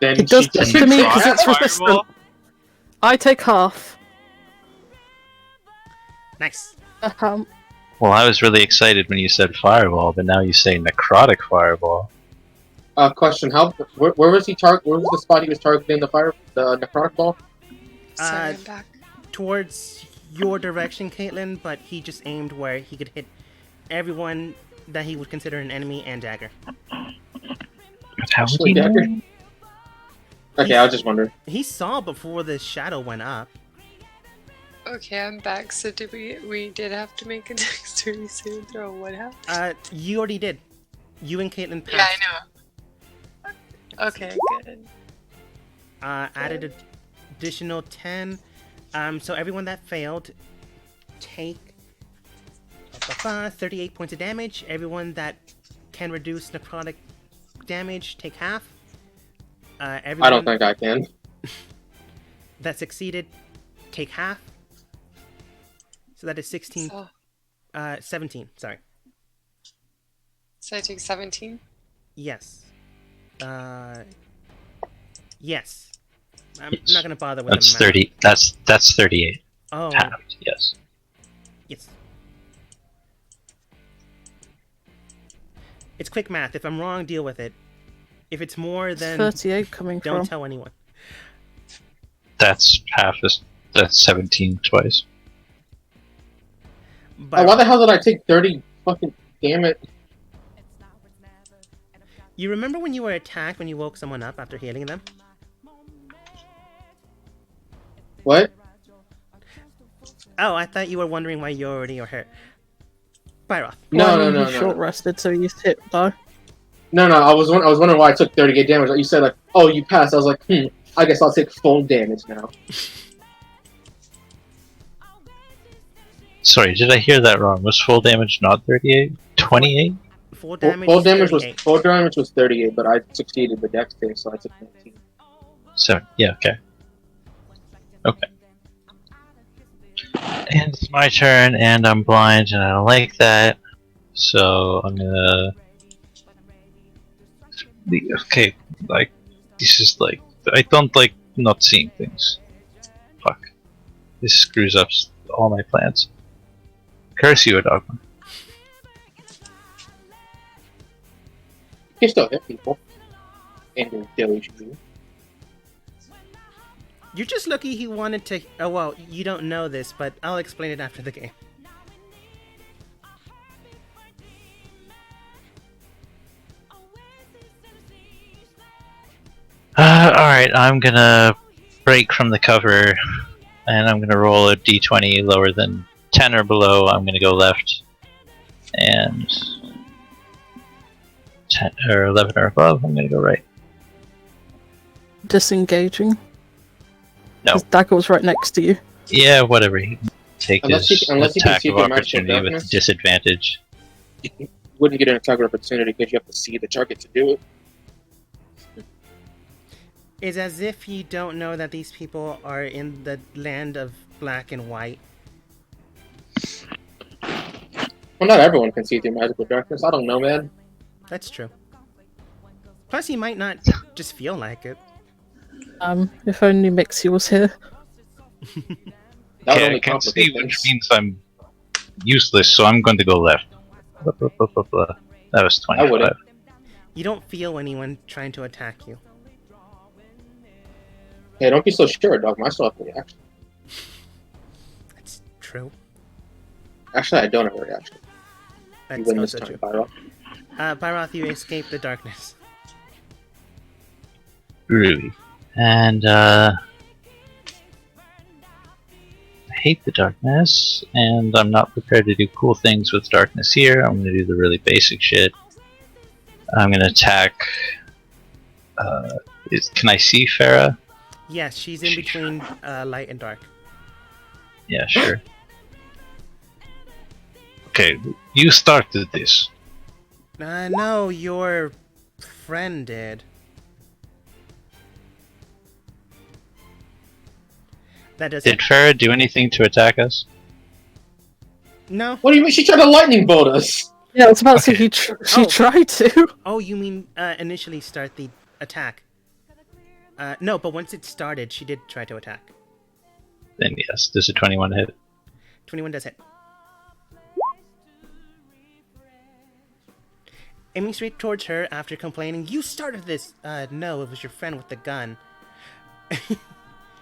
Then It does she just doesn't to me try. because it's resistant. I take half. Nice. Well, I was really excited when you said fireball, but now you say necrotic fireball. Question: where was he target? Where was the spot he was targeting the necrotic ball? Sorry, I'm back. Towards your direction, Caitlin, but he just aimed where he could hit everyone that he would consider an enemy and dagger. How would Actually, he know? dagger? Okay, I was just wondering. He saw before the shadow went up. Okay, I'm back. So did we did have to make a dexterity saving throw? What happened? You already did. You and Caitlin passed. Yeah, I know. Okay, good. Added additional 10. So everyone that failed, take 38 points of damage. Everyone that can reduce necrotic damage, take half. Everyone I don't think I can. that succeeded, take half. So that is 16. So, 17. Sorry. so I take 17. Yes. Yes. I'm not gonna bother with That's the math. 30. That's 38. Oh, Halved, yes. yes. It's quick math. If I'm wrong, deal with it. If it's more, then 38 coming don't from. tell anyone. That's half. That's 17 twice. But Why the hell did I take 30? Fucking damn it! you remember when you were attacked when you woke someone up after healing them? What? Oh, I thought you were wondering why you already were hurt. Pyroth. He short rested, so he's hit though. No. I was wondering why I took 38 damage. Like you said, like, oh, you passed. I was like, I guess I'll take full damage now. Sorry, did I hear that wrong? Was full damage not 38? 28? Full damage. Full is damage 38. was 38, but I succeeded the dex save, so I took 19. So, yeah, okay. Okay. And it's my turn, and I'm blind, and I don't like that. So, I'm gonna... Okay, like, this is like... I don't like not seeing things. Fuck. This screws up all my plans. Curse you, Dogma. You can still hit people. And your deluge you. You're just lucky he wanted to. Oh well, you don't know this, but I'll explain it after the game. Alright, I'm gonna break from the cover, and I'm gonna roll a d20 lower than 10 or below. I'm gonna go left, and 10 or 11 or above, I'm gonna go right. Disengaging. No. His dagger was right next to you. Yeah, whatever. He can take Unless his he can attack see of the magical opportunity with darkness. disadvantage. You wouldn't get an attack of opportunity because you have to see the target to do it. It's as if you don't know that these people are in the land of black and white. Well, not everyone can see through magical darkness. I don't know, man. That's true. Plus, he might not just feel like it. If only Mixie was here. That would Okay, only I can complicate see, which things. means I'm useless, so I'm going to go left. Blah, blah, blah, blah, blah. That was I wouldn't. 25. You don't feel anyone trying to attack you. Hey, don't be so sure, dog. I still have a reaction. That's true. Actually, I don't have a reaction. You That's win this also time, true. Pyro. Byroth, you escape the darkness. Groovy. And, I hate the darkness, and I'm not prepared to do cool things with darkness here. I'm going to do the really basic shit. I'm going to attack. Can I see Farah? Yes, she's in between light and dark. Yeah, sure. Okay, you started this. No, your friend did. That doesn't. Did Farah do anything to attack us? No. What do you mean? She tried to lightning bolt us. Yeah, I was about to say Okay. she Oh. tried to. Oh, you mean initially start the attack? No, but once it started, she did try to attack. Then yes, does a 21 hit? 21 does hit. Aiming straight towards her after complaining, "You started this!" No, it was your friend with the gun.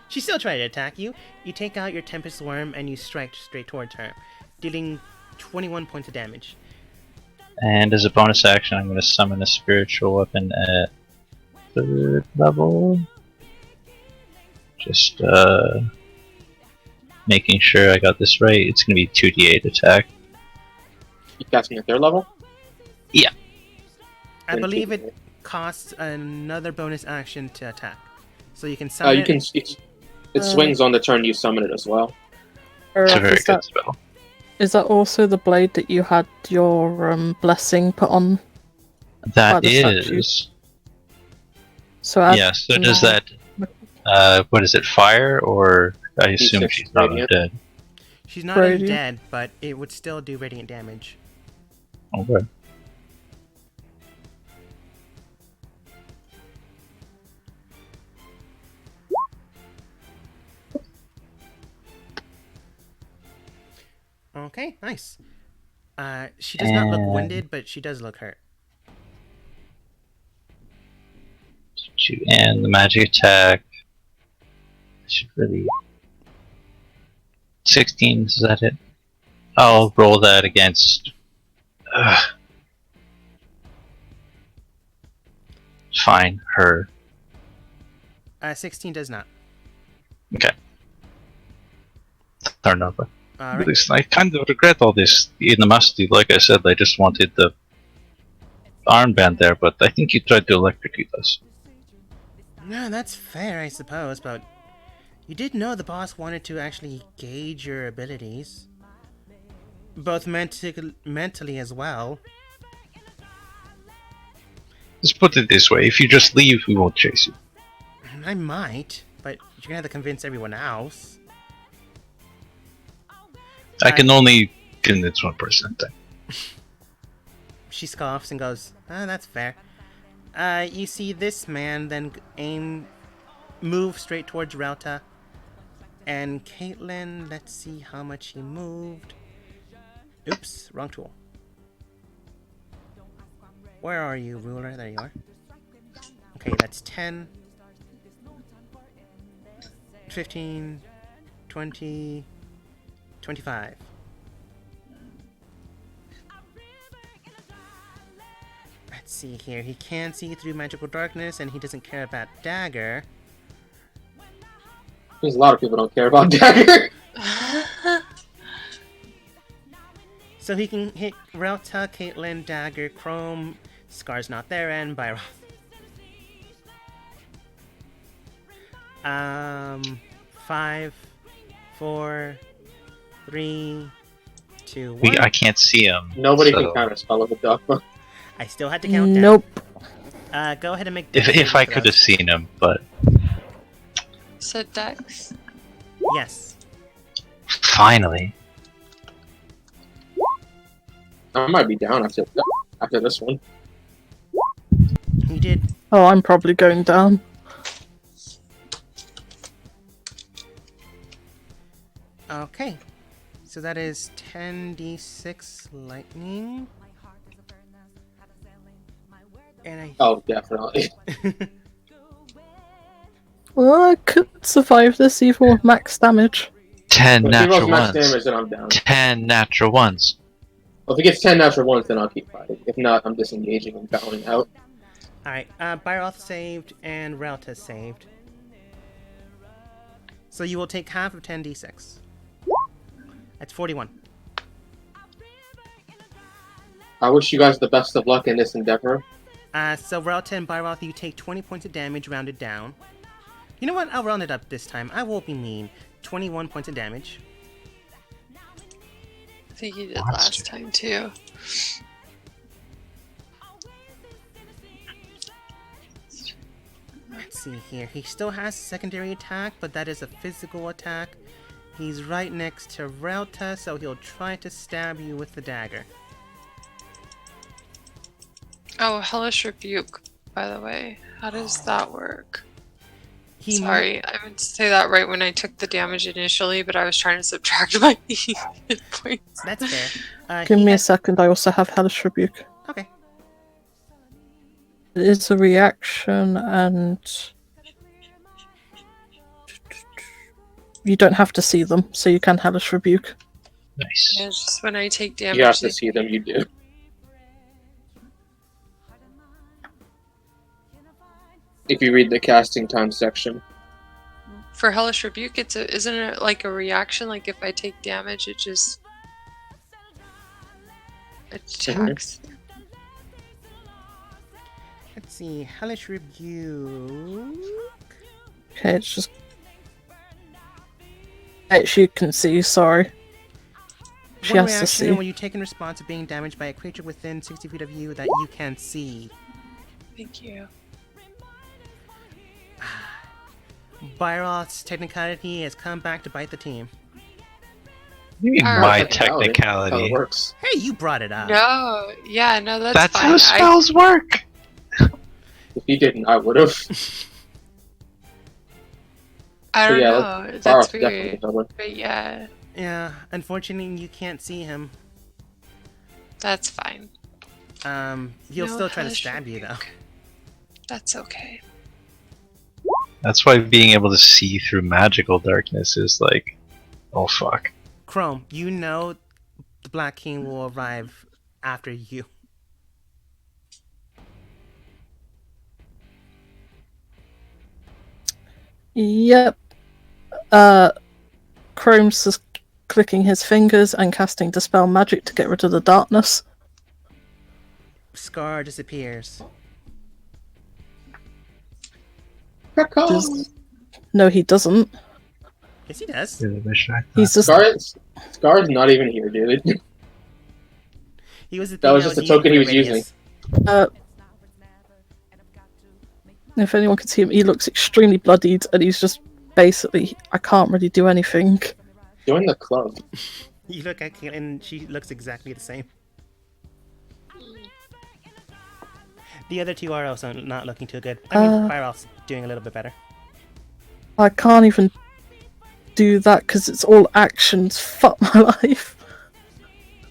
She still tried to attack you. You take out your Tempest Worm and you strike straight towards her, dealing 21 points of damage. And as a bonus action, I'm going to summon a spiritual weapon at 3rd level. Just making sure I got this right. It's going to be 2d8 attack. You casting at 3rd level? I believe it costs another bonus action to attack. So you can summon You can. It swings on the turn you summon it as well. It's a Alright, very is, good that, spell. is that also the blade that you had your blessing put on? That the statue. is. So add Yeah, so does no. that. What is it, fire? Or I assume D6 she's not radiant. undead. She's not Radiant. undead, but it would still do radiant damage. Okay. Okay, nice. She does not look And- winded, but she does look hurt. And the magic attack. Should really. 16, is that it? I'll roll that against. Fine, her. 16 does not. Okay. Turn over. Alright. Listen, I kind of regret all this in the musty. Like I said, I just wanted the armband there, but I think you tried to electrocute us. No, that's fair, I suppose, but you did know the boss wanted to actually gauge your abilities. Both mentally as well. Let's put it this way: if you just leave, we won't chase you. I might, but you're gonna have to convince everyone else. I can only convince one person at a time. She scoffs and goes, that's fair. You see this man then move straight towards Rauta. And Caitlyn, let's see how much he moved. Oops, wrong tool. Where are you, ruler? There you are. Okay, that's 10, 15, 20, 25. Let's see here. He can see through magical darkness, and he doesn't care about dagger. There's a lot of people don't care about dagger. So he can hit Rauta, Caitlyn, dagger, Chrome, Scar's not there, and Byroth. 5, 4, 3, 2, 1. I can't see him. Nobody so can counter spell of a dogma. I still had to count down. Nope. Go ahead and make. If dex I saving could have throws. seen him, but So Dex. Yes. finally. I might be down after this one. He did. Oh, I'm probably going down. Okay. So that is 10d6 lightning. And Oh, definitely. Well, I could survive this even with max damage. 10 If he rolls natural max ones. damage, then I'm down. 10 natural ones. Well, if he gets 10 natural ones, then I'll keep fighting. If not, I'm disengaging and bowing out. Alright, Byroth saved and Rauta saved. So you will take half of 10d6. That's 41. I wish you guys the best of luck in this endeavor. So Relta and Byroth, you take 20 points of damage rounded down. You know what? I'll round it up this time. I won't be mean. 21 points of damage. I think you did last time too. Let's see here. He still has secondary attack, but that is a physical attack. He's right next to Relta, so he'll try to stab you with the dagger. Oh, Hellish Rebuke, by the way. How does that work? He Sorry, I meant to say that right when I took the damage initially, but I was trying to subtract my hit points. That's fair. Give he me a has- second, I also have Hellish Rebuke. Okay. It is a reaction, and you don't have to see them, so you can Hellish Rebuke. Nice. Yeah, just when I take damage. You have to they- see them, you do. If you read the casting time section. For Hellish Rebuke, isn't it like a reaction? Like if I take damage, it just attacks. Let's see. Hellish Rebuke. Okay, it's just. As you can see, sorry. She One has to reaction see. when you take in response to being damaged by a creature within 60 feet of you that you can see. Thank you. Byroth's technicality has come back to bite the team. Maybe Alright. my That's how it technicality. works. Hey, you brought it up. No, yeah, no, that's That's fine. how spells work! If you didn't, I would have. I don't yeah, know. Barroth That's definitely weird. know. But yeah, Yeah, unfortunately, you can't see him. that's fine. He'll No still try to Hellish stab you, though. Rebuke. That's okay. That's why being able to see through magical darkness is like, oh fuck. Chrome, you know the Black King will arrive after you. Yep. Chrome's just clicking his fingers and casting Dispel Magic to get rid of the darkness. Scar disappears. No, he doesn't. Yes, he does. He's just. Scar's not even here, dude. He was the That thing was just a token he was Radius. If anyone can see him, he looks extremely bloodied, and he's just basically. I can't really do anything. Join the club. You look at Caitlin, and she looks exactly the same. The other two are also not looking too good. I mean, Byroth's doing a little bit better. I can't even do that because it's all actions. Fuck my life.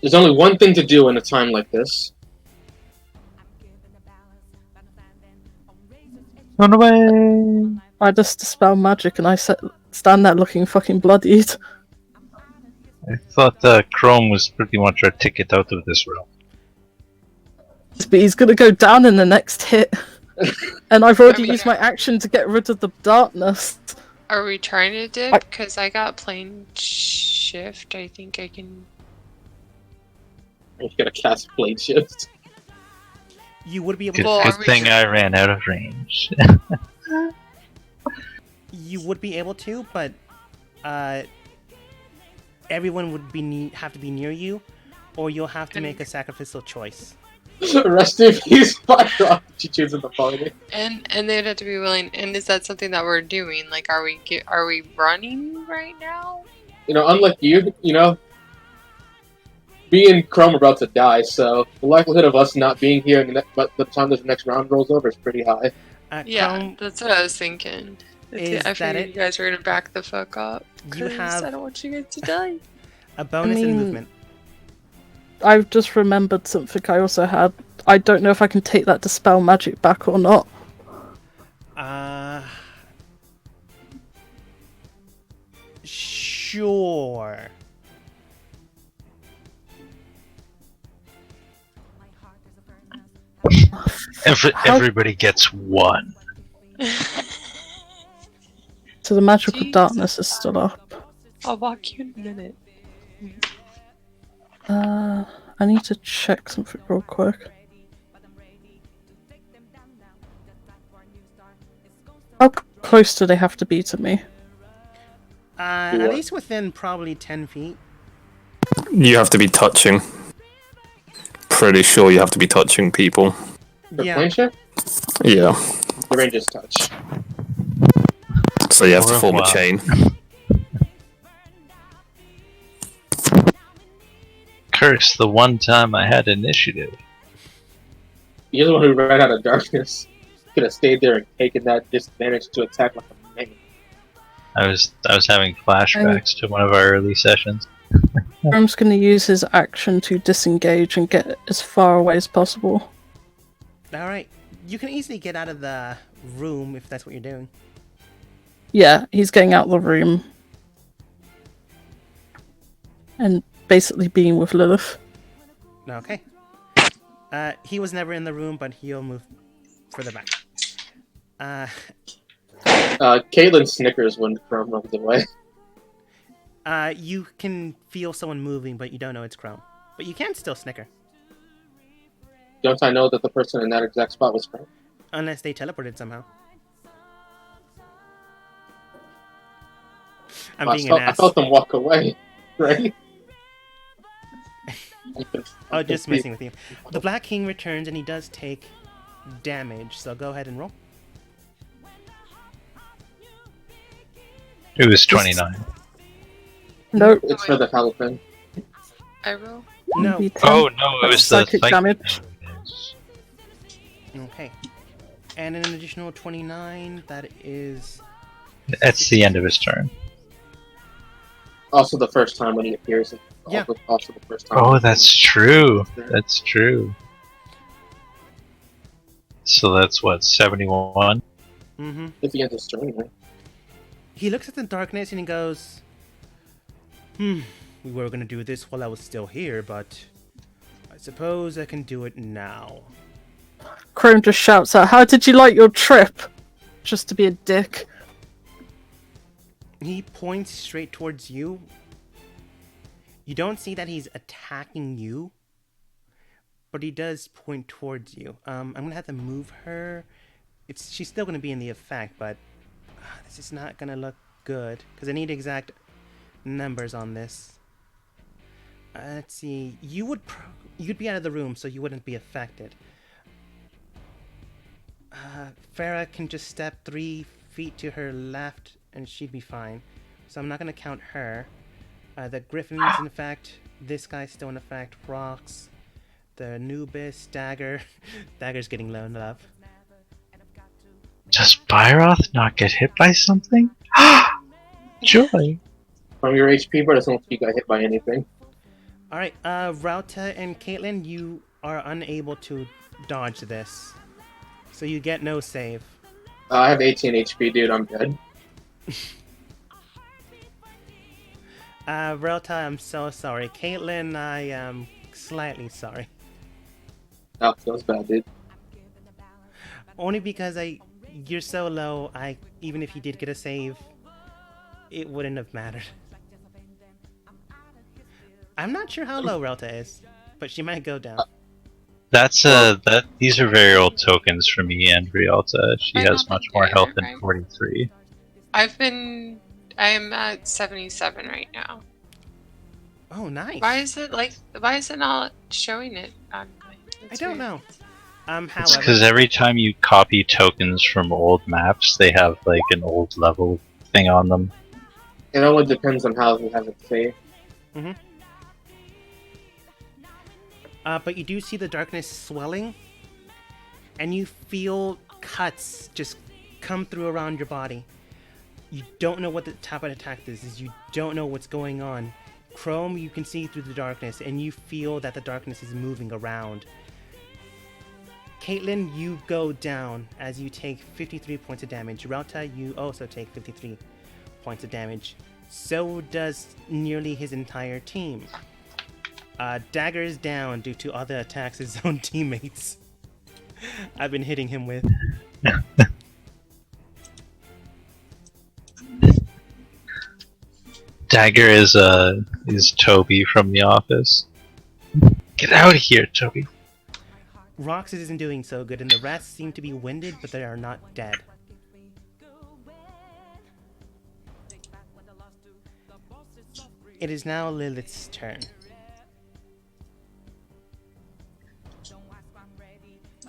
There's only one thing to do in a time like this. Run away! I just Dispel Magic, and I stand there looking fucking bloodied. I thought Chrome was pretty much our ticket out of this realm. But he's gonna go down in the next hit. And I've already used my action to get rid of the darkness. Are we trying to dip? Because I got plane shift. I think I can. You're gonna cast Blade Shift. You would be able Good, to. Well, good are we thing just- I ran out of range. You would be able to, but everyone would have to be near you, or you'll have to make a sacrificial choice. Rest in peace, Byroth. She chooses the party. And they'd have to be willing. And is that something that we're doing? Like, are we running right now? You know, unlike you, me and Chrome are about to die, so the likelihood of us not being here but the time the next round rolls over is pretty high. Yeah, Chrome, that's what I was thinking. Is I that figured it? you guys were gonna back the fuck up. You 'cause have- I don't want you guys to die. a bonus in mean- movement. I've just remembered something I also had. I don't know if I can take that Dispel Magic back or not. Sure. Everybody gets one. So the Magical Jesus. Darkness is still up. I'll walk you in a minute. I need to check something real quick. How close do they have to be to me? At What? least within probably 10 feet. You have to be touching. Pretty sure you have to be touching people. For Yeah. plane shift, Yeah. the ranges touch. So you have to Au form a revoir. chain. Curse the one time I had initiative. You're the one who ran out of darkness. Could have stayed there and taken that disadvantage to attack like a man. I was having flashbacks to one of our early sessions. Chrome's going to use his action to disengage and get as far away as possible. Alright. You can easily get out of the room if that's what you're doing. Yeah, he's getting out of the room. And basically being with Lilith. Okay. He was never in the room, but he'll move further back. Caitlyn snickers when Chrome runs away. You can feel someone moving, but you don't know it's Chrome. But you can still snicker. Don't I know that the person in that exact spot was Chrome? Unless they teleported somehow. I'm being an I ass. felt them walk away, right? Oh, just messing with you. The Black King returns and he does take damage, so go ahead and roll. It was 29. Nope. It's for the Halophane. I roll. No. D10. Oh no, it was the Psychic psychic damage. Okay. And an additional 29, that is... That's the end of his turn. Also the first time when he appears. Yeah. Also the first time. Oh, that's true. That's true. So that's what, 71? Mm-hmm. If he ends his turn, right? He looks at the darkness and he goes, we were gonna do this while I was still here, but I suppose I can do it now. Chrome just shouts out, "How did you like your trip?" Just to be a dick. He points straight towards you. You don't see that he's attacking you, but he does point towards you. I'm gonna have to move her. She's still gonna be in the effect, but this is not gonna look good because I need exact numbers on this. Let's see. You'd be out of the room, so you wouldn't be affected. Farah can just step 3 feet to her left, and she'd be fine. So I'm not gonna count her. The Griffin's in effect. This guy's still in effect. Rocks. The Anubis. Dagger. Dagger's getting low in love. Does Byroth not get hit by something? Joy! From your HP, but I don't think you got hit by anything. Alright, Rauta and Caitlin, you are unable to dodge this. So you get no save. I have 18 HP, dude. I'm dead. Rauta, I'm so sorry. Caitlin, I am slightly sorry. Oh, feels bad, dude. Only because you're so low, even if you did get a save, it wouldn't have mattered. I'm not sure how low Rauta is, but she might go down. That's these are very old tokens for me and Rialta. She I has know much that more you're health than right. 43. I am at 77 right now. Oh, nice. Why is it not showing it on my... I don't know. It's However, because every time you copy tokens from old maps, they have like an old level thing on them. It only depends on how he has it saved. but you do see the darkness swelling, and you feel cuts just come through around your body. You don't know what the type of attack this is. You don't know what's going on. Chrome, you can see through the darkness, and you feel that the darkness is moving around. Caitlin, you go down as you take 53 points of damage. Rauta, you also take 53 points of damage. So does nearly his entire team. Dagger is down due to other attacks his own teammates I've been hitting him with. Dagger is Toby from The Office. Get out of here, Toby. Roxas isn't doing so good, and the rest seem to be winded, but they are not dead. It is now Lilith's turn.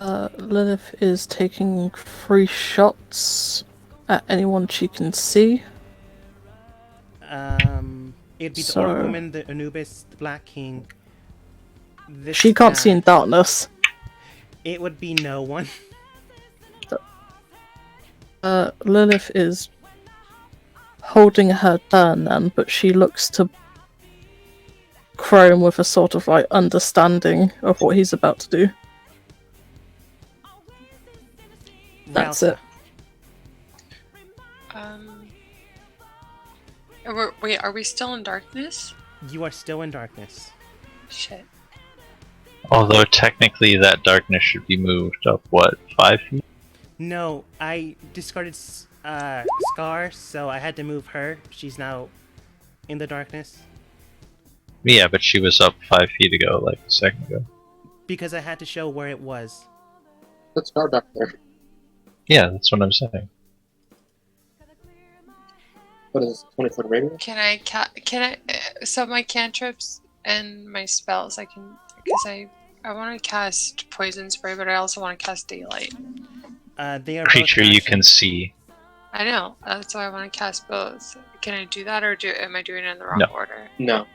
Lilith is taking 3 shots at anyone she can see. It'd be the So- Orc Woman, the Anubis, the Black King. This She can't see guy. in darkness. It would be no one. Lilith is holding her turn then, but she looks to Chrome with a sort of like understanding of what he's about to do. That's Ralta. it. Wait, are we still in darkness? You are still in darkness. Shit. Although technically that darkness should be moved up, what, 5 feet? No, I discarded Scar, so I had to move her. She's now in the darkness. Yeah, but she was up 5 feet ago, like a second ago. Because I had to show where it was. Let's start back there. Yeah, that's what I'm saying. What is this, 20-foot radius? Can I so my cantrips and my spells I can, because I want to cast poison spray, but I also want to cast daylight. They are Creature both you actions. can see. I know, that's why I want to cast both. Can I do that, or am I doing it in the wrong No. order? No.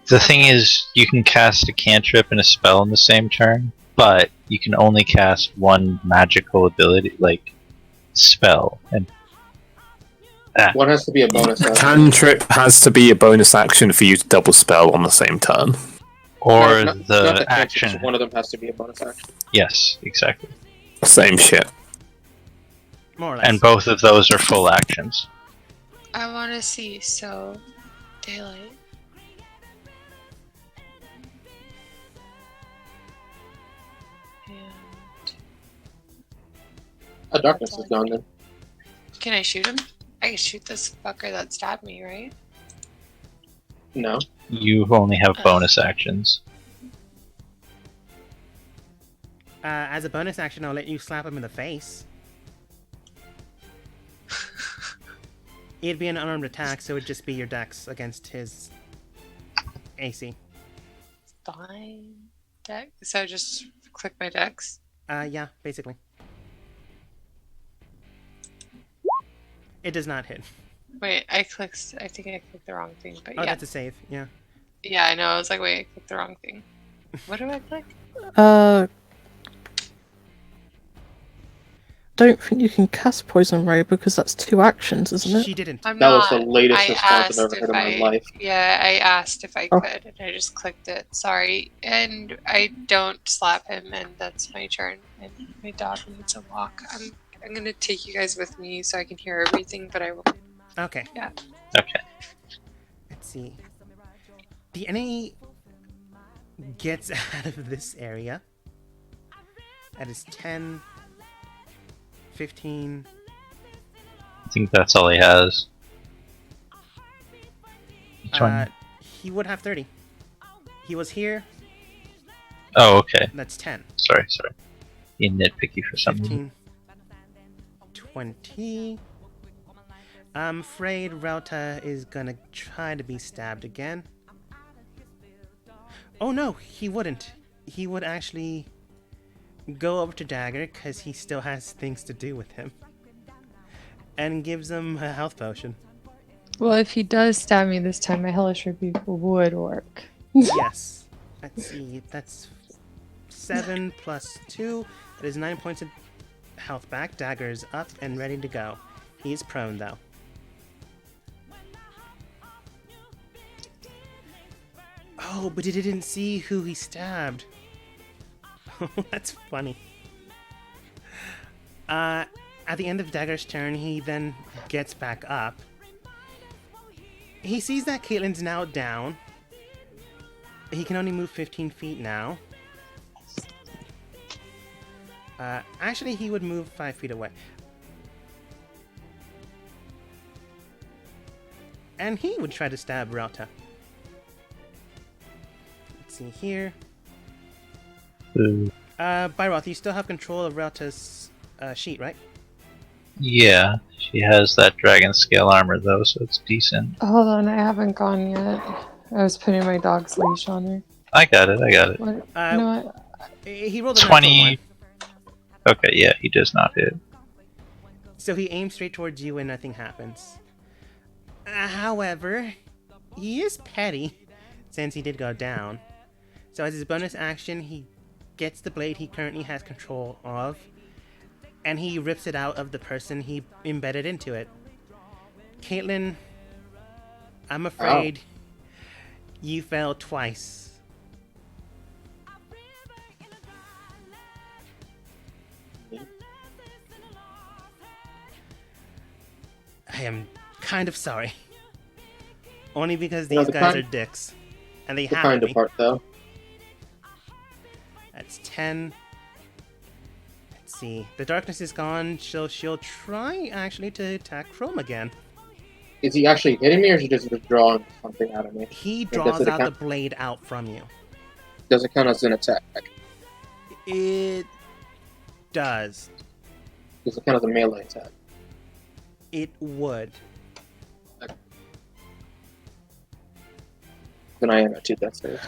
The thing is, you can cast a cantrip and a spell in the same turn, but you can only cast one magical ability, like spell. And One has to be a bonus action. Cantrip has to be a bonus action for you to double spell on the same turn. or Not the cantrip, action. One of them has to be a bonus action. Yes, exactly. Same shit. More or less. And both of those are full actions. I want to see, so daylight. And Darkness is gone then. can I shoot him? I can shoot this fucker that stabbed me, right? No. You only have bonus actions. As a bonus action, I'll let you slap him in the face. It'd be an unarmed attack, so it'd just be your dex against his AC. Fine. Dex. So just click my dex. Yeah, basically. It does not hit. Wait, I think I clicked the wrong thing, but Oh, yeah. that's a save, yeah. Yeah, I know. I was like, wait, I clicked the wrong thing. What do I click? Don't think you can cast Poison Ray because that's 2 actions, isn't it? She didn't. I'm That not. was the latest I response asked I've ever if heard in my I- life. Yeah, I asked if I Oh. could, and I just clicked it. Sorry. And I don't slap him, and that's my turn. And my dog needs a walk. I'm gonna take you guys with me so I can hear everything, but I will. Okay. Okay. Let's see. The enemy gets out of this area. That is 10, 15. I think that's all he has. Which one? He would have 30. He was here. Oh, okay. That's 10, Sorry. Being nitpicky for some reason. 15, 20. I'm afraid Rauta is gonna try to be stabbed again. Oh no, he wouldn't. He would actually go over to Dagger because he still has things to do with him. And gives him a health potion. Well, if he does stab me this time, my hellish rebuke would work. Yes. Let's see. That's 7 plus 2. That is 9 points of health back. Dagger is up and ready to go. He's prone though. Oh, but he didn't see who he stabbed. Oh, that's funny. At the end of Dagger's turn, he then gets back up. He sees that Caitlin's now down. He can only move 15 feet now. Actually, he would move 5 feet away. And he would try to stab Rauta. Let's see here. Byroth, you still have control of Rauta's sheet, right? Yeah, she has that dragon scale armor though, so it's decent. Hold on, I haven't gone yet. I was putting my dog's leash on her. I got it. What? Uh, You know what? He rolled a 20. natural Okay, yeah, he does not hit. 1. So he aims straight towards you and nothing happens. However, he is petty, since he did go down. So as his bonus action, he gets the blade he currently has control of, and he rips it out of the person he embedded into it. Caitlin, I'm afraid you fell twice. I am kind of sorry. Only because You know, these the guys kind- are dicks. And they The have kind to of be. part, though. That's 10. Let's see. The darkness is gone. She'll try, actually, to attack Chrome again. Is he actually hitting me, or is he just withdrawing something out of me? He does draws it out the count? blade out from you. Does it count as an attack? It does. Does it count as a melee attack? It would. Then I am at 2 death saves.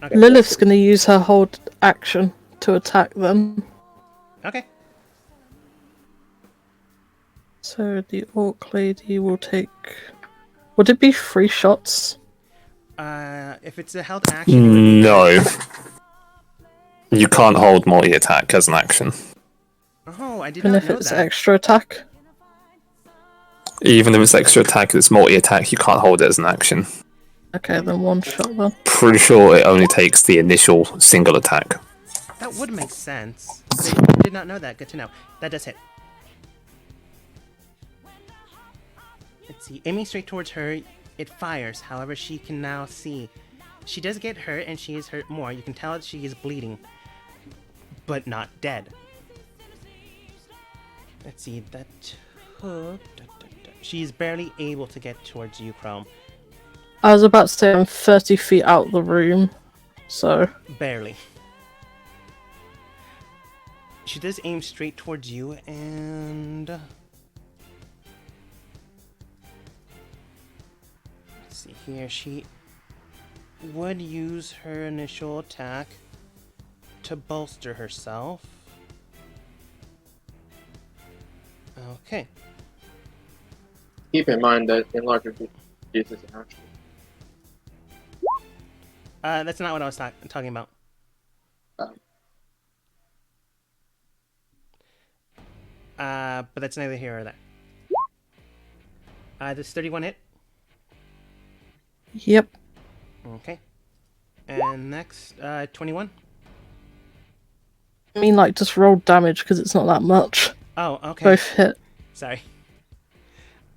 Okay. Lilith's going to use her hold action to attack them. Okay. So the orc lady will take. Would it be 3 shots? If it's a held action, it would be No. You can't hold multi-attack as an action. Oh, I did Even not if know it's that. extra attack? Even if it's extra attack, it's multi-attack, you can't hold it as an action. Okay, then 1 shot then. Pretty sure it only takes the initial single attack. That would make sense. I did not know that. Good to know. That does hit. Let's see. Aiming straight towards her, it fires. However, she can now see. She does get hurt, and she is hurt more. You can tell that she is bleeding, but not dead. Let's see. That took. She's barely able to get towards you, Chrome. I was about to say I'm 30 feet out the room, so. Barely. She does aim straight towards you, and let's see here. She would use her initial attack to bolster herself. Okay. Keep in mind that enlarger uses an action. That's not what I was talking about. But that's neither here or there. Does 31 hit? Yep. Okay. And next, 21? I mean, like, just roll damage because it's not that much. Oh, okay. Both hit. Sorry.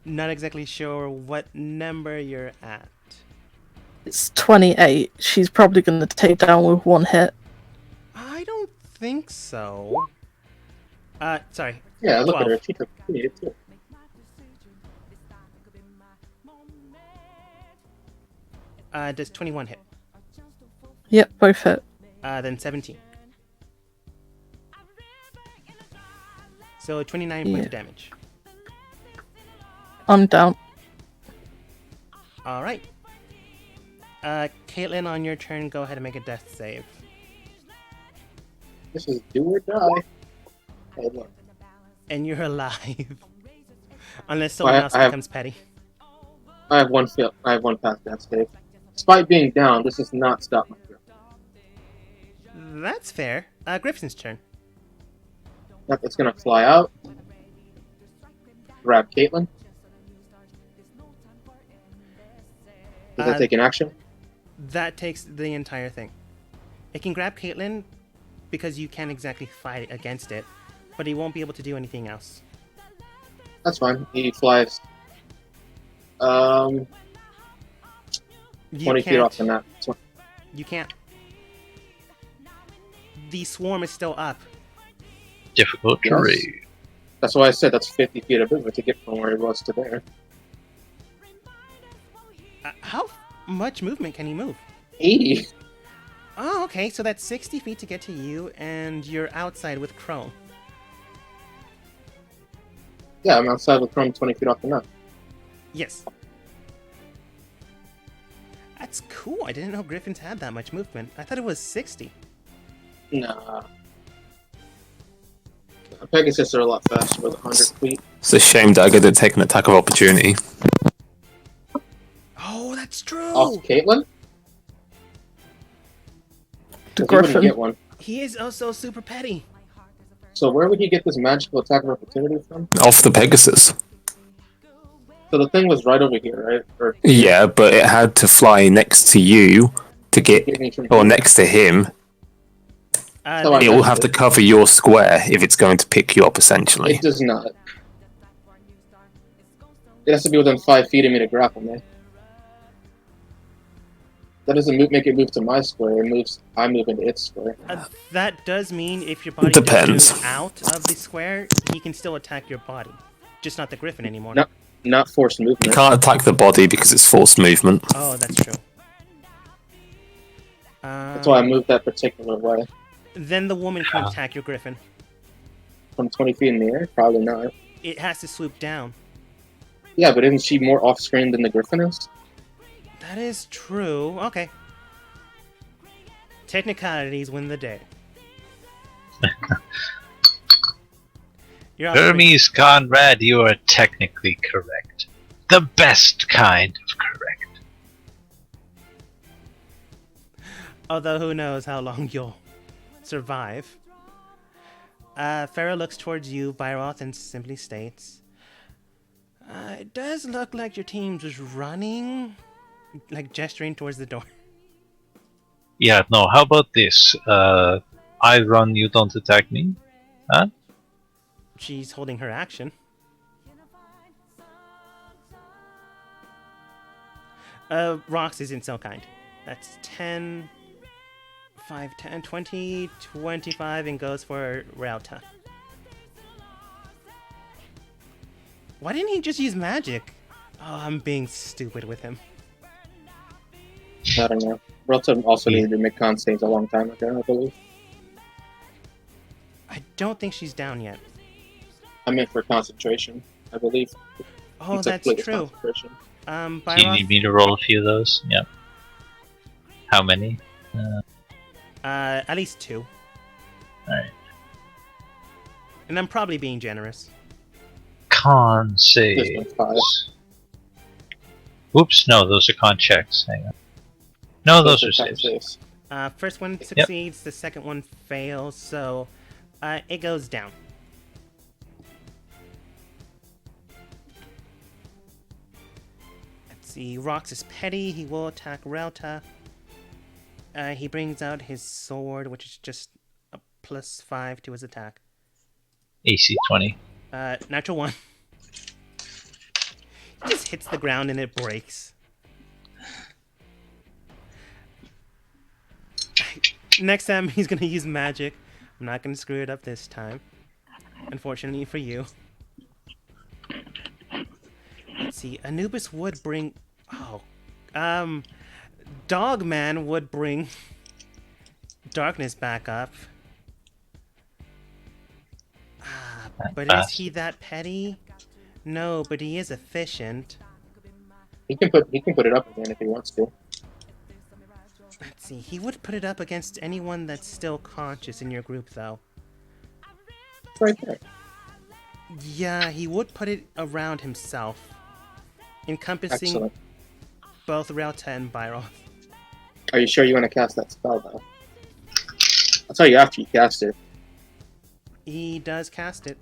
Not exactly sure what number you're at. It's 28. She's probably going to take down with 1 hit. I don't think so. Sorry. Yeah, look 12. at her. She took 28 too. Does 21 hit? Yep, both hit. Then 17. So 29 points of damage. I'm down. Alright. Caitlin, on your turn, go ahead and make a death save. This is do or die. Hey, look. And you're alive. Unless someone else I have- becomes petty. I have 1 fail. I have 1 past death save. Despite being down, this does not stop my grip. That's fair. Griffin's turn. It's gonna fly out. Grab Caitlin. Does that take an action? That takes the entire thing. It can grab Caitlin because you can't exactly fight against it, but he won't be able to do anything else. That's fine. He flies. 20 feet off the map. You can't. The swarm is still up. Difficult to Yes. read. That's why I said that's 50 feet of movement to get from where he was to there. How much movement can he move? 80. Oh, okay, so that's 60 feet to get to you, and you're outside with Chrome. Yeah, I'm outside with Chrome 20 feet off the map. Yes. That's cool. I didn't know Griffins had that much movement. I thought it was 60. Nah. Pegasus are a lot faster with 100 feet. It's a shame that I get to take an attack of opportunity. Oh, that's true! Off Caitlyn? The 'Cause he wouldn't Griffin. get one. He is also super petty. So where would he get this magical attack of opportunity from? Off the Pegasus. So the thing was right over here, right? Or Yeah, but it had to fly next to you to get, get me from or here. next to him. So I It will have to cover your square if it's going to pick you up, essentially. It does not. It has to be within 5 feet of me to grapple me. That doesn't make it move to my square. It moves. I move into its square. That does mean if your body Depends. does move out of the square, he can still attack your body. Just not the Griffin anymore. No. Not forced You movement. can't attack the body because it's forced movement. Oh, that's true. That's why I moved that particular way. Then the woman can attack your Griffin. From 20 feet in the air? Probably not. It has to swoop down. Yeah, but isn't she more off-screen than the Griffin is? That is true. Okay. Technicalities win the day. You're Hermes Conrad, you are technically correct. The best kind of correct. Although who knows how long you'll survive. Pharaoh looks towards you, Byroth, and simply states, it does look like your team's just running, like gesturing towards the door. Yeah, no, how about this? I run, you don't attack me? Huh? She's holding her action. Rox isn't so kind. That's 10, 5, 10, 20, 25, and goes for Rauta. Why didn't he just use magic? Oh, I'm being stupid with him. I don't know. Rotom also needed to make con saves a long time ago, I believe. I don't think she's down yet. I meant for concentration, I believe. Oh, It's a that's quick true. concentration. Do you need Byroth, me to roll a few of those? Yeah. How many? at least 2. Alright. And I'm probably being generous. Con This saves. one's 5. Oops, no, those are con checks. Hang on. No, those are con saves. saves. First one succeeds, the second one fails, so it goes down. Let's see, Rox is petty, he will attack Rauta. He brings out his sword, which is just a +5 to his attack. AC 20. Natural 1. He just hits the ground and it breaks. Next time he's gonna use magic. I'm not gonna screw it up this time. Unfortunately for you. Let's see. Anubis would bring. Oh. Dogman would bring darkness back up. But is he that petty? No, but he is efficient. He can put it up again if he wants to. Let's see. He would put it up against anyone that's still conscious in your group, though. Right there. Yeah, he would put it around himself, encompassing Excellent. both Rauta and Byroth. Are you sure you want to cast that spell, though? I'll tell you after you cast it. He does cast it.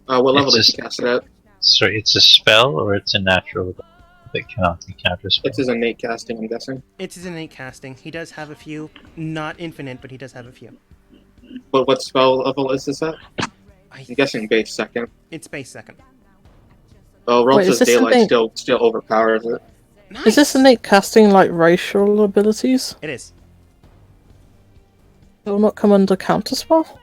What level It's did just- you cast it at? Sorry, it's a spell or it's a natural that cannot be counterspelled? It's his innate casting, I'm guessing. It's his innate casting. He does have a few. Not infinite, but he does have a few. But what spell level is this at? I'm guessing base second. It's base second. Oh, Wait, is Rolf's this daylight something- still overpowers it. Nice. Is this innate casting like racial abilities? It is. It will not come under counterspell?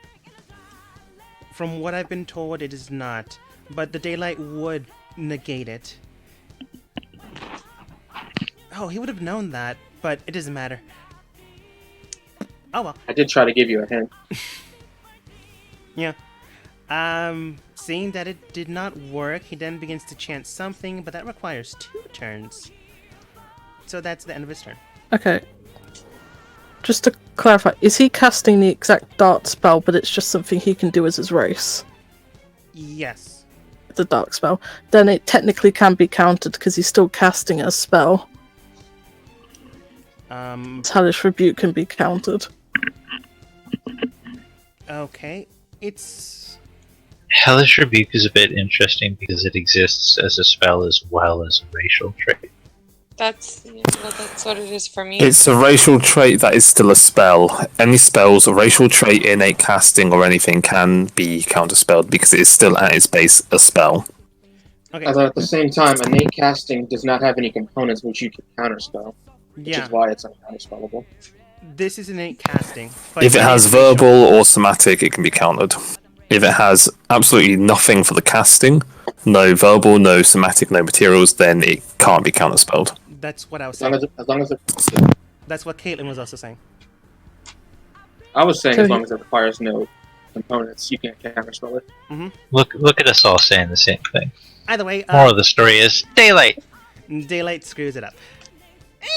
From what I've been told, it is not. But the daylight would negate it. Oh, he would have known that, but it doesn't matter. Oh well. I did try to give you a hint. Yeah. Seeing that it did not work, he then begins to chant something, but that requires 2 turns. So that's the end of his turn. Okay. Just to clarify, is he casting the exact dart spell, but it's just something he can do as his race? Yes. The dark spell. Then it technically can be countered because he's still casting a spell. Hellish Rebuke can be countered. Okay. It's... Hellish Rebuke is a bit interesting because it exists as a spell as well as a racial trait. That's what it is for me. It's a racial trait that is still a spell. Any spells, a racial trait, innate casting, or anything can be counterspelled because it is still at its base a spell. Okay. Although at the same time, innate casting does not have any components which you can counterspell, which Yeah. is why it's uncounterspellable. This is innate casting. But If it has is racial. verbal or somatic, it can be countered. If it has absolutely nothing for the casting, no verbal, no somatic, no materials, then it can't be counterspelled. That's what I was As long saying. as it, That's what Caitlin was also saying. I was saying So as long as it requires no components, you can't counterspell it. Look at us all saying the same thing. Either way, Moral of the story is daylight. Daylight screws it up.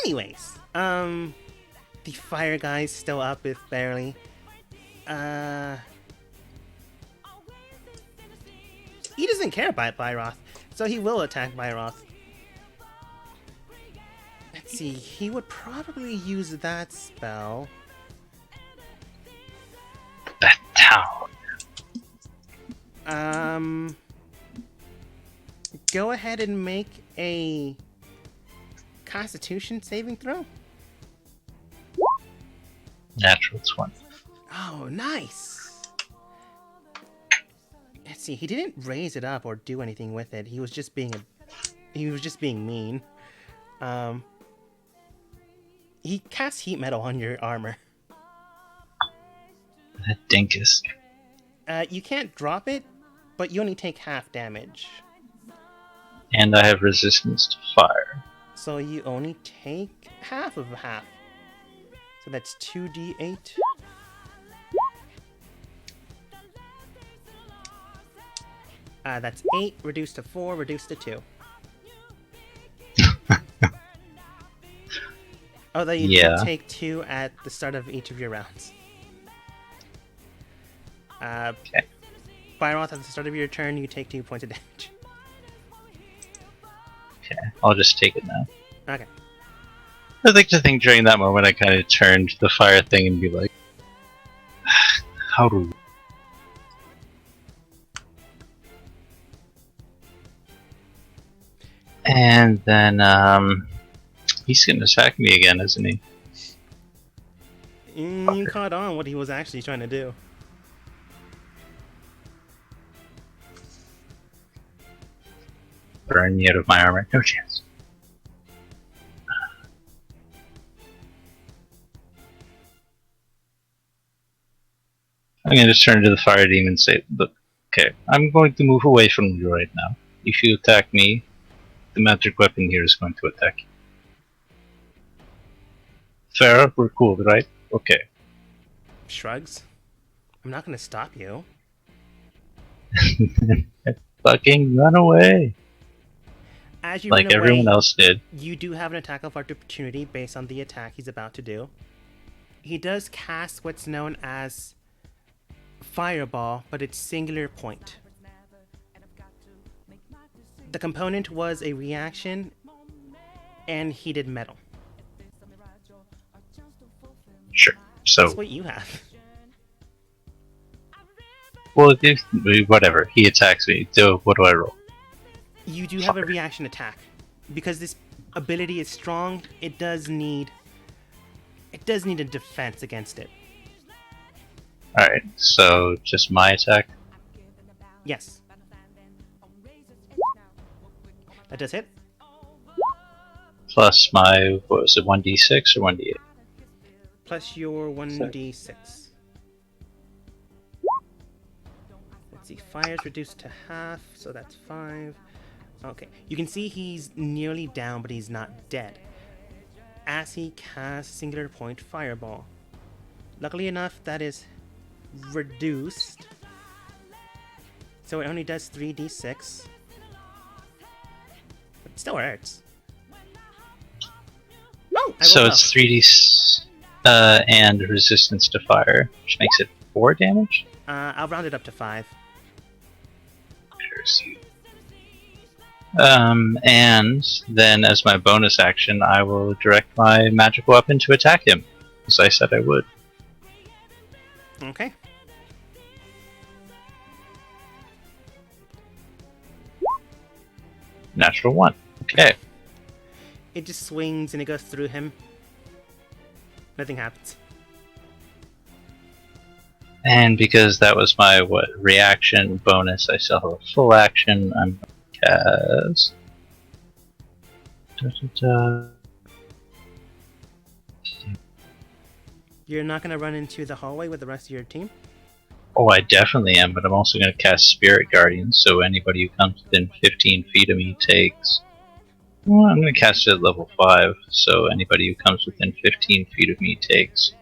Anyways, the fire guy's still up if barely. He doesn't care about Byroth, so he will attack Byroth. Let's see, he would probably use that spell. That town. Go ahead and make a Constitution saving throw. Natural 20. Oh, nice. Let's see. He didn't raise it up or do anything with it. He was just being mean. He casts heat metal on your armor. That dinkus. You can't drop it, but you only take half damage. And I have resistance to fire. So you only take half of half. So that's 2d8. That's 8 reduced to 4 reduced to 2. Although you Yeah. do take 2 at the start of each of your rounds. Okay. Byroth, at the start of your turn, you take 2 points of damage. Okay, I'll just take it now. Okay. I like to think during that moment I kind of turned the fire thing and be like, how do... And then, he's gonna attack me again, isn't he? You caught on what he was actually trying to do. Burn me out of my armor. No chance. I'm gonna just turn to the fire demon and say, look, okay, I'm going to move away from you right now. If you attack me, the magic weapon here is going to attack you. Fair, we're cool, right? Okay. Shrugs. I'm not going to stop you. Fucking run away! As you Like run away, everyone else did. you do have an attack of opportunity based on the attack he's about to do. He does cast what's known as Fireball, but it's singular point. The component was a reaction, and he did metal. Sure. So, That's what you have. well, whatever. He attacks me. So, what do I roll? You do have a reaction attack. Because this ability is strong, it does need a defense against it. Alright, so just my attack. Yes. That does hit. Plus my, what was it, 1d6 or 1d8? Plus your 1d6. Let's see, fire's reduced to half, so that's 5. Okay, you can see he's nearly down, but he's not dead. as he casts Singular Point Fireball. Luckily enough, that is reduced, so it only does 3d6. But it still hurts. Oh, I So rolled it's low. 3d and resistance to fire, which makes it 4 damage. I'll round it up to 5. Curse you. And then as my bonus action, I will direct my magical weapon to attack him, as I said I would. Okay. Natural 1. Okay. It just swings and it goes through him. Nothing happens. And because that was my reaction bonus, I still have a full action. I'm gonna cast. You're not going to run into the hallway with the rest of your team? Oh, I definitely am, but I'm also going to cast Spirit Guardian, so anybody who comes within 15 feet of me takes. Well, I'm going to cast it at level 5, so anybody who comes within 15 feet of me takes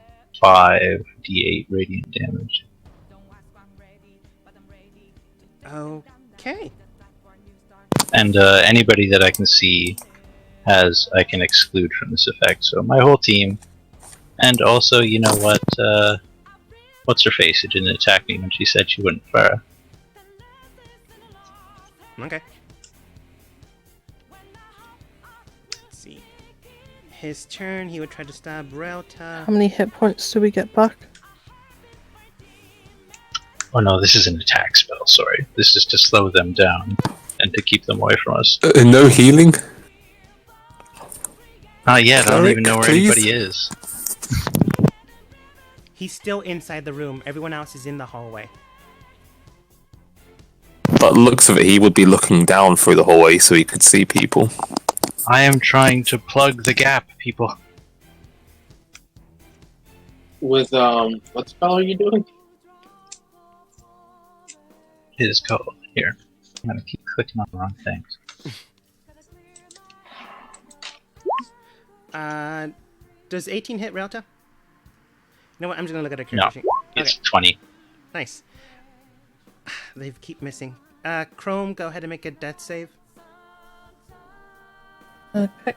5d8 radiant damage. Okay. And anybody that I can see I can exclude from this effect, so my whole team. And also, you know what, what's her face? It didn't attack me when she said she wouldn't fire. Okay. Let's see. His turn, he would try to stab Relta. How many hit points do we get back? Oh no, this is an attack spell, sorry. This is to slow them down and to keep them away from us. No healing? Not yet, I don't even Cleric, know where please? anybody is. He's still inside the room. Everyone else is in the hallway. But looks of it, he would be looking down through the hallway so he could see people. I am trying to plug the gap, people. With what spell are you doing? His code. Here. I'm gonna keep clicking on the wrong things. Does 18 hit Relta? You know what? I'm just gonna look at her No, character sheet. it's Okay, 20. nice. They keep missing. Chrome, go ahead and make a death save. Okay.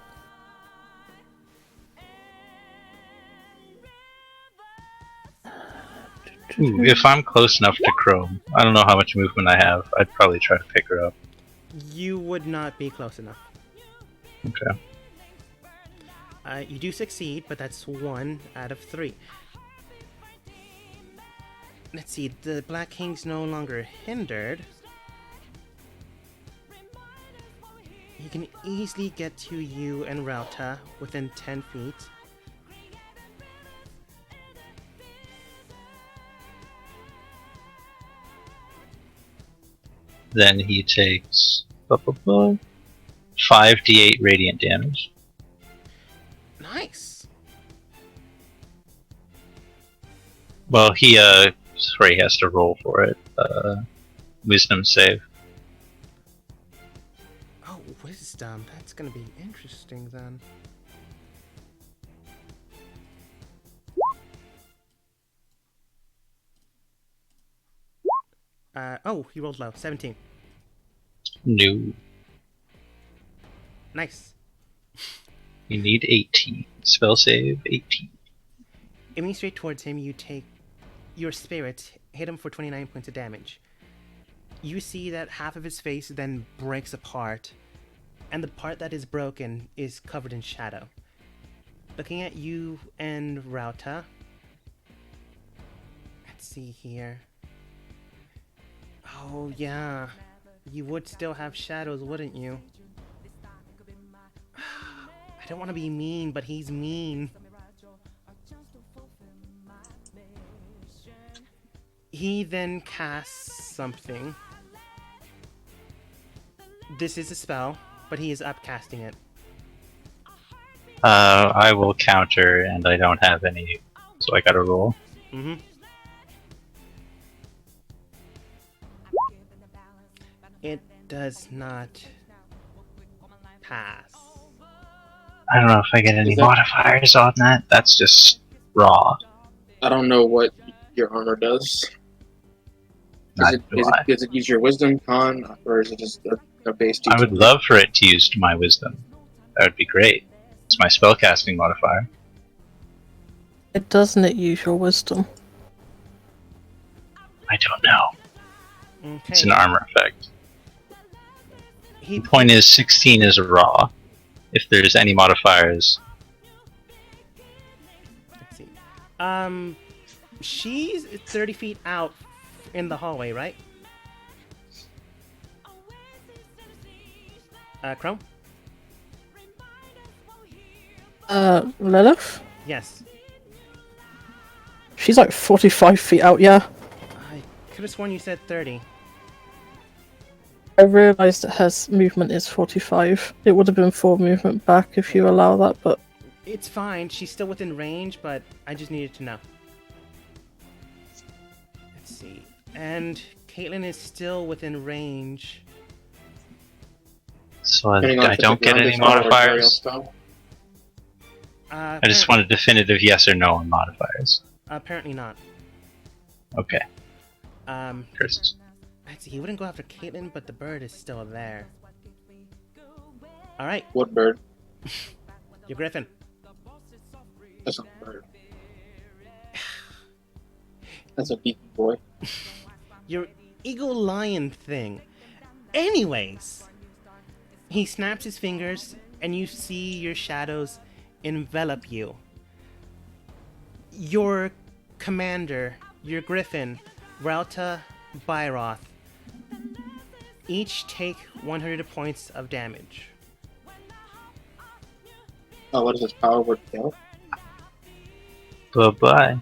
Ooh, if I'm close enough to Chrome, I don't know how much movement I have, I'd probably try to pick her up. You would not be close enough. Okay. You do succeed, but that's 1 out of 3. Let's see, the Black King's no longer hindered. He can easily get to you and Relta within 10 feet. Then he takes 5d8 radiant damage. Nice! Well, he sorry, he has to roll for it. Wisdom save. Oh, wisdom. That's gonna be interesting then. Oh, he rolled low. 17. No. Nice. You need 18. Spell save 18. Aiming straight towards him, you take your spirit, hit him for 29 points of damage. You see that half of his face then breaks apart, and the part that is broken is covered in shadow. Looking at you and Rauta. Let's see here. Oh yeah, you would still have shadows, wouldn't you? I don't want to be mean, but he's mean. He then casts something. This is a spell, but he is upcasting it. I will counter, and I don't have any, so I gotta roll. Mm-hmm. It does not pass. I don't know if I get any Is that- modifiers on that. That's just raw. I don't know what your armor does. Neither do I. Does it use your wisdom, con, or is it just a base? I would love for it to use my wisdom. That would be great. It's my spellcasting modifier. It doesn't use your wisdom. I don't know. Okay. It's an armor effect. He The point is, 16 is raw. If there's any modifiers, Let's see. She's 30 feet out in the hallway, right? Chrome? Lilith? Yes. She's like 45 feet out, yeah. I could have sworn you said 30. I realised that her movement is 45. It would have been 4 movement back if you allow that, but It's fine. She's still within range, but I just needed to know. Let's see. And Caitlyn is still within range. so I don't get any modifiers. I just want a definitive yes or no on modifiers. Apparently not. Okay, Um, curses. let's see. He wouldn't go after Caitlyn, but the bird is still there. All right, What bird? your griffin. That's not a bird. That's a beaky boy. Your eagle lion thing. Anyways, he snaps his fingers, and you see your shadows envelop you. Your commander, your griffin, Rauta Byroth, each take 100 points of damage. Oh, what is this power word kill? Bye-bye.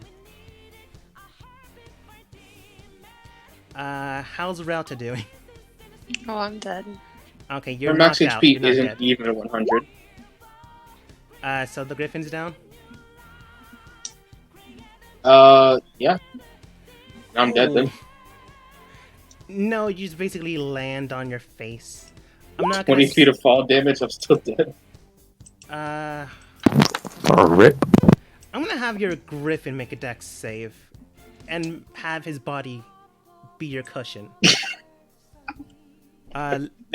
How's Rauta doing? Oh, I'm dead. Okay, you're Her max knocked out. HP You're not isn't dead. even at 100. So the griffin's down? Yeah. I'm dead then. No, you just basically land on your face. I'm not 20 gonna feet of fall damage, I'm still dead. Oh, rip. I'm gonna have your griffin make a dex save, and have his body be your cushion.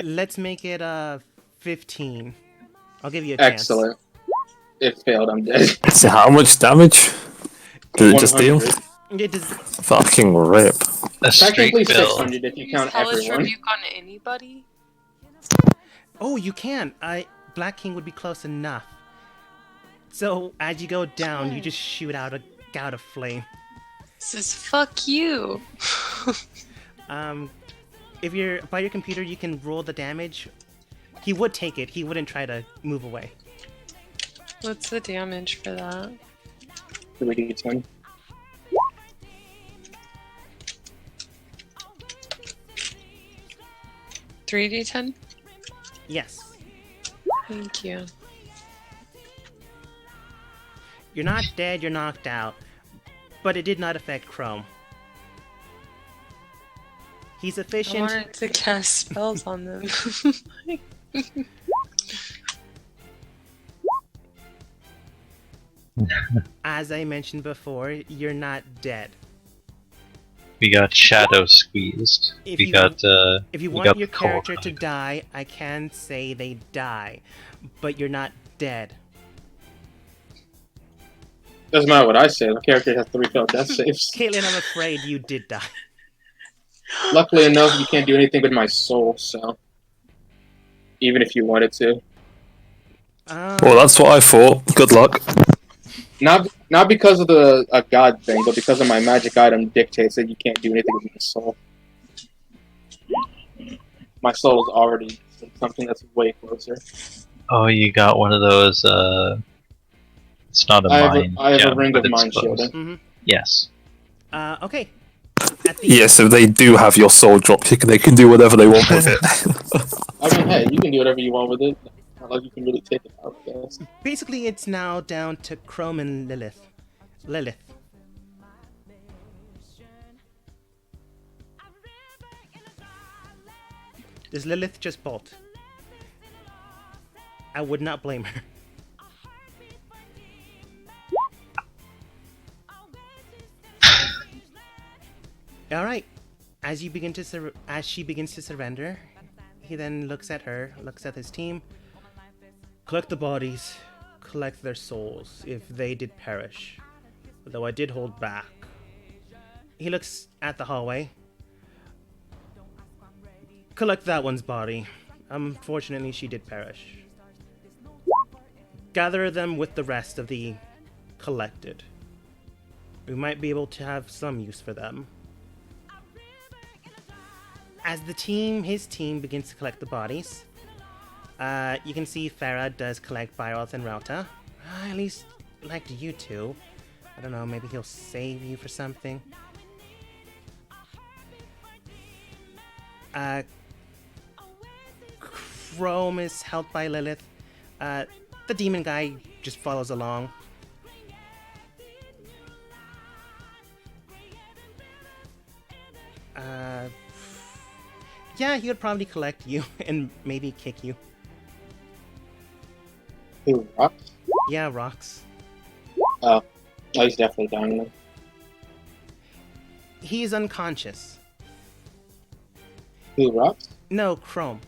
Let's make it 15. I'll give you a chance. Excellent. It failed, I'm dead. So how much damage did it just deal? 100. It does. Fucking rip. A streak Technically bill. 600 if you Use count Hellish everyone. Rebuke on anybody? Oh, you can. Black King would be close enough. So as you go down, you just shoot out a gout of flame. This is fuck you. If you're by your computer, you can roll the damage. He would take it. He wouldn't try to move away. What's the damage for that? 3d10. Three D10? Yes. Thank you. You're not dead. You're knocked out. But it did not affect Chrome. He's I efficient. wanted to cast spells on them. As I mentioned before, you're not dead. We got shadow squeezed. If we you- got If you we want got your the cold character to eye. die, I can say they die. But you're not dead. Doesn't matter what I say, the character has 3 failed death saves. Caitlyn, I'm afraid you did die. Luckily enough, you can't do anything with my soul, so. Even if you wanted to. Well, that's what I thought. Good luck. Not because of the god thing, but because of my magic item dictates that you can't do anything with my soul. My soul is already something that's way closer. Oh, you got one of those. It's not a mind. I have a gem, ring but of it's mind close. shielding. Mhm. Yes. Okay. At the Yeah, so they do have your soul dropkick and they can do whatever they want with it. I mean, hey, you can do whatever you want with it. Not like you can really take it out, I guess. Basically, it's now down to Chrome and Lilith. Lilith. Does Lilith just bolt? I would not blame her. All right. As she begins to surrender, he then looks at her, looks at his team. Collect the bodies, collect their souls, if they did perish. Though I did hold back. He looks at the hallway. Collect that one's body. Unfortunately, she did perish. Gather them with the rest of the collected. We might be able to have some use for them. As his team begins to collect the bodies, you can see Farah does collect Byroth and Rauta. At least liked you two. I don't know, maybe he'll save you for something. Chrome is helped by Lilith. The demon guy just follows along. Yeah, he would probably collect you and maybe kick you. Who, Rocks? Yeah, Rocks. Oh, he's definitely down there. He is unconscious. Who, Rocks? No, Chrome.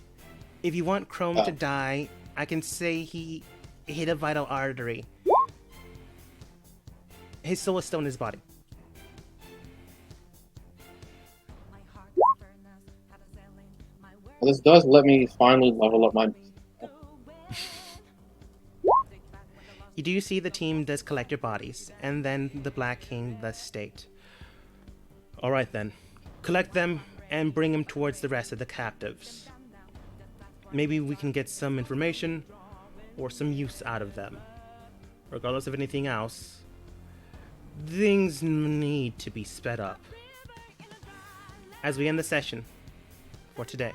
If you want Chrome Oh. to die, I can say he hit a vital artery. His soul is still in his body. This does let me finally level up my... You do see the team does collect your bodies, and then the Black King does state. Alright then, collect them and bring them towards the rest of the captives. Maybe we can get some information or some use out of them. Regardless of anything else, things need to be sped up. As we end the session for today.